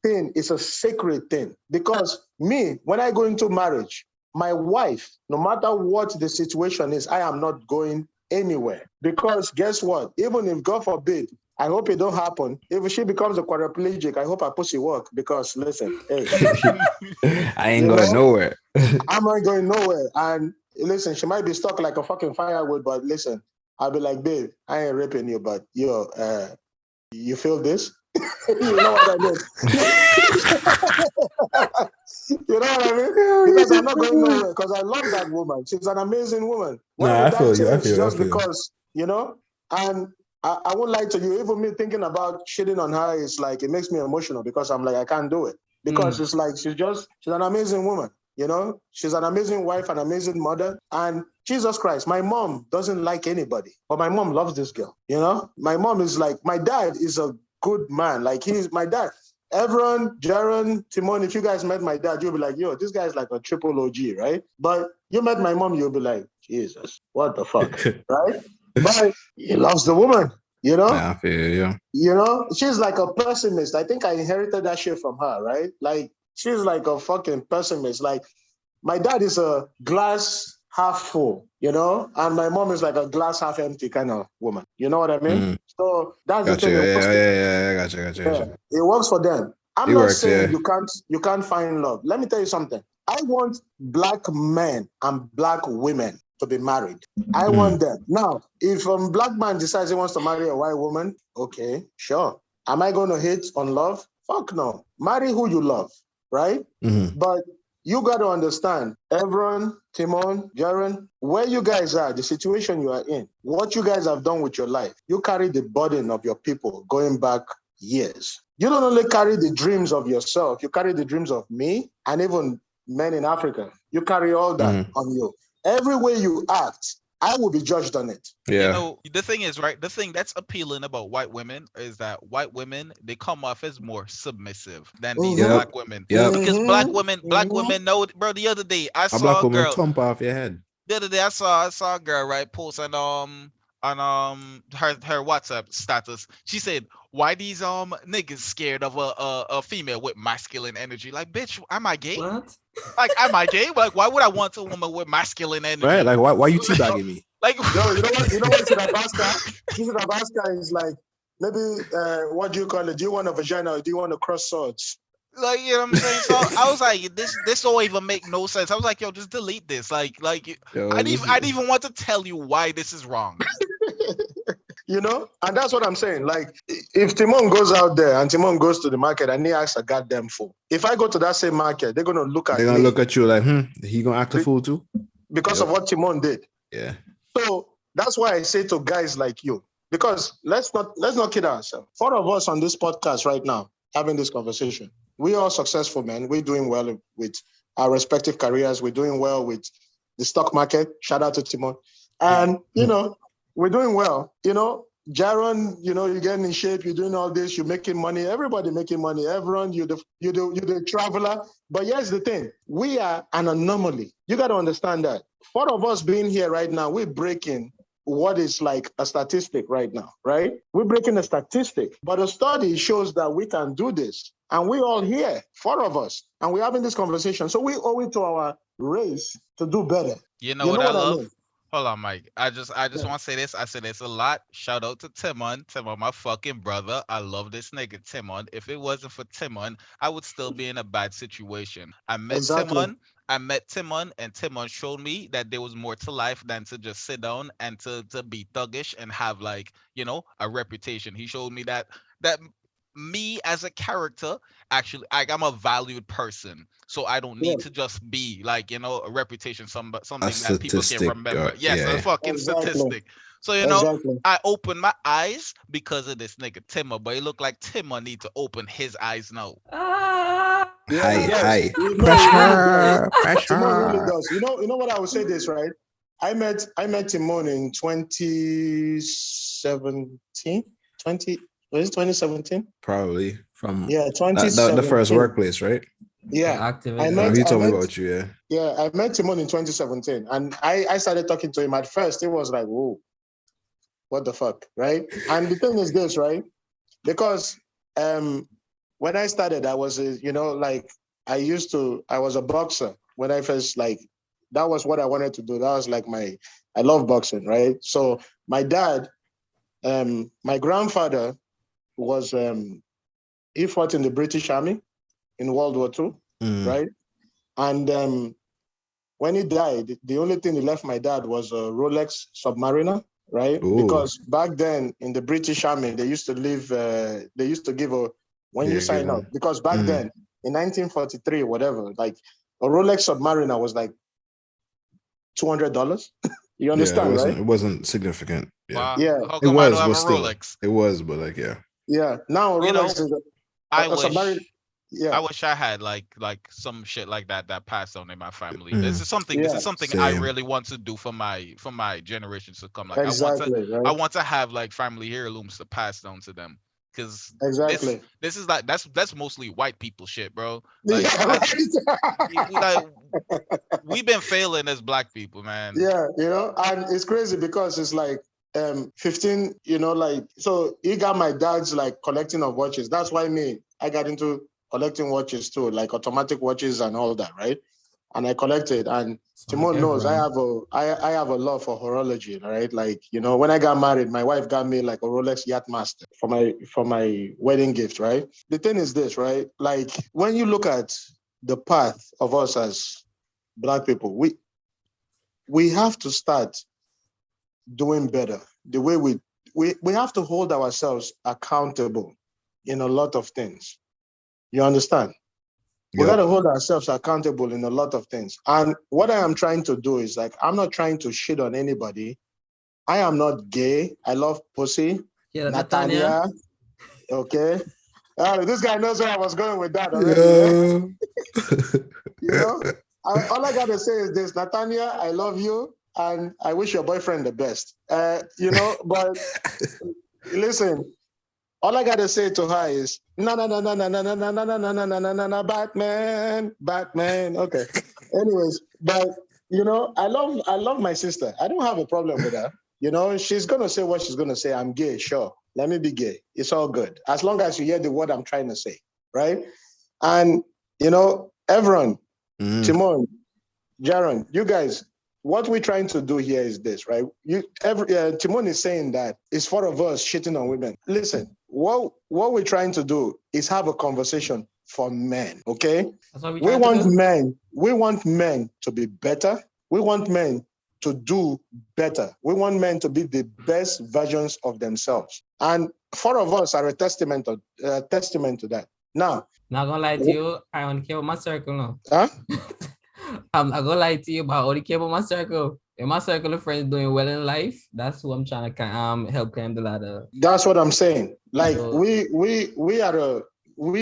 thing is a sacred thing because me, when I go into marriage, my wife, no matter what the situation is, I am not going anywhere. Because guess what? Even if, God forbid, I hope it don't happen. If she becomes a quadriplegic, I hope her pussy work. Because listen, hey, I ain't going nowhere. I'm not going nowhere. And listen, she might be stuck like a fucking firewood, but listen, I'll be like, babe, I ain't raping you, but you feel this? You know what I mean? You know what I mean? Because I'm not going nowhere because I love that woman. She's an amazing woman. I feel you. Just because, and I won't lie to you, even me thinking about shitting on her is like, it makes me emotional because I'm like, I can't do it. Because it's like, she's an amazing woman, She's an amazing wife, an amazing mother. And Jesus Christ, my mom doesn't like anybody, but my mom loves this girl, My mom is like, my dad is a good man. Like he's my dad. Everyone, Jaron, Timon, if you guys met my dad, you'll be like, yo, this guy's like a triple OG, right? But you met my mom, you'll be like, Jesus, what the fuck, right? But he loves the woman, Yeah, I feel you. She's like a pessimist. I think I inherited that shit from her, right? Like, she's like a fucking pessimist. Like, my dad is a glass half full, and my mom is like a glass half empty kind of woman. You know what I mean? So that's the thing. Yeah, gotcha. It works for them. I'm not saying you can't find love. Let me tell you something. I want black men and black women to be married. I want them. Now, if a black man decides he wants to marry a white woman, okay, sure. Am I going to hate on love? Fuck no. Marry who you love, right? But you got to understand, Evron, Timon, Jaron, where you guys are, the situation you are in, what you guys have done with your life, you carry the burden of your people going back years. You don't only carry the dreams of yourself, you carry the dreams of me and even men in Africa. You carry all that on you. Every way you act, I will be judged on it. Yeah. The thing is, right? The thing that's appealing about white women is that white women, they come off as more submissive than these black women. Yep. Because black women know, bro. The other day I saw black a girl. Woman thump off your head. The other day I saw a girl, right, post on her WhatsApp status. She said, "Why these niggas scared of a female with masculine energy?" Like, bitch, am I gay? What? Like, am I gay? Like, why would I want a woman with masculine energy? Right? Like, why you teabagging me? Like, no, you know what Sudabasca is like? Maybe what do you call it? Do you want a vagina or do you want to cross swords? Like, you know what I'm saying? So I was like, this don't even make no sense. I was like, yo, just delete this. Like, yo, I didn't even want to tell you why this is wrong. And that's what I'm saying. Like, if Timon goes out there and Timon goes to the market and he asks a goddamn fool, if I go to that same market, they're gonna look at you like, he gonna act a fool too? Because of what Timon did. Yeah. So that's why I say to guys like you, because let's not kid ourselves. 4 of us on this podcast right now having this conversation. We are successful, man. We're doing well with our respective careers. We're doing well with the stock market. Shout out to Timon. And, we're doing well. Jaron, you're getting in shape, you're doing all this, you're making money, everybody making money. Everyone, you're the traveler. But here's the thing, we are an anomaly. You got to understand that. 4 of us being here right now, we're breaking what is like a statistic right now, right? We're breaking a statistic, but a study shows that we can do this. And we're all here, 4 of us, and we're having this conversation. So we owe it to our race to do better. You know what I love? mean? Hold on, Mike. I just want to say this. I said this a lot. Shout out to Timon. Timon, my fucking brother. I love this nigga, Timon. If it wasn't for Timon, I would still be in a bad situation. I met Timon, and Timon showed me that there was more to life than to just sit down and to be thuggish and have like, a reputation. He showed me that me as a character, actually, I'm a valued person. So I don't need to just be like, a reputation, something that people can remember. Yes, a fucking statistic. So, I opened my eyes because of this nigga Timmer, but it looked like Timmer need to open his eyes now. Hi. Pressure. Timon really does. You know what I would say this, right? I met Timon in 2017. Was it 2017? Probably from 2017. The first workplace, right? Yeah. He told me about you, yeah. Yeah, I met Timon in 2017, and I started talking to him. At first, it was like, whoa, what the fuck, right? And the thing is this, right? Because when I started, I was, I was a boxer. When I first, that was what I wanted to do. That was like I love boxing, right? So my dad, my grandfather, was he fought in the British Army in World War II, right? And when he died, the only thing he left my dad was a Rolex Submariner, right? Ooh. Because back then in the British Army, they used to give when you sign up, because back then in 1943, whatever, like a Rolex Submariner was like $200. You understand, right? It wasn't significant. Yeah. Wow. Yeah. How come I don't have a Rolex? It was, but like, yeah. Yeah. Now Rolex is I wish I had like some shit like that passed on in my family. This is something I really want to do for my generations to come. Like I want to have like family heirlooms to pass down to them. Because this is like that's mostly white people shit, bro. Like, we've been failing as black people, man. Yeah, and it's crazy because it's like 15, so he got my dad's like collecting of watches. That's why I got into collecting watches too, like automatic watches and all that, right? And I collected, and Timon knows I have a love for horology, right? Like, when I got married, my wife got me like a Rolex Yachtmaster for my wedding gift, right? The thing is this, right? Like, when you look at the path of us as black people, we have to start doing better. The way we have to hold ourselves accountable in a lot of things. You understand? We got to hold ourselves accountable in a lot of things. And what I am trying to do is like, I'm not trying to shit on anybody. I am not gay. I love pussy. Yeah, Natanya. Okay. This guy knows where I was going with that already. Yeah. All I got to say is this, Natanya, I love you. And I wish your boyfriend the best. But listen, all I gotta say to her is no, Batman. Okay. Anyways, but I love my sister. I don't have a problem with her. She's gonna say what she's gonna say. I'm gay, sure. Let me be gay. It's all good. As long as you hear the word I'm trying to say, right? And everyone, Timon, Jaron, you guys. What we're trying to do here is this, right? Timon is saying that it's 4 of us shitting on women. Listen, what we're trying to do is have a conversation for men, okay? We want men to be better. We want men to do better. We want men to be the best versions of themselves. And 4 of us are a testament to that. Now, not gonna lie to you, I only care about my circle now. Huh? I'm not gonna lie to you, but I only care about my circle. If my circle of friends doing well in life, that's who I'm trying to help climb the ladder. That's what I'm saying. Like, so, we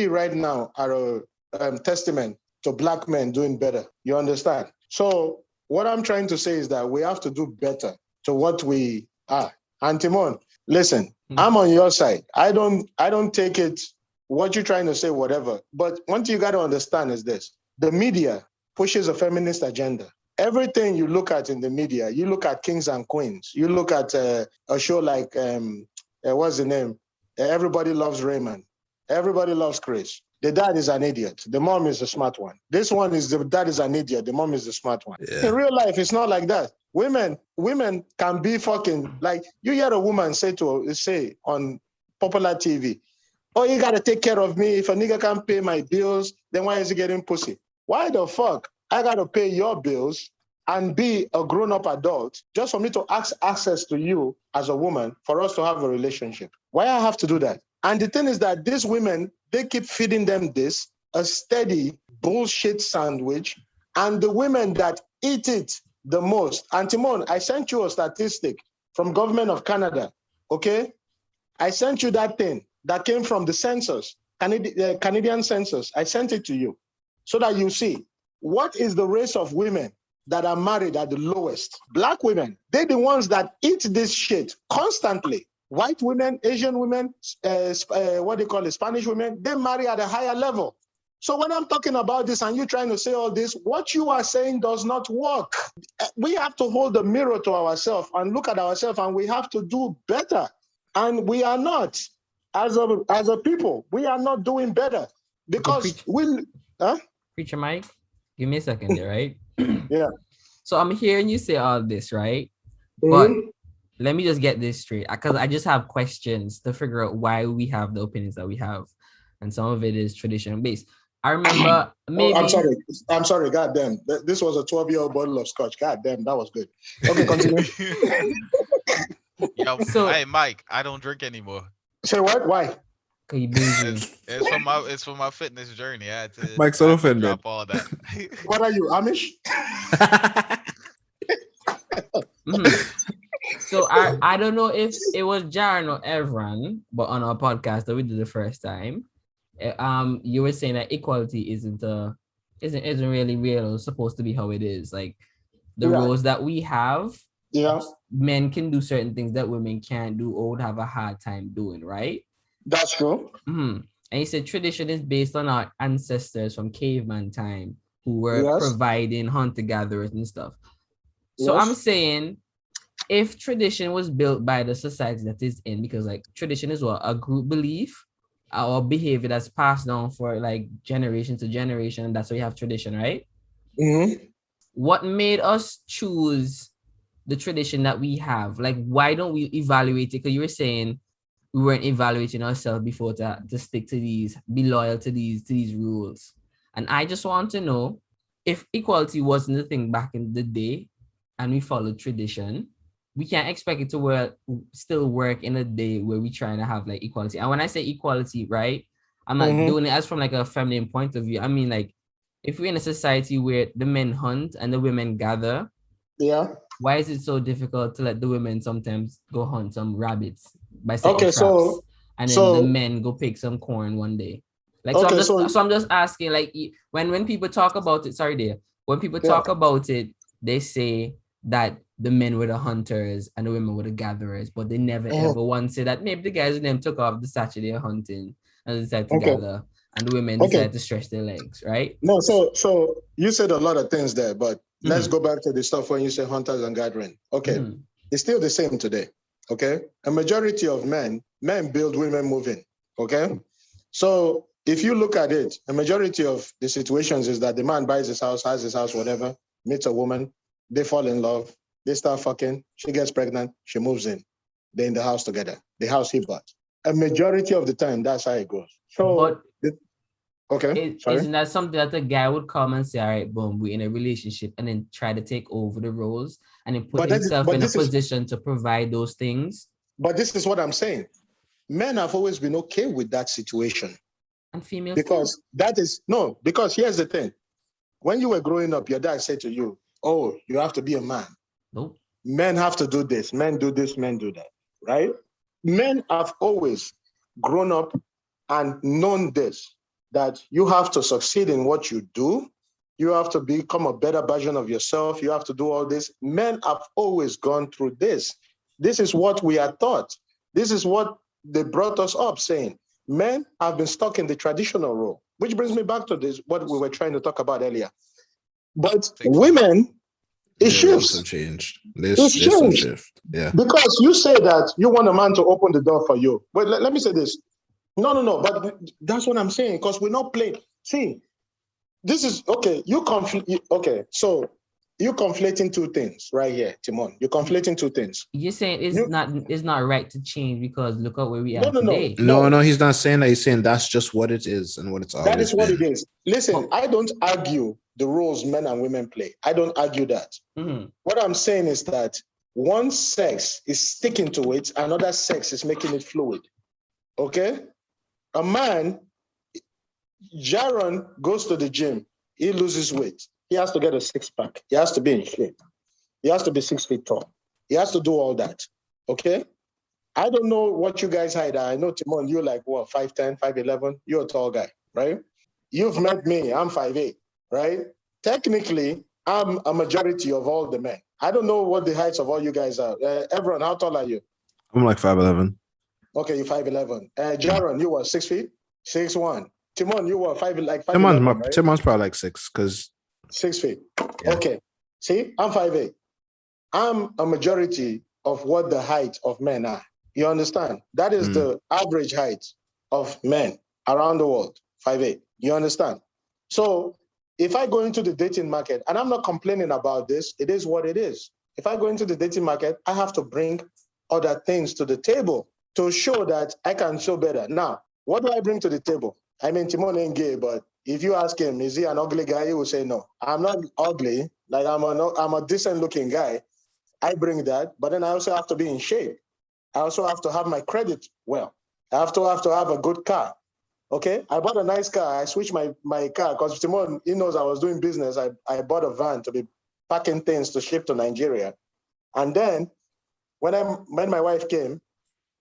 right now are a testament to black men doing better. You understand? So What I'm trying to say is that we have to do better to what we are. And Timon, listen, I'm on your side. I don't take it, what you're trying to say, whatever. But one thing you got to understand is this. The media pushes a feminist agenda. Everything you look at in the media, you look at Kings and Queens, you look at a show like, what's the name? Everybody Loves Raymond. Everybody Loves Chris. The dad is an idiot. The mom is the smart one. This one is the dad is an idiot. The mom is the smart one. Yeah. In real life, it's not like that. Women can be fucking, like, you hear a woman say on popular TV, oh, you gotta take care of me. If a nigga can't pay my bills, then why is he getting pussy? Why the fuck I gotta pay your bills and be a grown-up adult just for me to ask access to you as a woman for us to have a relationship? Why I have to do that? And the thing is that these women, they keep feeding them this, a steady bullshit sandwich, and the women that eat it the most. And Timon, I sent you a statistic from Government of Canada, okay? I sent you that thing that came from the census, Canadian census. I sent it to you so that you see what is the race of women that are married at the lowest. Black women, they're the ones that eat this shit constantly. White women, Asian women, what they call it, Spanish women, they marry at a higher level. So when I'm talking about this and you trying to say all this, what you are saying does not work. We have to hold the mirror to ourselves and look at ourselves, and we have to do better. And we are not, as a people, we are not doing better because Preacher Mike, give me a second there, right? Yeah. So I'm hearing you say all this, right? But let me just get this straight, because I just have questions to figure out why we have the opinions that we have, and some of it is tradition based. I remember maybe. Oh, I'm sorry. Goddamn, this was a 12-year-old bottle of scotch. Goddamn, that was good. Okay, continue. Yo, so, hey Mike, I don't drink anymore. Say what? Why? It's for my fitness journey. I had to. Mike's so offended. Drop all that. What are you, Amish? So I don't know if it was Jaron or Evran, but on our podcast that we did the first time, you were saying that equality isn't really real or supposed to be how it is. Like the roles that we have, men can do certain things that women can't do or would have a hard time doing, right? That's true. And he said tradition is based on our ancestors from caveman time who were providing hunter-gatherers and stuff. So I'm saying, if tradition was built by the society that is in, because like tradition is what a group belief or behavior that's passed down for like generation to generation, that's why you have tradition, right? What made us choose the tradition that we have? Like, why don't we evaluate it? Because you were saying we weren't evaluating ourselves before to stick to these, be loyal to these rules. And I just want to know, if equality wasn't the thing back in the day and we followed tradition, we can't expect it to still work in a day where we're trying to have like equality. And when I say equality, right, I'm not doing it as from like a feminine point of view. I mean, like, if we're in a society where the men hunt and the women gather, why is it so difficult to let the women sometimes go hunt some rabbits by setting traps, and then the men go pick some corn one day? Like, so I'm just asking, like, when people talk about it, when people talk about it, they say that the men were the hunters and the women were the gatherers, but they never ever once say that maybe the guys and them took off the Saturday hunting and decided to gather, and the women decided to stretch their legs, right? No, so you said a lot of things there, but let's go back to the stuff when you say hunters and gathering. Okay, it's still the same today. Okay, a majority of men build, women moving. Okay, so if you look at it, a majority of the situations is that the man buys his house, has his house, whatever, meets a woman, they fall in love, they start fucking, she gets pregnant, she moves in. They're in the house together, the house he bought. A majority of the time, that's how it goes. So, isn't that something that a guy would come and say, all right, boom, we're in a relationship, and then try to take over the roles and then put himself in a position to provide those things? But this is what I'm saying. Men have always been okay with that situation. And females because too. Because here's the thing. When you were growing up, your dad said to you, oh, you have to be a man. Nope. Men have to do this, men do this, men do that, right? Men have always grown up and known this, that you have to succeed in what you do. You have to become a better version of yourself. You have to do all this. Men have always gone through this. This is what we are taught. This is what they brought us up saying. Men have been stuck in the traditional role, which brings me back to this, what we were trying to talk about earlier. But women, it shifts. Some change. There's some shift. Yeah. Because you say that you want a man to open the door for you. But let me say this. No. But that's what I'm saying. Because we're not playing. See, this is okay. So you're conflating two things right here, Timon. You're conflating two things. You're saying it's not right to change because look at where we are today. No, he's not saying that. He's saying that's just what it is and what it's always been. That is what it is. Listen, I don't argue the roles men and women play. I don't argue that. Mm-hmm. What I'm saying is that one sex is sticking to it, another sex is making it fluid. Okay? A man, Jaron goes to the gym, he loses weight. He has to get a six-pack. He has to be in shape. He has to be 6 feet tall. He has to do all that. Okay? I don't know what you guys hide. I know, Timon, you're like, what, 5'10", 5'11"? You're a tall guy, right? You've met me. I'm 5'8", right? Technically, I'm a majority of all the men. I don't know what the heights of all you guys are. Everyone, how tall are you? I'm like 5'11". Okay, you're 5'11". Jaron, you were 6 feet? 6'1". Timon, you were 5'11", right? Timon's probably like 6, because 6 feet. Yeah. Okay. See, I'm 5'8". I'm a majority of what the height of men are. You understand? That is the average height of men around the world, 5'8". You understand? So if I go into the dating market, and I'm not complaining about this, it is what it is. If I go into the dating market, I have to bring other things to the table to show that I can show better. Now, what do I bring to the table? I mean, Timon ain't gay, but if you ask him, is he an ugly guy? He will say no. I'm not ugly. Like I'm a decent looking guy. I bring that, but then I also have to be in shape. I also have to have my credit well. I have to have a good car. Okay, I bought a nice car. I switched my car because Timon, he knows I was doing business. I bought a van to be packing things to ship to Nigeria. And then when my wife came,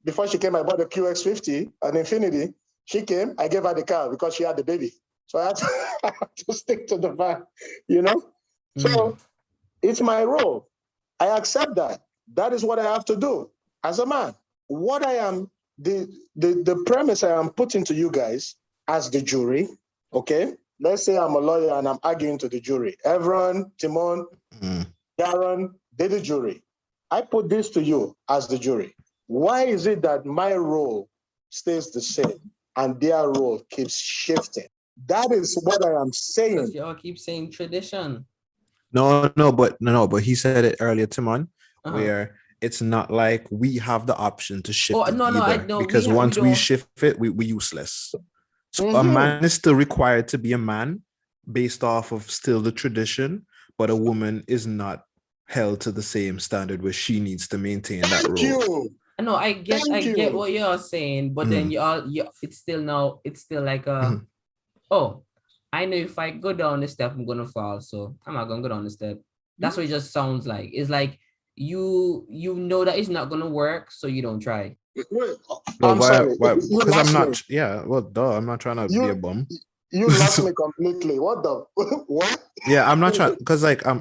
before she came, I bought a QX50, an Infinity. She came, I gave her the car because she had the baby. So I had to stick to the van, you know? So it's my role. I accept that. That is what I have to do as a man. What I am, the premise I am putting to you guys as the jury, okay? Let's say I'm a lawyer and I'm arguing to the jury. Everyone, Timon, Darren, they're the jury. I put this to you as the jury. Why is it that my role stays the same and their role keeps shifting? That is what I am saying. Because y'all keep saying tradition. But he said it earlier, Timon, where it's not like we have the option to shift it either, because once we shift it, we useless. So a man is still required to be a man based off of still the tradition, but a woman is not held to the same standard where she needs to maintain that role. No, I get what you're saying, but then it's still like oh, I know if I go down the step, I'm gonna fall, so I'm not gonna go down the step. That's what it just sounds like. It's like you know that it's not gonna work, so you don't try. Wait, sorry. Why? Because I'm not. Me. Yeah, well, duh. I'm not trying to be a bum. You lost me completely. What the what? Yeah, I'm not trying, because like I'm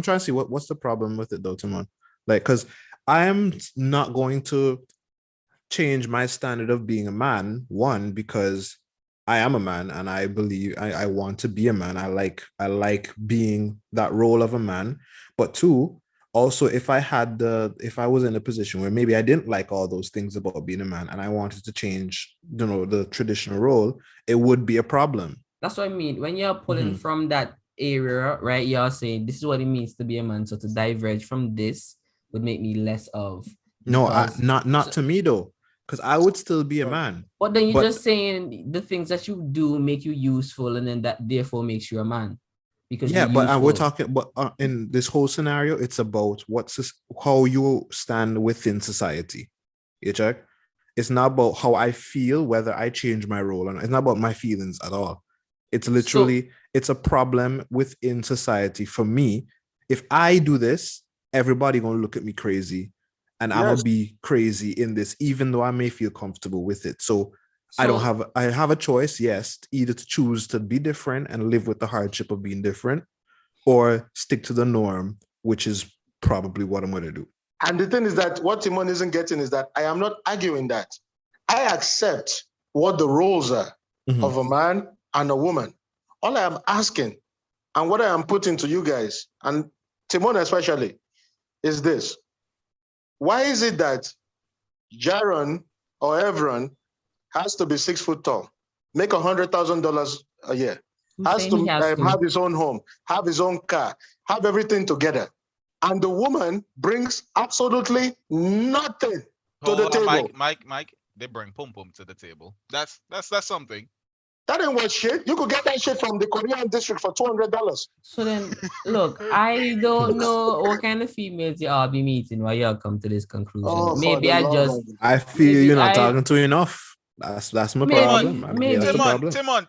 trying to see what's the problem with it though, Timon. Like, because I am not going to change my standard of being a man. One, because I am a man and I believe I want to be a man. I like being that role of a man. But two, also, if I was in a position where maybe I didn't like all those things about being a man and I wanted to change, the traditional role, it would be a problem. That's what I mean. When you're pulling from that area, right? You're saying this is what it means to be a man. So to diverge from this would make me less of. No, not to me though, because I would still be a man. But then you're just saying the things that you do make you useful, and then that therefore makes you a man. Because but we're talking. But in this whole scenario, it's about how you stand within society. You check. It's not about how I feel, whether I change my role or not. It's not about my feelings at all. It's literally, it's a problem within society. For me, if I do this, everybody gonna look at me crazy, and I'm gonna be crazy in this, even though I may feel comfortable with it. So I have a choice, yes, either to choose to be different and live with the hardship of being different, or stick to the norm, which is probably what I'm going to do. And the thing is that what Timon isn't getting is that I am not arguing that. I accept what the roles are of a man and a woman. All I am asking, and what I am putting to you guys, and Timon especially, is this. Why is it that Jaron or Evron has to be 6 foot tall, make $100,000 a year, has to have his own home, have his own car, have everything together, and the woman brings absolutely nothing to the table? Mike, they bring pum pum to the table. That's something. That ain't what shit. You could get that shit from the Korean district for $200. So then, look, I don't know what kind of females you all be meeting while y'all come to this conclusion. Oh, maybe I feel you're not talking to enough. That's my problem. Maybe that's the problem. Timon.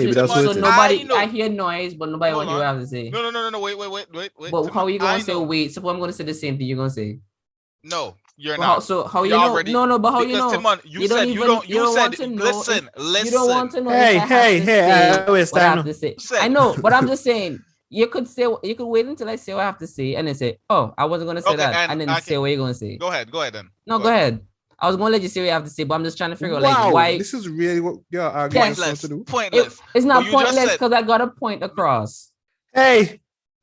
Maybe that's what it is. Nobody, I hear noise, but nobody what you have to say. No. Wait. But Timon, how are you going to say wait? So I'm going to say the same thing you're going to say. No, you're not. So how you know? Already, no, but how you know? Timon, you said you don't want to know. Listen. You don't want to know. Hey, I have to say. I know, but I'm just saying. You could wait until I say what I have to say, and then say, "Oh, I wasn't going to say that," and then say what you're going to say. Go ahead then. No, go ahead. I was going to let you say what you have to say, but I'm just trying to figure out like why. This is really what you're arguing to do. Pointless. It's not pointless because I got a point across. Hey.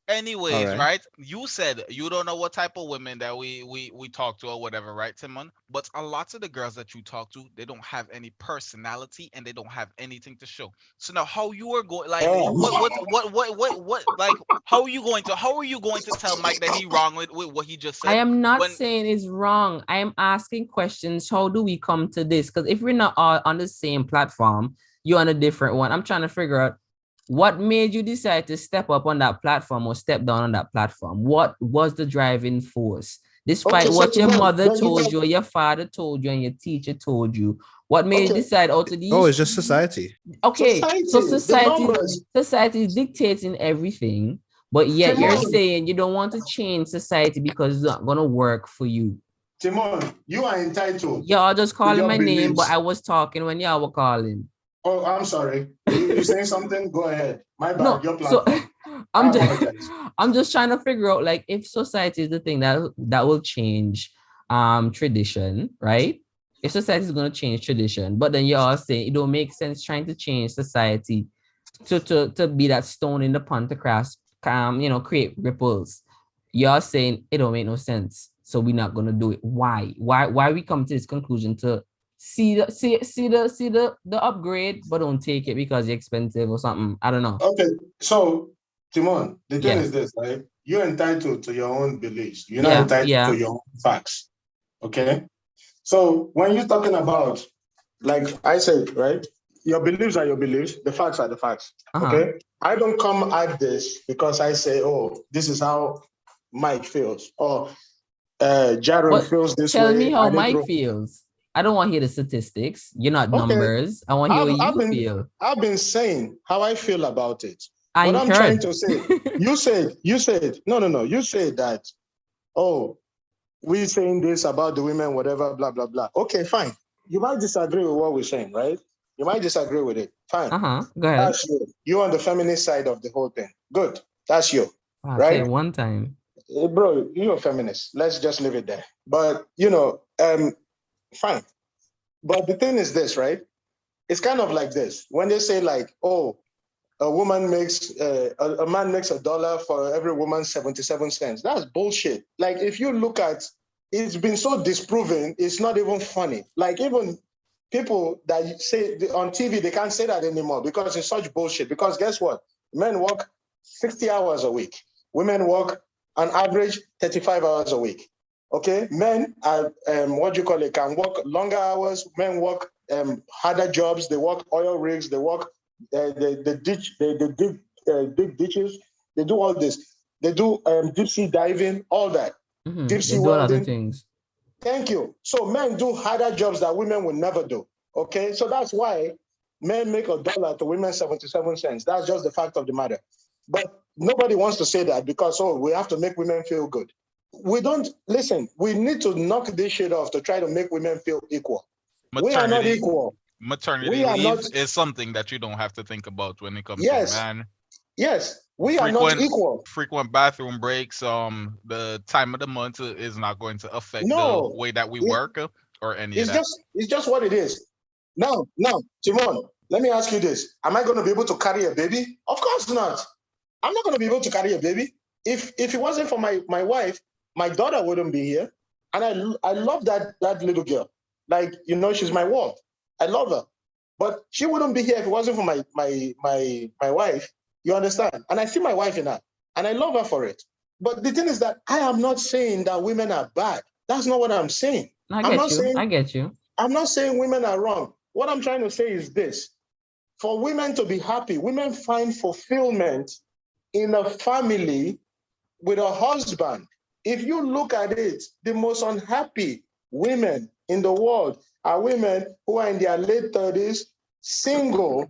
Anyways, right? You said you don't know what type of women that we talk to or whatever, right, Timon? But a lot of the girls that you talk to, they don't have any personality and they don't have anything to show. So now, how you are going? Like, what? Like, how are you going to tell Mike that he wrong with what he just said? I am not saying it's wrong. I am asking questions. How do we come to this? Because if we're not all on the same platform, you're on a different one. I'm trying to figure out. What made you decide to step up on that platform or step down on that platform? What was the driving force? Despite what your mother told you, or your father told you, and your teacher told you, what made you decide to these? Oh, it's just society. Okay, so society is dictating everything, but yet you're saying you don't want to change society because it's not going to work for you. Timon, you are entitled. Y'all just calling my name, but I was talking when y'all were calling. Oh, I'm sorry. You saying something? Go ahead. My bad. No, your platform. So I'm just trying to figure out like if society is the thing that will change tradition, right? If society is going to change tradition, but then you're saying it don't make sense trying to change society to be that stone in the pond to create ripples. You're saying it don't make no sense, so we're not gonna do it. Why we come to this conclusion to see the upgrade, but don't take it because it's expensive or something. I don't know. Okay, so Timon, the thing is this, right? You're entitled to your own beliefs. You're not entitled to your own facts. Okay? So when you're talking about, like I said, right? Your beliefs are your beliefs, the facts are the facts. Okay? I don't come at this because I say, oh, this is how Mike feels, or Jaron feels this way. Tell me how Mike feels. I don't want to hear the statistics. You're not numbers. I want to hear what you feel. I've been saying how I feel about it. What I'm trying to say, you said, no. You said that, oh, we're saying this about the women, whatever, blah, blah, blah. Okay, fine. You might disagree with what we're saying, right? You might disagree with it. Fine. Go ahead. That's you. You're on the feminist side of the whole thing. Good. That's you. Right? Say one time. Bro, you're a feminist. Let's just leave it there. But, fine. But the thing is this, right? It's kind of like this. When they say like, oh, a man makes $1 for every woman 77 cents. That's bullshit. Like if you look at, it's been so disproven, it's not even funny. Like even people that say on TV, they can't say that anymore because it's such bullshit. Because guess what? Men work 60 hours a week. Women work on average 35 hours a week. Okay, men are can work longer hours. Men work harder jobs. They work oil rigs. They work they dig ditches. They do all this. They do deep sea diving, all that. Deep sea welding. Things. Thank you. So men do harder jobs that women will never do. Okay, so that's why men make $1 to women 77 cents. That's just the fact of the matter. But nobody wants to say that because we have to make women feel good. We don't listen. We need to knock this shit off to try to make women feel equal. We are not equal. maternity leave is something that you don't have to think about when it comes to a man. Yes, we are not equal. Frequent bathroom breaks, the time of the month is not going to affect the way that we work or any of that. It's just what it is. Now, Timon, let me ask you this. Am I going to be able to carry a baby? Of course not. I'm not going to be able to carry a baby. If it wasn't for my wife, my daughter wouldn't be here. And I love that little girl. Like, she's my world. I love her. But she wouldn't be here if it wasn't for my wife. You understand? And I see my wife in her. And I love her for it. But the thing is that I am not saying that women are bad. That's not what I'm saying. I get you. I'm not saying women are wrong. What I'm trying to say is this. For women to be happy, women find fulfillment in a family with a husband. If you look at it, the most unhappy women in the world are women who are in their late 30s, single,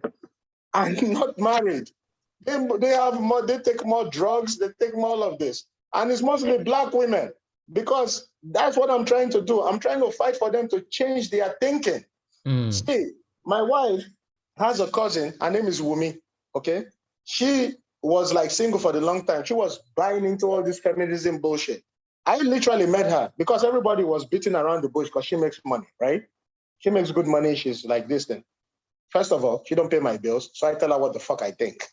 and not married. They take more drugs, they take more of this. And it's mostly Black women, because that's what I'm trying to do. I'm trying to fight for them to change their thinking. See, my wife has a cousin, her name is Wumi, okay? She was like single for the long time. She was buying into all this feminism bullshit. I literally met her because everybody was beating around the bush because she makes money, right? She makes good money. She's like this thing. First of all, she don't pay my bills, so I tell her what the fuck I think,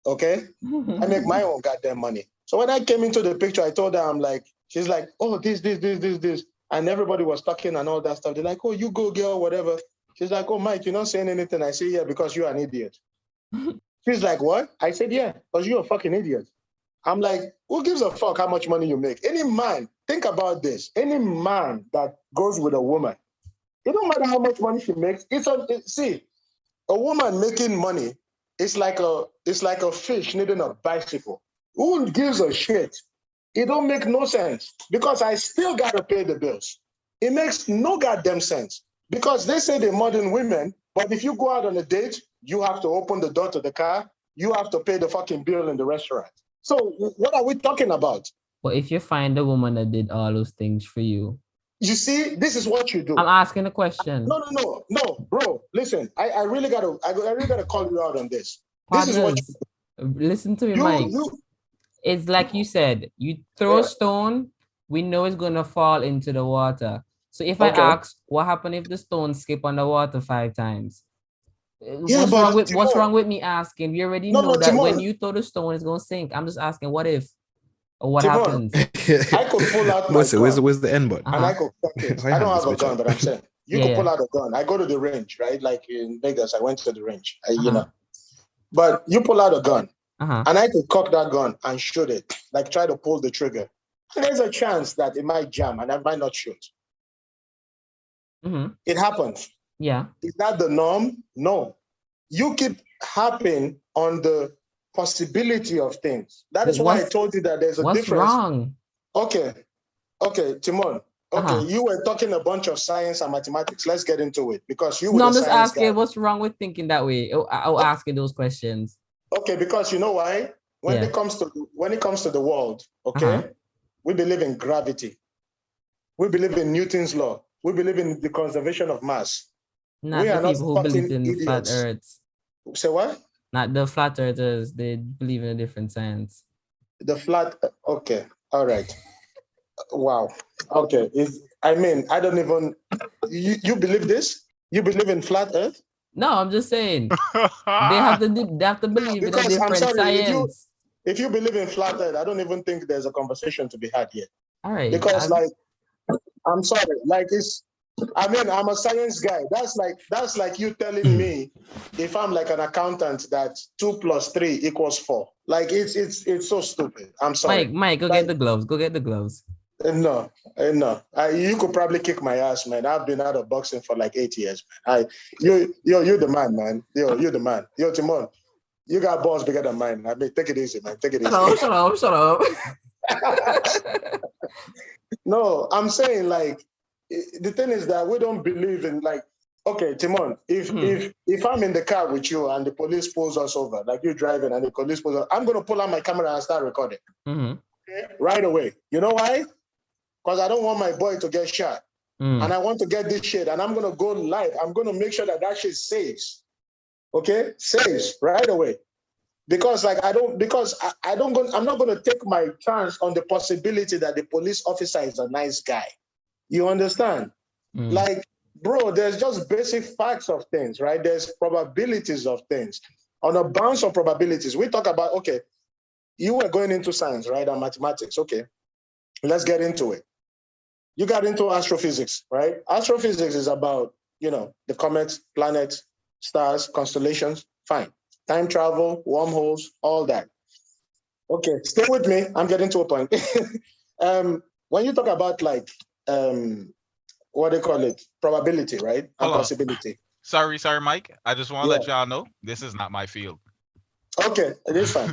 okay? I make my own goddamn money. So when I came into the picture, I told her, I'm like, she's like, oh, this. And everybody was talking and all that stuff. They're like, oh, you go, girl, whatever. She's like, oh, Mike, you're not saying anything. I say, yeah, because you're an idiot. She's like, what? I said, yeah, because you're a fucking idiot. I'm like, who gives a fuck how much money you make? Any man, think about this. Any man that goes with a woman, it don't matter how much money she makes. See, a woman making money is like a fish needing a bicycle. Who gives a shit? It don't make no sense because I still gotta pay the bills. It makes no goddamn sense because they say they're modern women, but if you go out on a date, you have to open the door to the car. You have to pay the fucking bill in the restaurant. So what are we talking about? Well, if you find a woman that did all those things for you. You see, this is what you do. I'm asking a question. No, bro. Listen, I really gotta call you out on this. Partners, this is what you do. Listen to me, Mike. It's like you said, you throw a stone, we know it's gonna fall into the water. So if I ask, what happened if the stone skip on the water 5 times? What's wrong with me asking? We already know that when you throw the stone, it's gonna sink. I'm just asking, what if? Or what happens? I could pull out my gun. Where's the end button? And I could cut it. I don't have a gun, but I'm saying you could pull out a gun. I go to the range, right? Like in Vegas, I went to the range, you know. But you pull out a gun, and I could cock that gun and shoot it, like try to pull the trigger. And there's a chance that it might jam and I might not shoot. It happens. Yeah. Is that the norm? No. You keep harping on the possibility of things. That is why I told you that there's a difference. What's wrong? Okay, Timon. Okay, you were talking a bunch of science and mathematics. Let's get into it because you. No, I'm just asking. What's wrong with thinking that way? I'll ask you those questions. Okay, because you know why? When it comes to the world, okay, we believe in gravity. We believe in Newton's law. We believe in the conservation of mass. Not the people who believe in the flat earths. Say what? Not the flat earthers. They believe in a different science. The flat. Okay. All right. Wow. Okay. I don't even. You believe this? You believe in flat Earth? No, I'm just saying they have to believe in a different science. If you believe in flat Earth, I don't even think there's a conversation to be had yet. All right. Because I'm sorry. I'm a science guy. That's like you telling me if I'm like an accountant that 2 + 3 = 4. Like it's so stupid. I'm sorry. Mike, go get the gloves. Go get the gloves. No. You could probably kick my ass, man. I've been out of boxing for like 8 years, man. You're the man, man. You're the man. Yo, Timon, you got balls bigger than mine. Take it easy, man. Take it easy. Shut up. No, I'm saying like the thing is that we don't believe in like. Okay, Timon, if I'm in the car with you and the police pulls us over, like you're driving and the police pulls us, I'm gonna pull out my camera and start recording. Okay? Right away. You know why? Because I don't want my boy to get shot. and I want to get this shit, and I'm gonna go live. I'm gonna make sure that shit saves. Okay, saves right away. Because I'm not gonna take my chance on the possibility that the police officer is a nice guy. You understand? Like, bro, there's just basic facts of things, right? There's probabilities of things. On a bounce of probabilities, we talk about, okay, you were going into science, right? And mathematics. Okay, let's get into it. You got into astrophysics, right? Astrophysics is about, the comets, planets, stars, constellations. Fine. Time travel, wormholes, all that. Okay, stay with me. I'm getting to a point. When you talk about what they call it, probability, right? And possibility. Sorry, Mike. I just want to let y'all know this is not my field. Okay, it is fine.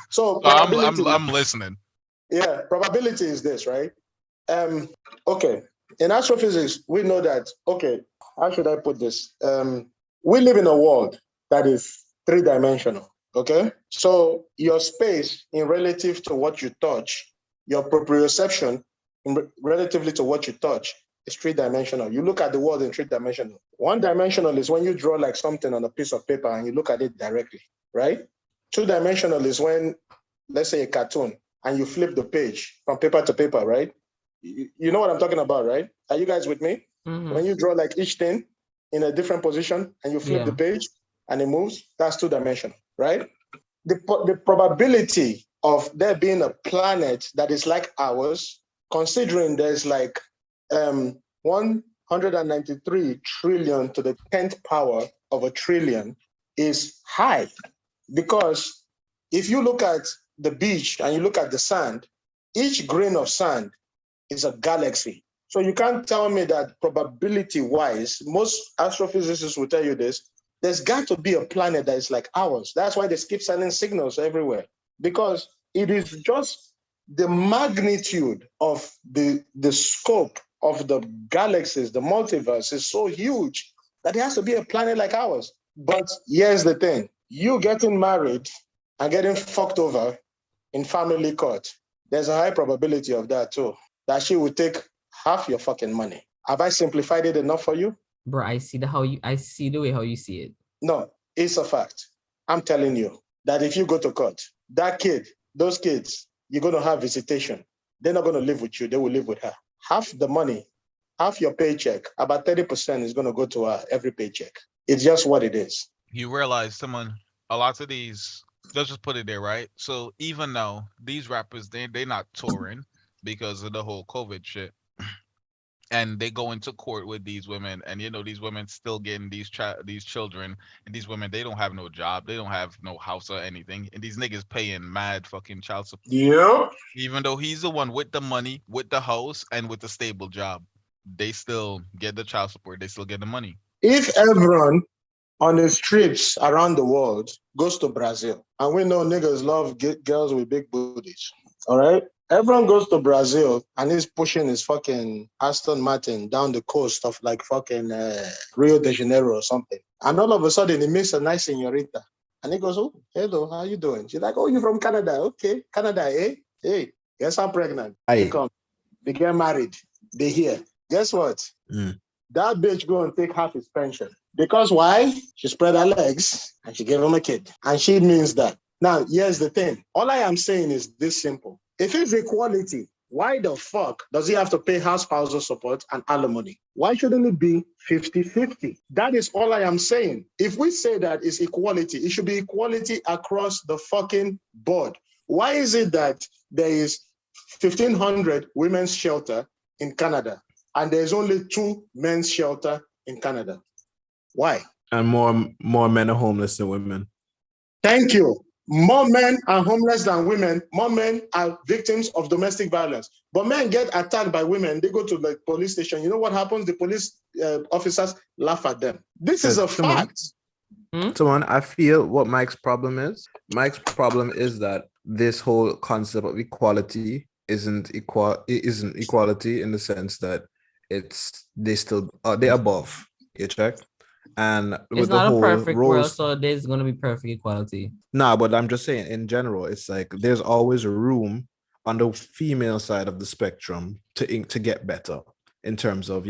So I'm listening. Yeah, probability is this, right? Okay. In astrophysics, we know that, okay, how should I put this? We live in a world that is three-dimensional, okay? So your space in relative to what you touch, your proprioception relatively to what you touch is three-dimensional. You look at the world in three-dimensional. One-dimensional is when you draw like something on a piece of paper and you look at it directly, right? Two-dimensional is when, let's say a cartoon, and you flip the page from paper to paper, right? You know what I'm talking about, right? Are you guys with me? When you draw like each thing in a different position and you flip the page and it moves, that's two-dimensional, right? The probability of there being a planet that is like ours, considering there's like 193 trillion to the 10th power of a trillion, is high. Because if you look at the beach and you look at the sand, each grain of sand is a galaxy. So you can't tell me that probability-wise, most astrophysicists will tell you this, there's got to be a planet that is like ours. That's why they keep sending signals everywhere, because it is just the magnitude of the scope of the galaxies, the multiverse is so huge that there has to be a planet like ours. But here's the thing, you getting married and getting fucked over in family court, there's a high probability of that too, that she would take half your fucking money. Have I simplified it enough for you? Bro, I see the way how you see it. No, it's a fact. I'm telling you that if you go to court, those kids, you're going to have visitation. They're not going to live with you. They will live with her. Half the money, half your paycheck, about 30% is going to go to her every paycheck. It's just what it is. You realize a lot of these, let's just put it there, right? So even though these rappers, they're not touring because of the whole COVID shit, and they go into court with these women, and these women still getting these children, and these women, they don't have no job, they don't have no house or anything, and these niggas paying mad fucking child support. Yep. Even though he's the one with the money, with the house, and with the stable job, they still get the child support, they still get the money. If everyone on the streets around the world goes to Brazil, and we know niggas love girls with big booties, all right? Everyone goes to Brazil and he's pushing his fucking Aston Martin down the coast of like fucking Rio de Janeiro or something. And all of a sudden he meets a nice senorita. And he goes, oh, hello, how you doing? She's like, oh, you're from Canada. Okay, Canada, eh? Hey, guess I'm pregnant. They come, they get married, they here. Guess what? That bitch go and take half his pension. Because why? She spread her legs and she gave him a kid. And she means that. Now, here's the thing. All I am saying is this simple. If it's equality, why the fuck does he have to pay house spousal support and alimony? Why shouldn't it be 50-50? That is all I am saying. If we say that it's equality, it should be equality across the fucking board. Why is it that there is 1,500 women's shelter in Canada and there's only 2 men's shelter in Canada? Why? And more men are homeless than women. Thank you. More men are homeless than women. More men are victims of domestic violence. But men get attacked by women. They go to the police station. You know what happens? The police officers laugh at them. This is a fact. Someone, I feel what Mike's problem is. Mike's problem is that this whole concept of equality isn't equality in the sense that they're above. You check? And it's not a perfect world, so there's going to be perfect equality. Nah, but I'm just saying, in general, it's like there's always a room on the female side of the spectrum to get better. in terms of,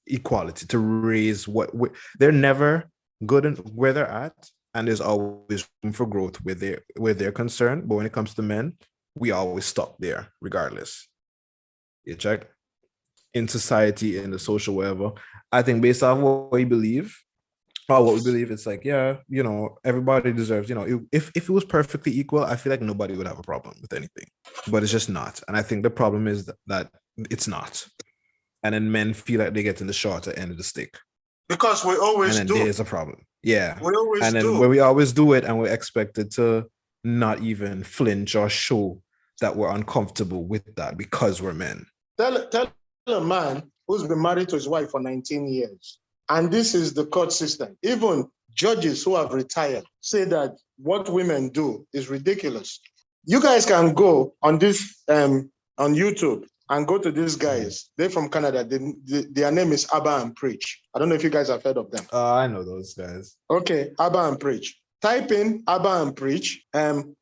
equality, to raise they're never good in where they're at, and there's always room for growth where they're concerned. But when it comes to men, we always stop there regardless. You check? In society, in the social, whatever. I think based off what we believe, it's like, everybody deserves, if it was perfectly equal, I feel like nobody would have a problem with anything. But it's just not. And I think the problem is that it's not. And then men feel like they're getting the shorter end of the stick. Because we always do. And then there's a problem. Yeah. We always do. And then when we always do it and we're expected to not even flinch or show that we're uncomfortable with that because we're men. Tell a man who's been married to his wife for 19 years, and this is the court system. Even judges who have retired say that what women do is ridiculous. You guys can go on this on YouTube and go to these guys. They're from Canada. Their name is Abba and Preach. I don't know if you guys have heard of them. I know those guys. Okay, Abba and Preach. Type in Abba and Preach,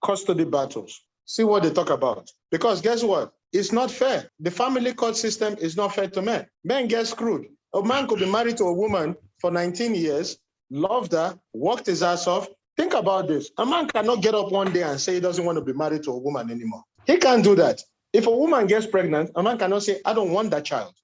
custody battles. See what they talk about. Because guess what? It's not fair. The family court system is not fair to men. Men get screwed. A man could be married to a woman for 19 years, loved her, worked his ass off. Think about this. A man cannot get up one day and say he doesn't want to be married to a woman anymore. He can't do that. If a woman gets pregnant, a man cannot say, I don't want that child.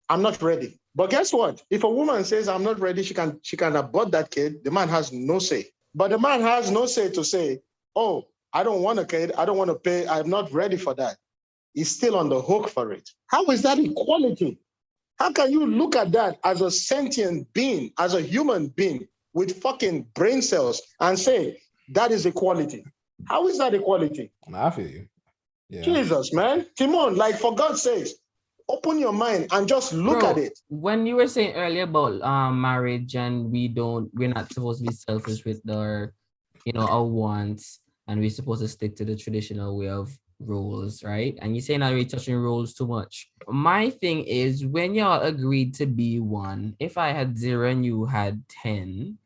I'm not ready. But guess what? If a woman says, I'm not ready, she can abort that kid. The man has no say. But the man has no say to say, oh, I don't want a kid. I don't want to pay. I'm not ready for that. He's still on the hook for it. How is that equality? How can you look at that as a sentient being, as a human being with fucking brain cells and say that is equality? How is that equality? I feel you. Yeah. Jesus, man. Timon, like, for God's sakes, open your mind and just look at it. When you were saying earlier about marriage and we're not supposed to be selfish with our wants, and we're supposed to stick to the traditional way of roles, right? And you're saying that we're touching roles too much. My thing is, when y'all agreed to be one, if I had 0 and you had 10,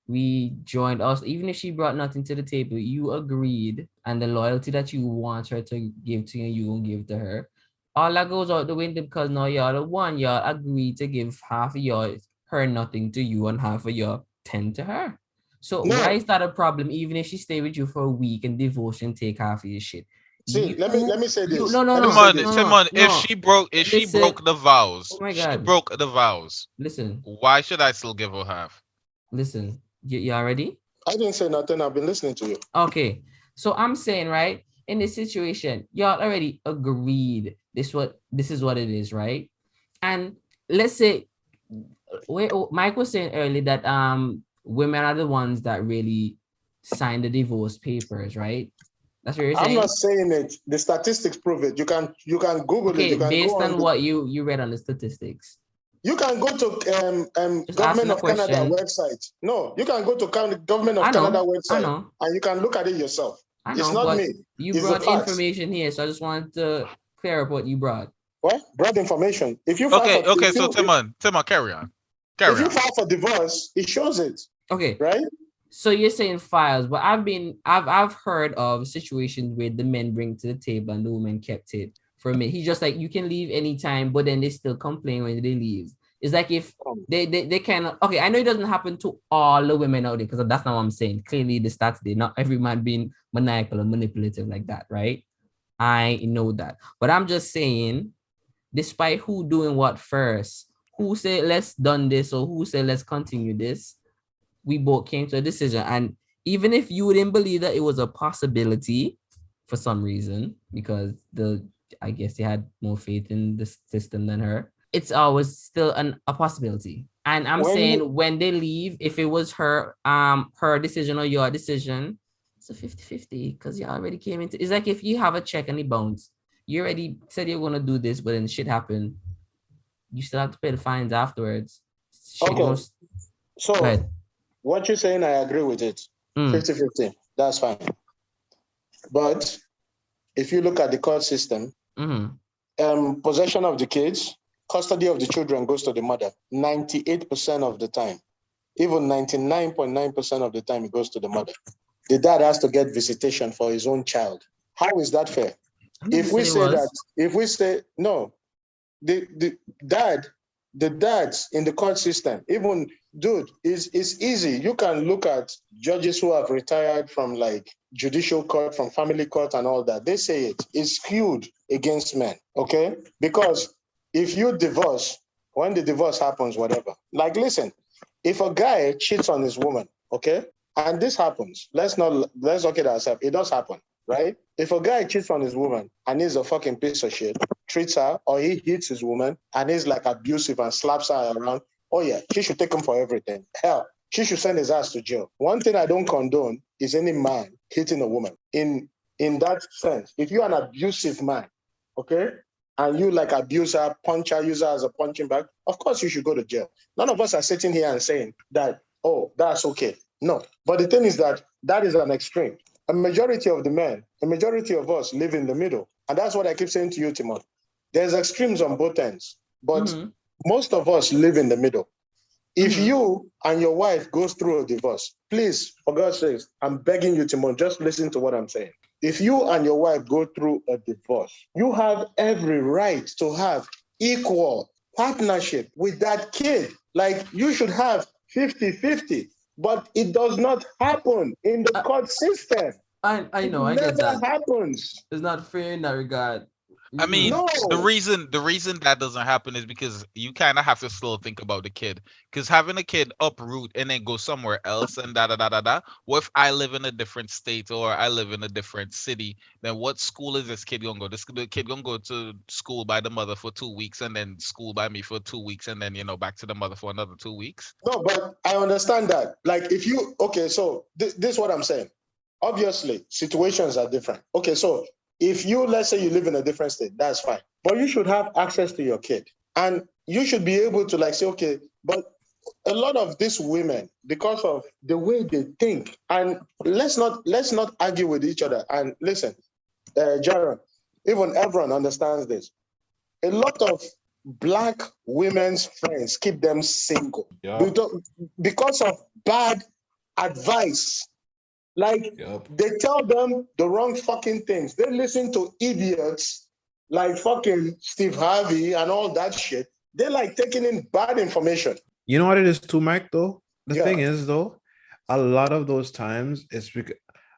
we joined us. Even if she brought nothing to the table, you agreed, and the loyalty that you want her to give to you, you won't give to her. All that goes out the window because now y'all the one. Y'all agreed to give half of her nothing to you and half of your 10 to her. So why is that a problem? Even if she stay with you for a week and divorce and take half of your shit. See, let me say this. Timon, if she broke the vows, oh my God. she broke the vows. Listen. Why should I still give her half? Listen, you ready? I didn't say nothing. I've been listening to you. Okay, so I'm saying, right, in this situation, y'all already agreed this is what it is, right? And let's say, Mike was saying earlier that women are the ones that really sign the divorce papers, right? That's what you're saying. I'm not saying it. The statistics prove it. You can Google it. You can based on what you read on the statistics. You can go to Government of Canada website. No, you can go to Government of Canada website and you can look at it yourself. I know, it's not me. You brought information here, so I just wanted to clear up what you brought. What? Brought information. If you so Timon, carry on. If you file for divorce, it shows it. Okay. Right? So you're saying files, but I've heard of situations where the men bring to the table and the woman kept it for a minute. He's just like, you can leave anytime, but then they still complain when they leave. It's like if they cannot. Okay, I know it doesn't happen to all the women out there because that's not what I'm saying. Clearly, the stats there, not every man being maniacal or manipulative like that, right? I know that, but I'm just saying, despite who doing what first, who said let's done this or who said let's continue this, we both came to a decision. And even if you didn't believe that it was a possibility for some reason, because I guess they had more faith in the system than her, it's always still a possibility. And I'm saying when they leave, if it was her decision or your decision, it's a 50-50 because you already came into. It's like if you have a check and it bounced, you already said you're gonna do this, but then shit happened. You still have to pay the fines afterwards. Okay. So what you're saying, I agree with it. 50-50. That's fine. But if you look at the court system, possession of the kids, custody of the children goes to the mother 98% of the time. Even 99.9% of the time it goes to the mother. The dad has to get visitation for his own child. How is that fair? If we say no, the dad the dads in the court system, even, dude, it's easy. You can look at judges who have retired from like judicial court, from family court and all that. They say it's skewed against men, okay? Because if you divorce, when the divorce happens, whatever, like, listen, if a guy cheats on his woman, okay, and this happens, let's look at ourselves. It does happen, right? If a guy cheats on his woman and he's a fucking piece of shit, treats her, or he hits his woman and he's like abusive and slaps her around, oh yeah, she should take him for everything. Hell, she should send his ass to jail. One thing I don't condone is any man hitting a woman. In that sense, if you're an abusive man, okay, and you like abuse her, punch her, use her as a punching bag, of course you should go to jail. None of us are sitting here and saying that, oh, that's okay. No. But the thing is that is an extreme. A majority of the men, a majority of us live in the middle. And that's what I keep saying to you, Timon. There's extremes on both ends, but most of us live in the middle. If you and your wife goes through a divorce, please, for God's sake, I'm begging you, Timon, just listen to what I'm saying. If you and your wife go through a divorce, you have every right to have equal partnership with that kid. Like, you should have 50-50, but it does not happen in the court system. I know, I get that. It never happens. It's not fair in that regard. I mean, No. the reason that doesn't happen is because you kind of have to still think about the kid. Because having a kid uproot and then go somewhere else and da da da da da. What if I live in a different state or I live in a different city? Then what school is this kid gonna go? The kid gonna go to school by the mother for 2 weeks and then school by me for 2 weeks and then back to the mother for another 2 weeks. No, but I understand that. Like, if you so this is what I'm saying. Obviously, situations are different. Okay, so if you, let's say you live in a different state, that's fine. But you should have access to your kid. And you should be able to like say, okay, but a lot of these women, because of the way they think, and let's not argue with each other. And listen, Jaron, even everyone understands this. A lot of Black women's friends keep them single because of bad advice. Like, they tell them the wrong fucking things. They listen to idiots like fucking Steve Harvey and all that shit. They're like taking in bad information. You know what it is too, Mike, though? The thing is, though, a lot of those times, it's because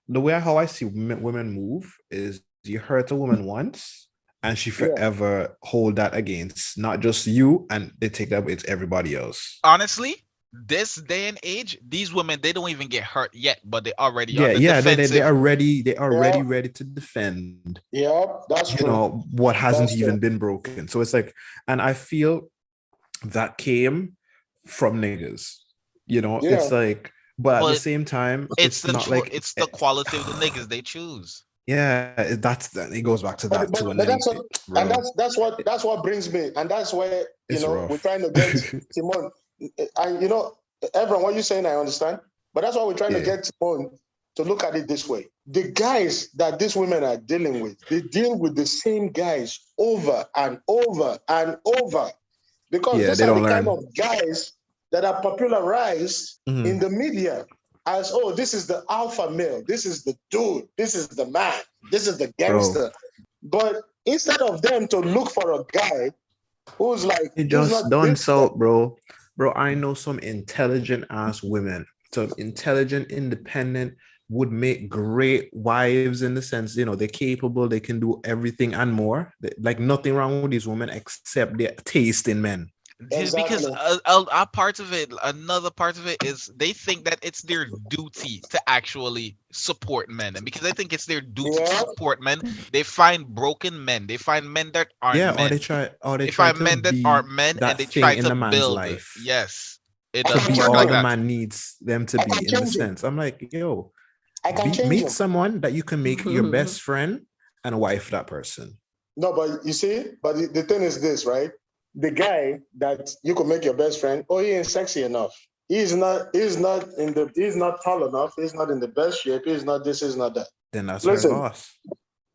the way how I see women move is you hurt a woman once and she forever hold that against not just you, and they take that with everybody else. Honestly, this day and age, these women, they don't even get hurt yet, but they already on the defensive. They already ready to defend. Yeah, that's true. What hasn't even been broken. So it's like, and I feel that came from niggas. It's like, but at the same time, it's not like it's the quality of the niggas they choose. Yeah, it goes back to that too. That's what brings me, and that's where we're trying to get Timon. And everyone, what you're saying, I understand, but that's why we're trying to get Timon to look at it this way. The guys that these women are dealing with, they deal with the same guys over and over and over, because these are the kind of guys that are popularized in the media as, oh, this is the alpha male, this is the dude, this is the man, this is the gangster. But instead of them to look for a guy who's like, it just done so, bro. Bro, I know some intelligent ass women, some intelligent, independent, would make great wives in the sense, they're capable, they can do everything and more. Like, nothing wrong with these women except their taste in men. Exactly. Because another part of it is they think that it's their duty to actually support men, and because they think it's their duty to support men, they find broken men. They find men that aren't men. Or they find men that aren't men, and they try to build life. Yes, it doesn't work all like the that. man needs them to be in the sense. I'm like, yo, meet someone that you can make your best friend and wife that person. No, but you see, but the thing is this, right? The guy that you could make your best friend, he ain't sexy enough. He's not tall enough. He's not in the best shape. He's not this, he's not that. Then that's her loss.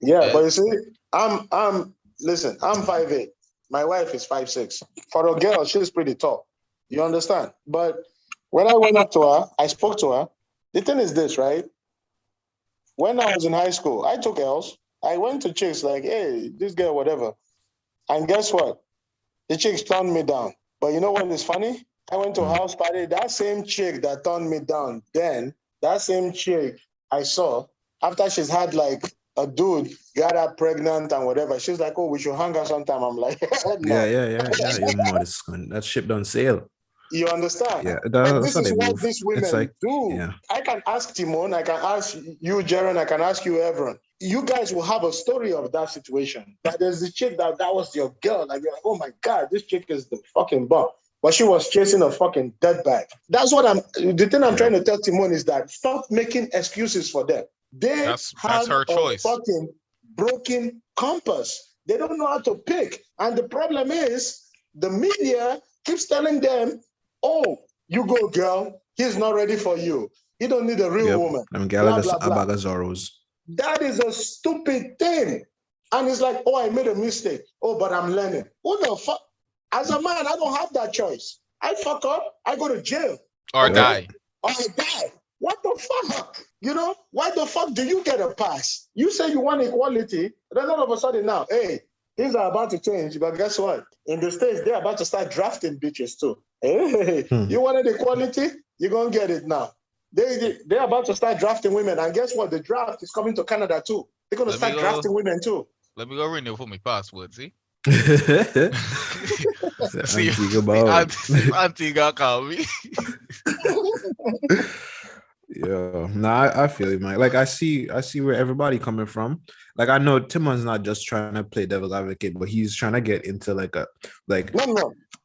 Yeah, but you see, I'm 5'8". My wife is 5'6". For a girl, she's pretty tall. You understand? But when I went up to her, I spoke to her. The thing is this, right? When I was in high school, I took L's. I went to chicks like, hey, this girl, whatever. And guess what? The chicks turned me down. But you know what is funny? I went to a house party. That same chick that turned me down then, that same chick I saw, after she's had like a dude got her pregnant and whatever, she's like, oh, we should hang out sometime. I'm like, no. Yeah. Your modest. That ship don't sail. You understand? Yeah, But that's this how is they what move. these women It's like, do. yeah. I can ask Timon, I can ask you, Jaron, I can ask you, Everon. You guys will have a story of that situation. That there's the chick that was your girl. Like, you're like, oh my God, this chick is the fucking bomb. But she was chasing a fucking dead bag. That's what the thing I'm trying to tell Timon is that stop making excuses for them. That's her choice. Fucking broken compass. They don't know how to pick. And the problem is the media keeps telling them, oh, you go, girl. He's not ready for you. He don't need a real woman. Blah, blah, blah. That is a stupid thing. And it's like, oh, I made a mistake. Oh, but I'm learning. Who the fuck? As a man, I don't have that choice. I fuck up, I go to jail. Or die. Or I die. What the fuck? You know, why the fuck do you get a pass? You say you want equality, then all of a sudden now, hey, things are about to change, but guess what? In the States, they're about to start drafting bitches too. Hey, you wanted equality? You're going to get it now. They're about to start drafting women. And guess what? The draft is coming to Canada too. They're going to start drafting women too. Let me go renew for my passport, see? See, Antigua call me. Yeah, I feel it, man. Like I see where everybody coming from. Like I know Timon's not just trying to play devil's advocate, but he's trying to get into into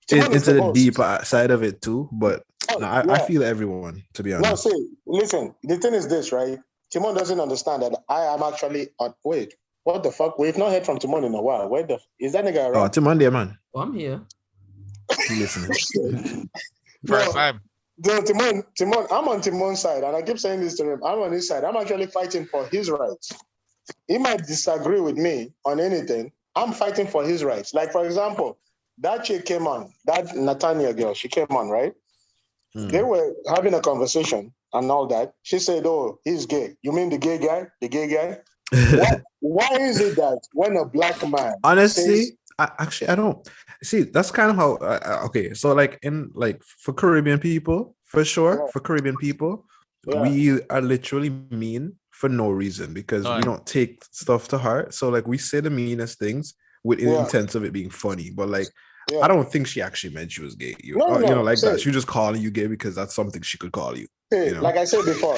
the deeper side of it too. But I feel everyone, to be honest. No, see, listen. The thing is this, right? Timon doesn't understand that I am actually wait. What the fuck? We've not heard from Timon in a while. Where is that nigga around? Oh, Timon there, man. Oh, I'm here. You listening? First time. No, Timon, I'm on Timon's side, and I keep saying this to him. I'm on his side. I'm actually fighting for his rights. He might disagree with me on anything. I'm fighting for his rights. Like, for example, that chick came on, that Nathania girl, she came on, right? They were having a conversation and all that. She said, oh, he's gay. You mean the gay guy? The gay guy? Why is it that when a black man honestly I don't see, that's kind of how okay, so like for Caribbean people, for sure, for Caribbean people, we are literally mean for no reason because we don't take stuff to heart. So like we say the meanest things with intent of it being funny, but like I don't think she actually meant she was gay. You know, like that. She was just calling you gay because that's something she could call you. You know? Like I said before.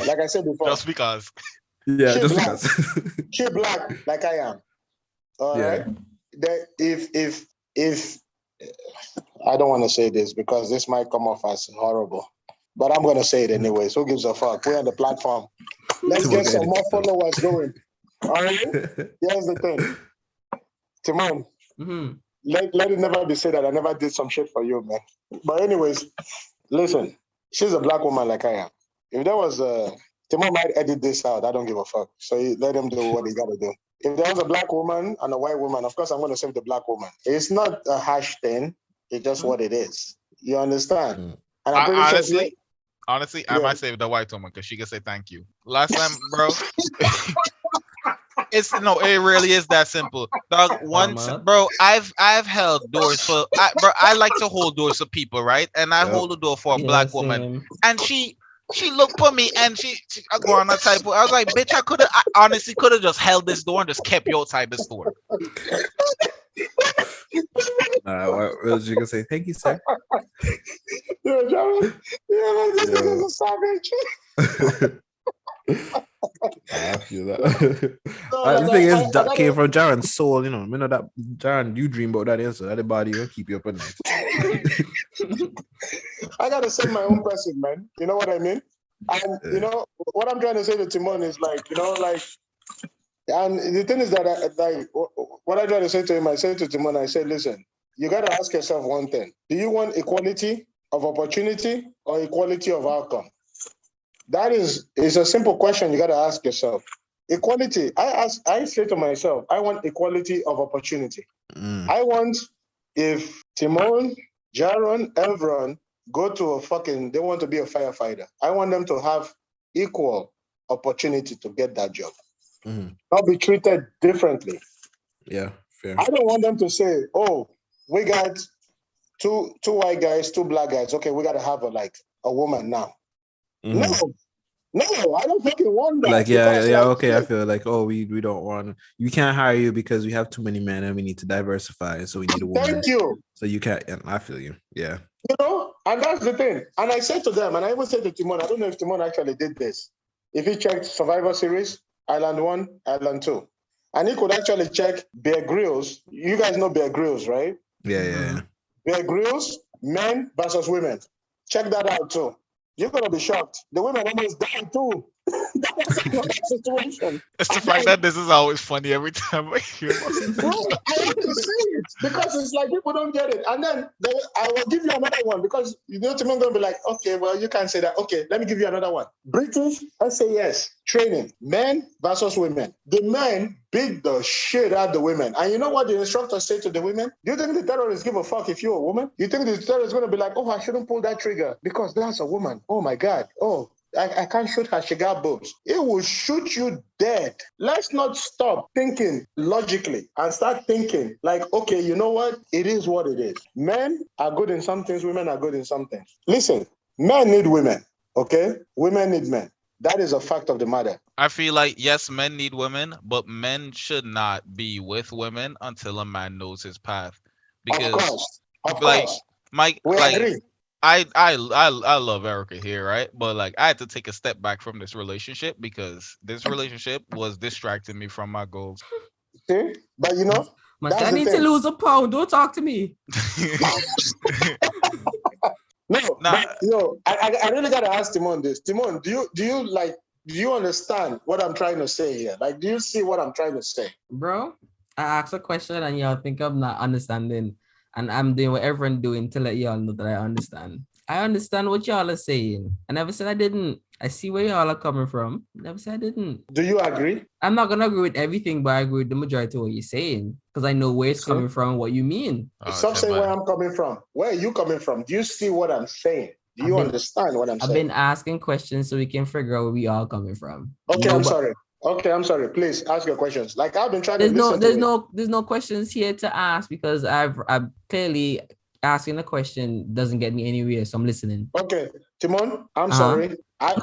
Just because. Yeah, she just black. because. She black like I am. All right. That if I don't want to say this because this might come off as horrible, but I'm gonna say it anyways. Who gives a fuck? We're on the platform. Let's get some more followers going. All right. Here's the thing, Timon. Let it never be said that I never did some shit for you, man. But anyways, listen. She's a black woman like I am. If there was Timon might edit this out. I don't give a fuck. So let him do what he got to do. If there was a black woman and a white woman, of course I'm going to save the black woman. It's not a hash thing. It's just what it is. You understand? And I'm pretty honestly, I might save the white woman because she can say thank you. Last time, bro. It really is that simple. Dog, bro, I've held doors for I like to hold doors for people, right? And I hold the door for a black woman. And she looked for me and she go on a type. I was like, bitch, I honestly could have just held this door and just kept you outside this door. What was you gonna say? Thank you, sir. This is a savage. I feel that. The thing is, that came from Jaron's soul, you know. I know that Jaron, you dream about that answer. That body will keep you up at night. I gotta set my own precedent, man. You know what I mean? And you know what I'm trying to say to Timon is like, you know, like, and the thing is that what I try to say to him, I said to Timon, I said, listen, you gotta ask yourself one thing: do you want equality of opportunity or equality of outcome? That is a simple question you got to ask yourself. Equality, I say to myself, I want equality of opportunity. I want, if Timon, Jaron, Evron go to they want to be a firefighter, I want them to have equal opportunity to get that job. Not be treated differently. Yeah, fair. I don't want them to say, oh, we got two white guys, two black guys. Okay, we gotta have a woman now. Mm-hmm. No, I don't fucking want that. Like, okay. I feel like, we don't want. You can't hire you because we have too many men and we need to diversify, so we need a woman. Thank you. So you can't. I feel you. Yeah. You know, and that's the thing. And I said to them, and I even said to Timon, I don't know if Timon actually did this. If he checked Survivor Series, Island 1, Island 2, and he could actually check Bear Grylls. You guys know Bear Grylls, right? Yeah. Bear Grylls, men versus women. Check that out too. You're gonna be shocked. The women almost died too. That's another situation. It's the fact that this is always funny every time I hear about it. Bro, I want to say it because it's like people don't get it. And then I will give you another one because Timon gonna be like, okay, well, you can't say that. Okay, let me give you another one. British SAS training, men versus women. The men beat the shit out of the women. And you know what the instructor said to the women? Do you think the terrorists give a fuck if you're a woman? You think the terrorists gonna be like, oh, I shouldn't pull that trigger because that's a woman. Oh my God. Oh, I can't shoot her, she got boobs. It will shoot you dead. Let's not stop thinking logically and start thinking like, okay, you know what? It is what it is. Men are good in some things, women are good in some things. Listen, men need women, okay? Women need men. That is a fact of the matter. I feel like, yes, men need women, but men should not be with women until a man knows his path. Because, of course. We agree. I love Erica here, right? But like I had to take a step back from this relationship because this relationship was distracting me from my goals. See? But you know, I need to lose a pound. Don't talk to me. I really gotta ask Timon this. Timon, do you understand what I'm trying to say here? Like, do you see what I'm trying to say? Bro, I asked a question and y'all think I'm not understanding. And I'm doing what everyone's doing to let y'all know that I understand. I understand what y'all are saying. I never said I didn't. I see where y'all are coming from. Never said I didn't. Do you agree? I'm not going to agree with everything, but I agree with the majority of what you're saying. Because I know where it's coming from, what you mean. Stop saying where I'm coming from. Where are you coming from? Do you see what I'm saying? Do you understand what I'm saying? I've been asking questions so we can figure out where we all coming from. Okay, I'm sorry. Okay, I'm sorry. Please ask your questions. Like I've been trying to listen. There's no questions here to ask because I'm clearly asking a question doesn't get me anywhere. So I'm listening. Okay, Timon, I'm sorry.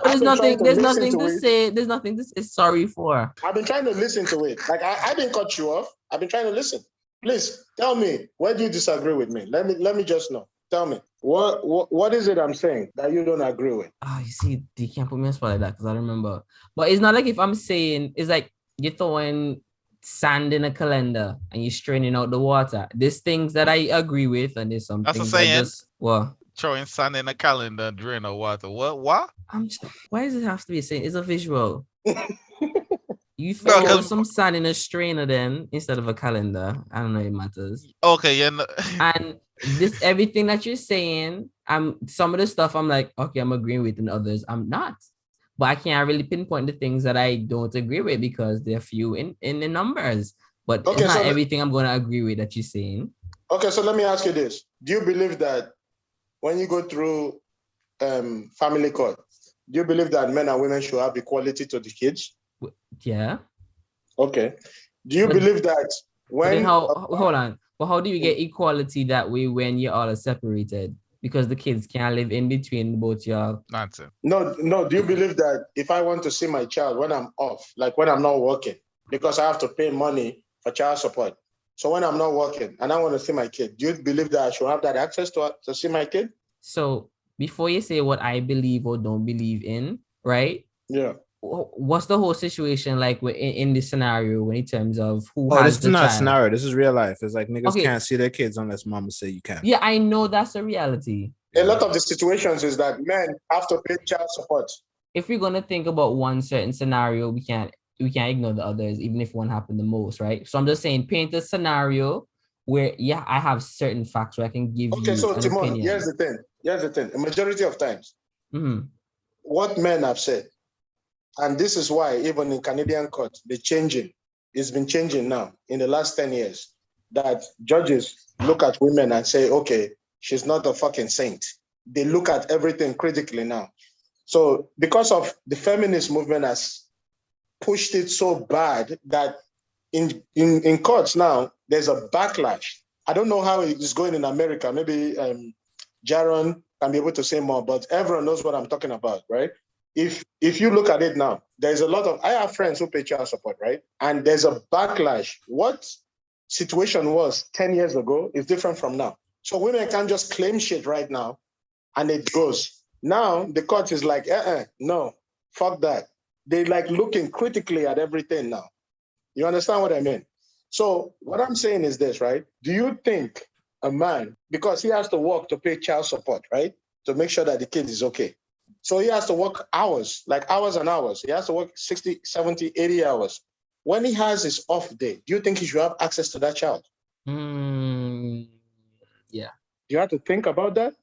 There's nothing to say. There's nothing to say sorry for. I've been trying to listen to it. Like I didn't cut you off. I've been trying to listen. Please tell me where do you disagree with me? Let me just know. Tell me what is it I'm saying that you don't agree with? You see, you can't put me on spot like that because I remember. But it's not like if I'm saying it's like you're throwing sand in a calendar and you're straining out the water. There's things that I agree with, and there's some things that just throwing sand in a calendar, drain of water. What? Why does it have to be a saying? It's a visual. You throw some sand in a strainer then instead of a calendar. I don't know, it matters. Okay, yeah. No. And this everything that you're saying, some of the stuff I'm like, okay, I'm agreeing with, and others I'm not. But I can't really pinpoint the things that I don't agree with because they're few in the numbers. But it's not everything I'm going to agree with that you're saying. Okay, so let me ask you this. Do you believe that when you go through family court, do you believe that men and women should have equality to the kids? Yeah. Okay. Do you believe that when... hold on. But how do you get equality that way when you all are separated? Because the kids can't live in between both y'all. Nonsense. No. Do you believe that if I want to see my child when I'm off, like when I'm not working, because I have to pay money for child support. So when I'm not working and I want to see my kid, do you believe that I should have that access to see my kid? So before you say what I believe or don't believe in, right? Yeah. What's the whole situation like in this scenario in terms of who has this is not a scenario. This is real life. It's like niggas can't see their kids unless mama say you can. Yeah, I know that's a reality. A lot of the situations is that men have to pay child support. If we're gonna think about one certain scenario, we can't ignore the others, even if one happened the most, right? So I'm just saying, paint a scenario where I have certain facts where I can give you so an Timon, opinion. Here's the thing. The majority of times, what men have said, and this is why even in Canadian court, it's been changing now in the last 10 years, that judges look at women and say, okay, she's not a fucking saint. They look at everything critically now. So because of the feminist movement has pushed it so bad that in courts now, there's a backlash I don't know how it is going in America. Maybe Jaron can be able to say more, but everyone knows what I'm talking about, right? If you look at it now, there's a lot of, I have friends who pay child support, right? And there's a backlash. What situation was 10 years ago is different from now. So women can't just claim shit right now and it goes. Now the court is like, no, fuck that. They like looking critically at everything now. You understand what I mean? So what I'm saying is this, right? Do you think a man, because he has to work to pay child support, right? To make sure that the kid is okay. So he has to work hours, like hours and hours. He has to work 60, 70, 80 hours. When he has his off day, do you think he should have access to that child? Yeah. You have to think about that.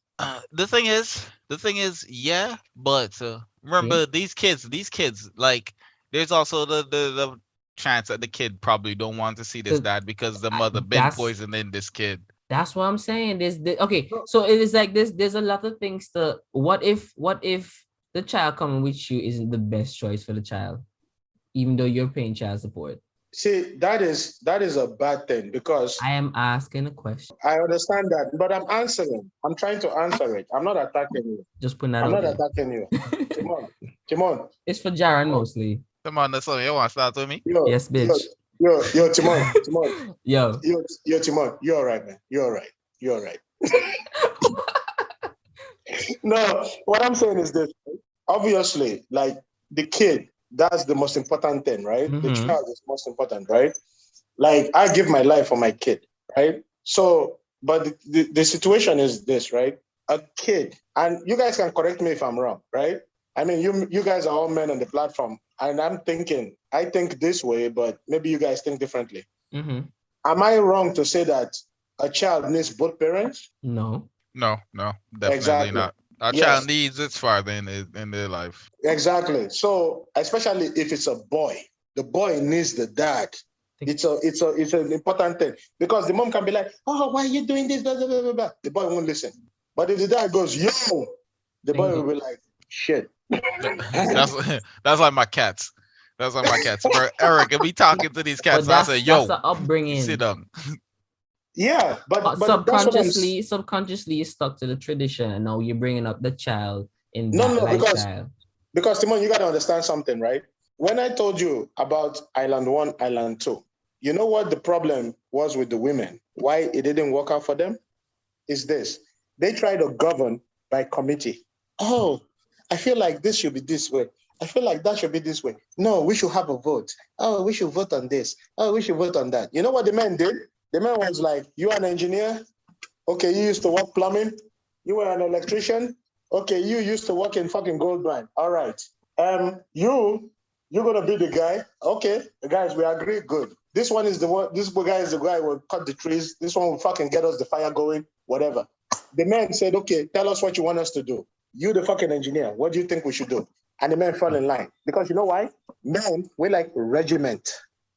The thing is, yeah, but remember these kids, like there's also the chance that the kid probably don't want to see this dad because the mother been poisoning this kid. That's what I'm saying. Okay, so it is like this. There's a lot of things to what if the child coming with you isn't the best choice for the child, even though you're paying child support. See, that is a bad thing because I am asking a question. I understand that, but I'm answering. I'm trying to answer it. I'm not attacking you. Just putting that I'm out not there. attacking you. Timon. It's for Jaron mostly. Come on, that's something you want to start with me? Yes, bitch. Yo, Timon. Yo, Timon. You're all right, man. You're all right. No, what I'm saying is this. Obviously, like the kid, that's the most important thing, right? Mm-hmm. The child is most important, right? Like I give my life for my kid, right? So, but the situation is this, right? A kid, and you guys can correct me if I'm wrong, right? I mean, you guys are all men on the platform, and I think this way, but maybe you guys think differently. Mm-hmm. Am I wrong to say that a child needs both parents? No, definitely Exactly. not. A child needs its father in their life. Exactly. So, especially if it's a boy, the boy needs the dad. It's an important thing because the mom can be like, "Oh, why are you doing this?" Blah, blah, blah, blah, blah. The boy won't listen. But if the dad goes, "Yo," the boy will be like, "Shit." That's like my cats. That's like my cats. Bro, Eric, if we talking to these cats, I say, "Yo, that's the upbringing." sit down. Yeah, but subconsciously you're stuck to the tradition, and now you're bringing up the child in that lifestyle. Because Timon, you got to understand something, right? When I told you about Island 1, Island 2, you know what the problem was with the women? Why it didn't work out for them? Is this. They try to govern by committee. Oh, I feel like this should be this way. I feel like that should be this way. No, we should have a vote. Oh, we should vote on this. Oh, we should vote on that. You know what the man did? The man was like, you are an engineer? Okay, you used to work plumbing? You were an electrician? Okay, you used to work in fucking gold mine. All right. You're gonna be the guy. Okay, guys, we agree. Good. This one is the one. This guy is the guy who will cut the trees. This one will fucking get us the fire going. Whatever. The man said, "Okay, tell us what you want us to do. You, the fucking engineer. What do you think we should do?" And the man fell in line because you know why? Men, we like regiment.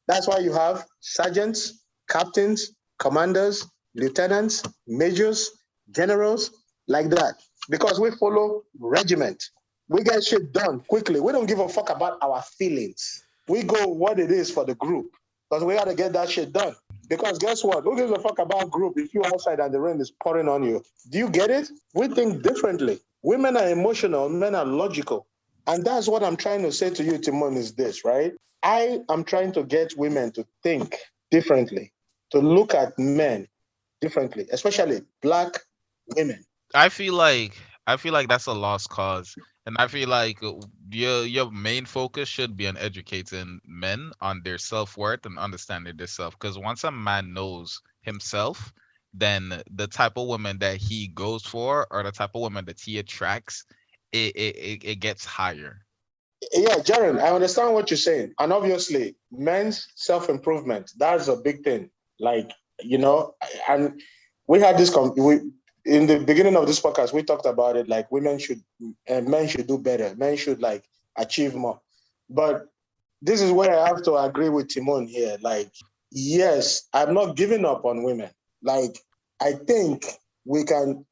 That's why you have sergeants, captains, commanders, lieutenants, majors, generals, like that. Because we follow regiment. We get shit done quickly. We don't give a fuck about our feelings. We go what it is for the group. Because we got to get that shit done. Because guess what? Who gives a fuck about group if you're outside and the rain is pouring on you? Do you get it? We think differently. Women are emotional, men are logical. And that's what I'm trying to say to you, Timon, is this, right? I am trying to get women to think differently, to look at men differently, especially Black women. I feel like that's a lost cause, and I feel like your main focus should be on educating men on their self-worth and understanding their self. Because once a man knows himself, then the type of woman that he goes for or the type of woman that he attracts, it gets higher. Yeah, Jaren, I understand what you're saying. And obviously, men's self-improvement, that's a big thing. Like, and we had this, in the beginning of this podcast, we talked about it, like men should do better. Men should like achieve more. But this is where I have to agree with Timon here. Like, yes, I'm not giving up on women. Like, I think we can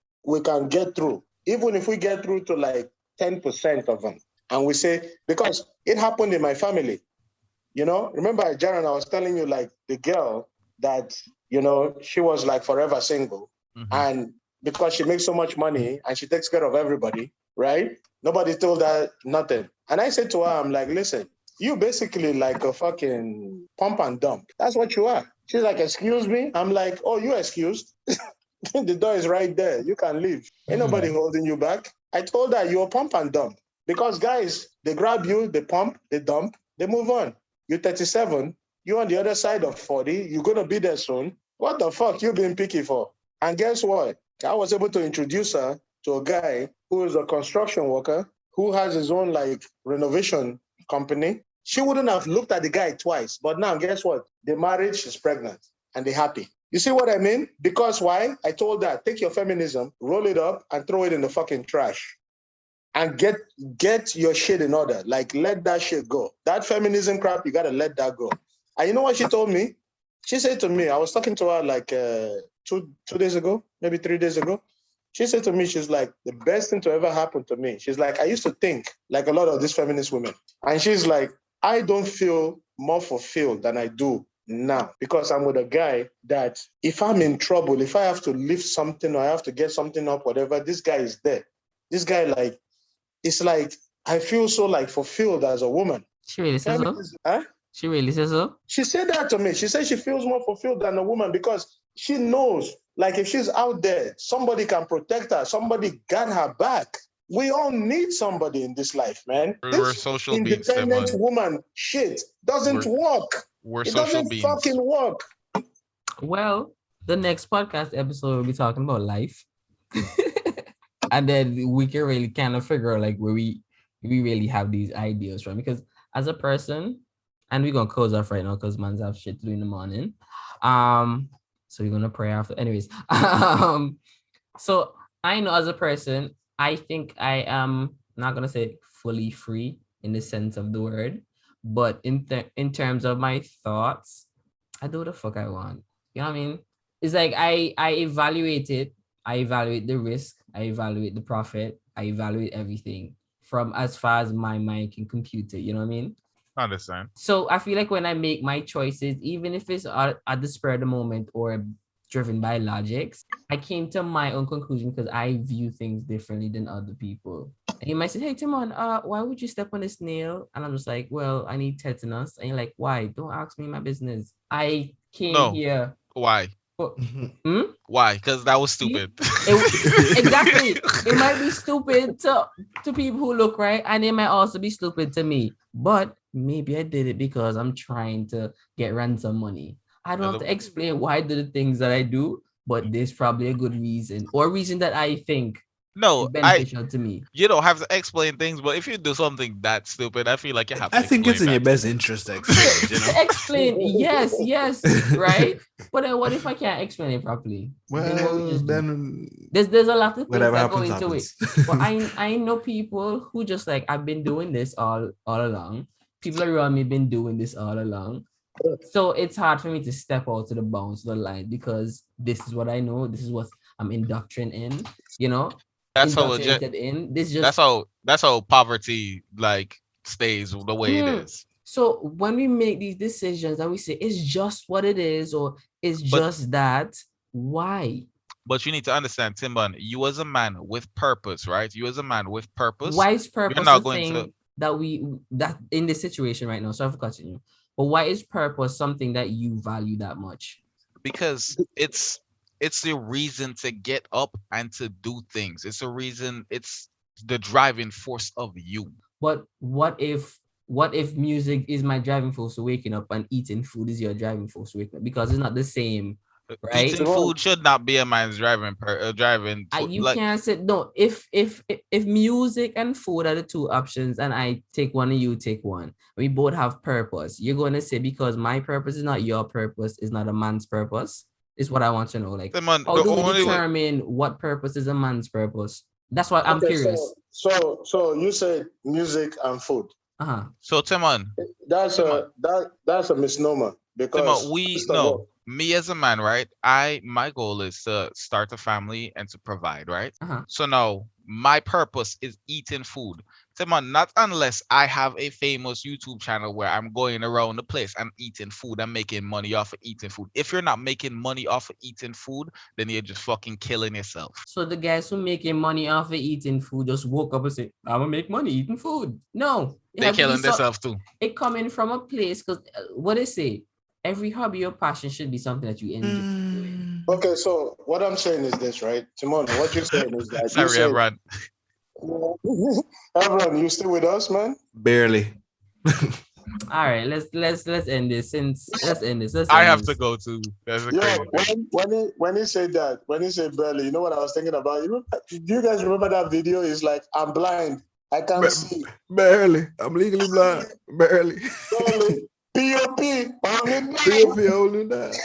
get through. Even if we get through to like 10% of them. And we say, because it happened in my family, remember, Jaron, I was telling you, like the girl that, she was like forever single. And because she makes so much money and she takes care of everybody, right? Nobody told her nothing. And I said to her, I'm like, listen, you basically like a fucking pump and dump. That's what you are. She's like, excuse me? I'm like, oh, you excused? The door is right there. You can leave. Ain't nobody holding you back. I told her you're a pump and dump. Because guys, they grab you, they pump, they dump, they move on. You're 37, you're on the other side of 40, you're going to be there soon. What the fuck you being picky for? And guess what? I was able to introduce her to a guy who is a construction worker, who has his own like renovation company. She wouldn't have looked at the guy twice. But now, guess what? They married, she's pregnant, and they're happy. You see what I mean? Because why? I told her, take your feminism, roll it up, and throw it in the fucking trash. And get your shit in order. Like, let that shit go. That feminism crap, you got to let that go. And you know what she told me? She said to me, I was talking to her like 2 days ago, maybe 3 days ago. She said to me, she's like, the best thing to ever happen to me. She's like, I used to think like a lot of these feminist women. And she's like, I don't feel more fulfilled than I do now because I'm with a guy that if I'm in trouble, if I have to lift something or I have to get something up, whatever, this guy is there. This guy, like, it's like, I feel so like fulfilled as a woman. She really says so? Huh? She really says so? She said that to me. She said she feels more fulfilled than a woman because she knows, like, if she's out there, somebody can protect her. Somebody got her back. We all need somebody in this life, man. We're social beings, independent woman shit doesn't work. It doesn't fucking work. Well, the next podcast episode will be talking about life. And then we can really kind of figure out like where we really have these ideas from. Because as a person, and we're gonna close off right now because man's have shit to do in the morning. So we're gonna pray after. Anyways, so I know as a person, I think I am not gonna say fully free in the sense of the word, but in terms of my thoughts, I do what the fuck I want. You know what I mean? It's like I evaluate it. I evaluate the risk. I evaluate the profit. I evaluate everything from as far as my mind can compute it. You know what I mean? I understand. So I feel like when I make my choices, even if it's at the spur of the moment or driven by logics, I came to my own conclusion because I view things differently than other people. And you might say, hey, Timon, why would you step on a snail? And I'm just like, well, I need tetanus. And you're like, why? Don't ask me my business. I came here. Why? Why? Because that was stupid. Exactly. It might be stupid to people who look right, and it might also be stupid to me. But maybe I did it because I'm trying to get ransom money. I don't have to explain why I do the things that I do, but there's probably a good reason or reason that I think is beneficial to me. You don't have to explain things, but if you do something that stupid, I feel like you have to. I think it's in your best interest to explain. You know? To explain, yes, right. But then what if I can't explain it properly? Well, then there's a lot of things that go into happens. it. But I know people who just like, I've been doing this all along. People around me been doing this all along. So it's hard for me to step out to the bounds of the line because this is what I know. This is what I'm indoctrinated in. You know. That's how that's how poverty like stays the way it is. So when we make these decisions and we say it's just what it is or it's just that, why? But you need to understand, Timon, you as a man with purpose, right? You as a man with purpose. Why is purpose you're not going to that in this situation right now? Sorry for cutting you. But why is purpose something that you value that much? Because it's the reason to get up and to do things. It's a reason. It's the driving force of you. But what if music is my driving force to waking up and eating food is your driving force to waking up? Because it's not the same, right? Eating food should not be a man's driving. You can't say no. If music and food are the two options, and I take one and you take one, we both have purpose. You're going to say because my purpose is not your purpose, is not a man's purpose. Is what I want to know. Like, how do we determine what purpose is a man's purpose? That's why I'm curious. So you said music and food. So Timon, that's a misnomer because Timon, me as a man, right? My goal is to start a family and to provide, right? So now my purpose is eating food Timon, not unless I have a famous YouTube channel where I'm going around the place and eating food and making money off of eating food. If you're not making money off of eating food, then you're just fucking killing yourself. So the guys who making money off of eating food just woke up and say, "I'm gonna make money eating food." No, They're killing themselves too. It coming from a place because what they say, every hobby or passion should be something that you enjoy doing. Okay, so what I'm saying is this, right? Timon, what you're saying is that Sorry, everyone. Everyone, you still with us, man? Barely. All right, let's end this. I have to go too. That's when he said that, when he said barely, you know what I was thinking about? Do you guys remember that video? It's like, I'm blind, I can't see. Barely. I'm legally blind. Barely. POP only that.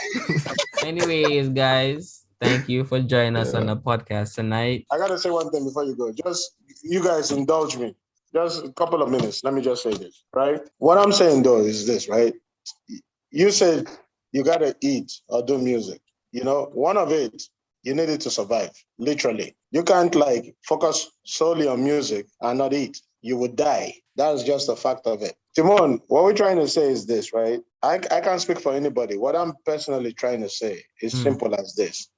Anyways, guys, thank you for joining us on the podcast tonight. I gotta say one thing before you go. Just you guys indulge me. Just a couple of minutes. Let me just say this, right? What I'm saying though is this, right? You said you gotta eat or do music. You know, one of it, you need it to survive, literally. You can't like focus solely on music and not eat. You would die. That's just a fact of it. Timon, what we're trying to say is this, right? I can't speak for anybody. What I'm personally trying to say is simple as this,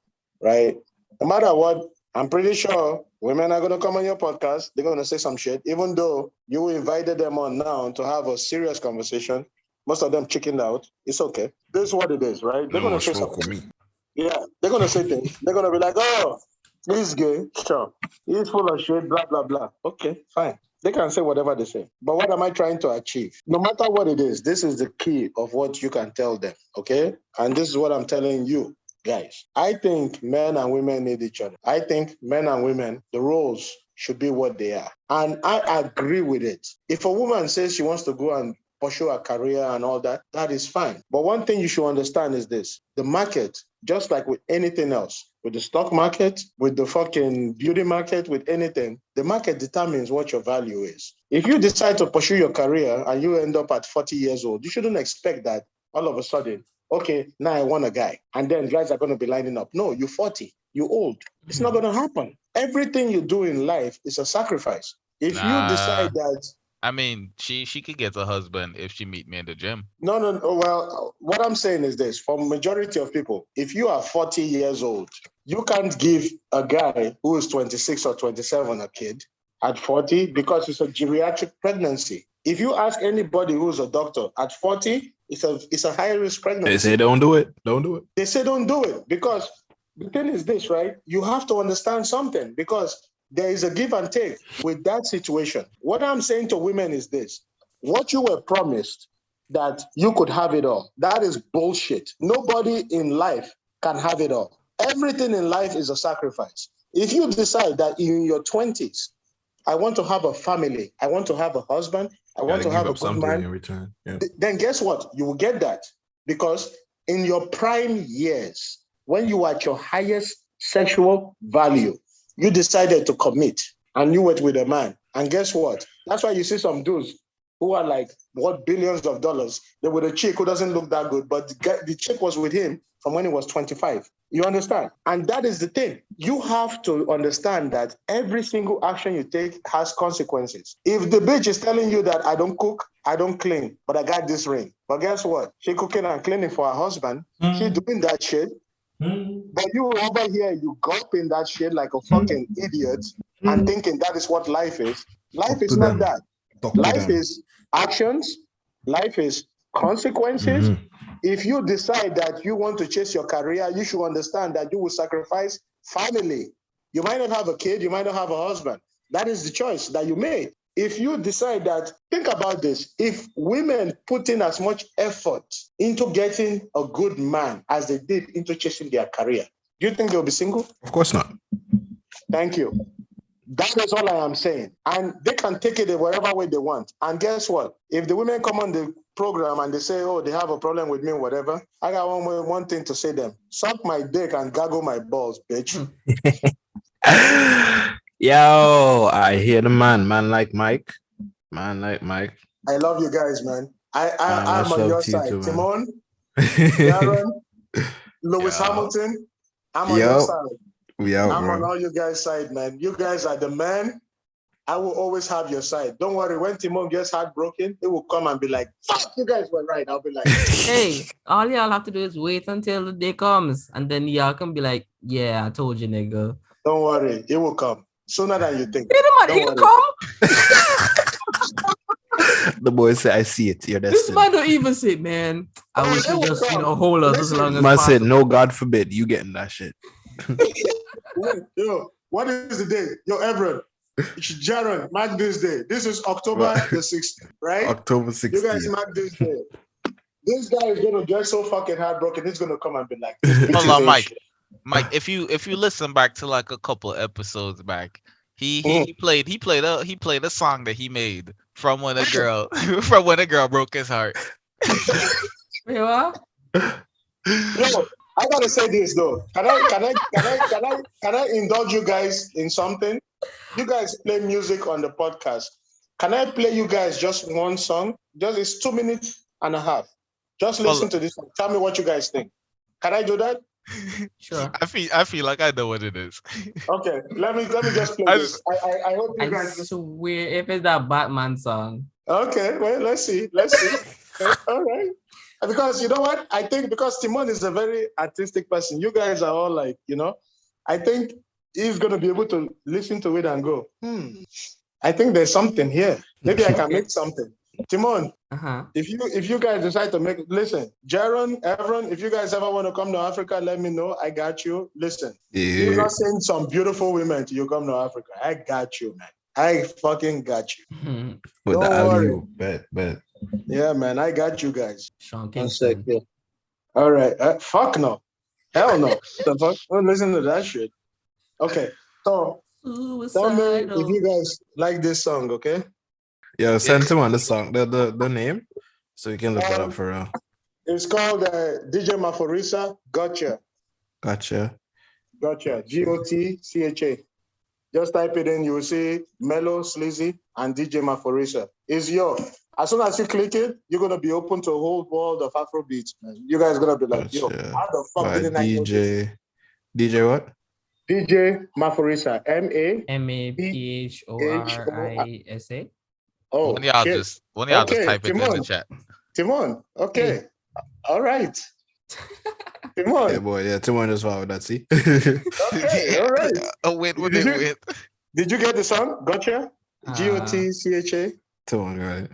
right? No matter what, I'm pretty sure women are going to come on your podcast. They're going to say some shit, even though you invited them on now to have a serious conversation. Most of them chickened out. It's okay. This is what it is, right? They're going to say something. Yeah, they're going to say things. They're going to be like, oh, he's gay. Sure. He's full of shit, blah, blah, blah. Okay, fine. They can say whatever they say. But what am I trying to achieve? No matter what it is, this is the key of what you can tell them, okay? And this is what I'm telling you. Guys, I think men and women need each other. I think men and women, the roles should be what they are. And I agree with it. If a woman says she wants to go and pursue a career and all that, that is fine. But one thing you should understand is this. The market, just like with anything else, with the stock market, with the fucking beauty market, with anything, the market determines what your value is. If you decide to pursue your career and you end up at 40 years old, you shouldn't expect that all of a sudden, okay, now I want a guy. And then guys are going to be lining up. No, you're 40, you're old. It's not going to happen. Everything you do in life is a sacrifice. If you decide that... I mean, she could get a husband if she meet me in the gym. No. Well, what I'm saying is this. For majority of people, if you are 40 years old, you can't give a guy who is 26 or 27 a kid at 40 because it's a geriatric pregnancy. If you ask anybody who's a doctor at 40, it's a high risk pregnancy. They say don't do it. Don't do it. They say don't do it because the thing is this, right? You have to understand something because there is a give and take with that situation. What I'm saying to women is this. What you were promised that you could have it all, that is bullshit. Nobody in life can have it all. Everything in life is a sacrifice. If you decide that in your 20s, I want to have a family, I want to have a husband, I want to have a good man, in return. Yeah. Then guess what? You will get that because in your prime years, when you are at your highest sexual value, you decided to commit and you went with a man. And guess what? That's why you see some dudes who are like, what, billions of dollars. They're with a chick who doesn't look that good, but the chick was with him from when he was 25. You understand? And that is the thing. You have to understand that every single action you take has consequences. If the bitch is telling you that I don't cook, I don't clean, but I got this ring. But guess what? She cooking and cleaning for her husband. She doing that shit. But you over here, you gulping that shit like a fucking idiot and thinking that is what life is. Life is not that. Life is actions. Life is consequences. If you decide that you want to chase your career, you should understand that you will sacrifice family. You might not have a kid, you might not have a husband. That is the choice that you made. If you decide that, think about this. If women put in as much effort into getting a good man as they did into chasing their career, do you think they'll be single? Of course not. Thank you. That is all I am saying. And they can take it wherever way they want. And guess what? If the women come on the program and they say, oh, they have a problem with me, whatever, I got one thing to say to them. Suck my dick and gargle my balls, bitch. Yo, I hear the man like Mike. Man like Mike. I love you guys, man. I'm on your side. Too, Timon, Darren, Lewis Hamilton, I'm on your side. We out, I'm bro. on all you guys' side, man. You guys are the man. I will always have your side. Don't worry. When Timon gets heartbroken, he will come and be like, "Fuck, you guys were right." I'll be like, "Hey, all y'all have to do is wait until the day comes, and then y'all can be like, yeah, I told you, nigga." "Don't worry, it will come sooner than you think." He'll come. The boy said, "I see it. You're This destined." man don't even say, "Man, I wish you just hold us as long as man possible." said, "No, God forbid you getting that shit." Wait, yo, what is the day? Yo, Everett, Jaron, mark this day. This is October the 16th, right? October 16th. You guys mark this day. This guy is gonna get so fucking heartbroken. He's gonna come and be like, "Hold on, Mike. Mike, if you listen back to like a couple episodes back, he played a song that he made from when a girl broke his heart." Wait, what? Yo, I gotta say this though. Can I indulge you guys in something? You guys play music on the podcast. Can I play you guys just one song? It's 2.5 minutes. Just listen to this song. Tell me what you guys think. Can I do that? Sure. I feel like I know what it is. Okay, let me just play this. I hope you guys. I swear, if it's that Batman song. Okay, well, let's see. All right. Because you know what? I think because Timon is a very artistic person, you guys are all like, I think he's going to be able to listen to it and go, I think there's something here. Maybe I can make something. Timon, if you guys decide to listen, Jaron, Evron, if you guys ever want to come to Africa, let me know. I got you. Listen, you're not saying some beautiful women till you come to Africa. I got you, man. I fucking got you. With the alley, bet. Yeah, man, I got you guys. Sean Kingston. All right. Fuck no. Hell no. The fuck? Don't listen to that shit. Okay. So, tell me if you guys like this song, okay? Yeah, send him on the song, the name, so you can look that up for real. It's called DJ Maforisa, Gotcha. Gotcha. Gotcha. Just type it in, you will see Mellow, Sleazy, and DJ Maforisa. As soon as you click it, you're going to be open to a whole world of Afrobeats, man. You guys going to be like, yo, how the fuck didn't I know this? DJ what? DJ Maforisa. Maphorisa. Oh, one of y'all just type it in the chat. Timon, okay. Hey. All right. Timon. Yeah, boy. Yeah, Timon is fine with that, see? Okay, all right. Win. Did you get the song? Gotcha? Gotcha. Timon, right.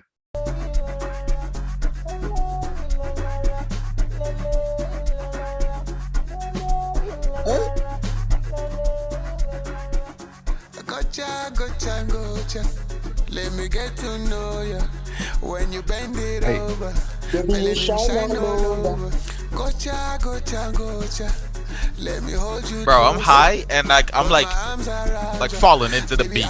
Gotcha. Let me get to know you. When you bend it over, let me shine all over. Gotcha. Let me hold you. Bro, I'm high and I'm like falling into the beat.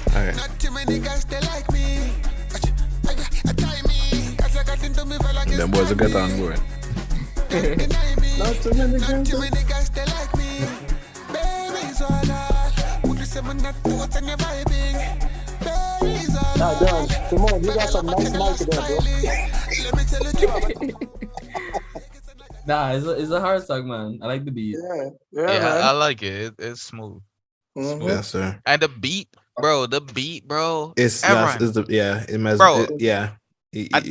Okay. Not too many guys they like me. Them boys will get on board. Not too many guys they like me. Baby's all that. Would you say I'm not what I'm vibing? Baby's all that. Come on, you got some nice mic there, bro. Let me tell you. Nah, it's a hard song, man. I like the beat. Yeah, I like it. It's smooth. Mm-hmm. Yes, sir. And the beat, bro. It's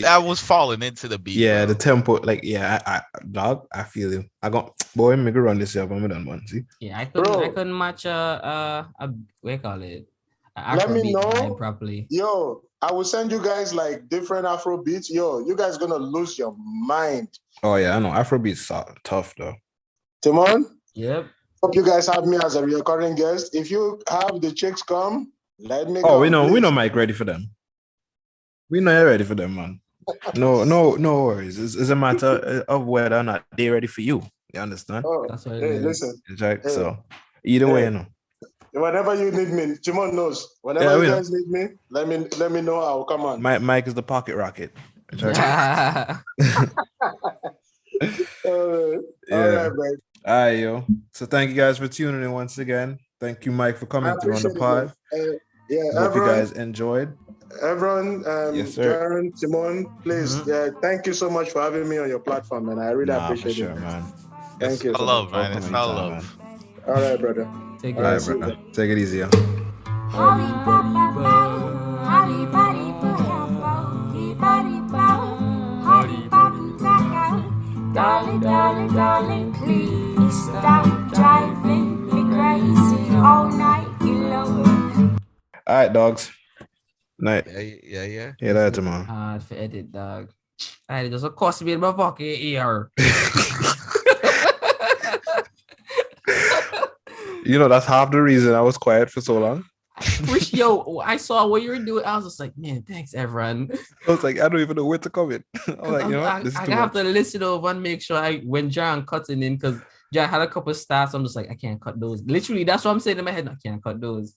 I was falling into the beat. Yeah, bro. the tempo, like, I feel you. I got boy, make a run this up. I'm done one. See? Yeah, I couldn't match what you call it? Let me know properly. Yo, I will send you guys like different Afro beats. Yo, you guys gonna lose your mind. Oh yeah, I know. Afrobeats are tough though. Timon? Yep. Hope you guys have me as a recurring guest. If you have the chicks come, let me go. Oh, we know Mike ready for them. We know you're ready for them, man. No worries. It's a matter of whether or not they're ready for you. You understand? Oh, that's what it is. Listen. Exactly. So either way, you know. Whenever you need me, Timon knows. Whenever you guys need me, let me know. I'll come on. Mike is the pocket rocket. Yeah. All right, man. All right, yo. So thank you guys for tuning in once again. Thank you, Mike, for coming through on the pod. Hope you guys enjoyed. Everyone, Yes, sir. Jaron, Simone, please, thank you so much for having me on your platform, and I really appreciate for sure, it. man. Thank you It's so all love, much. man. Welcome It's all anytime, love. All right, brother. Take All care. right, see you bro. then. Take it easy. Darling, darling, darling, please stop driving me crazy all night long. All right, dogs. Night. Yeah. Yeah, that tomorrow. Hard for edit, dog. It doesn't cost me in my pocket here. You know, that's half the reason I was quiet for so long. Yo, I saw what you were doing. I was just like, man, thanks, everyone. I was like, I don't even know where to comment. I'm like, you know what? This is I too have much. to listen over and make sure when John cutting in, because John had a couple of stats. I'm just like, I can't cut those. Literally, that's what I'm saying in my head. I can't cut those.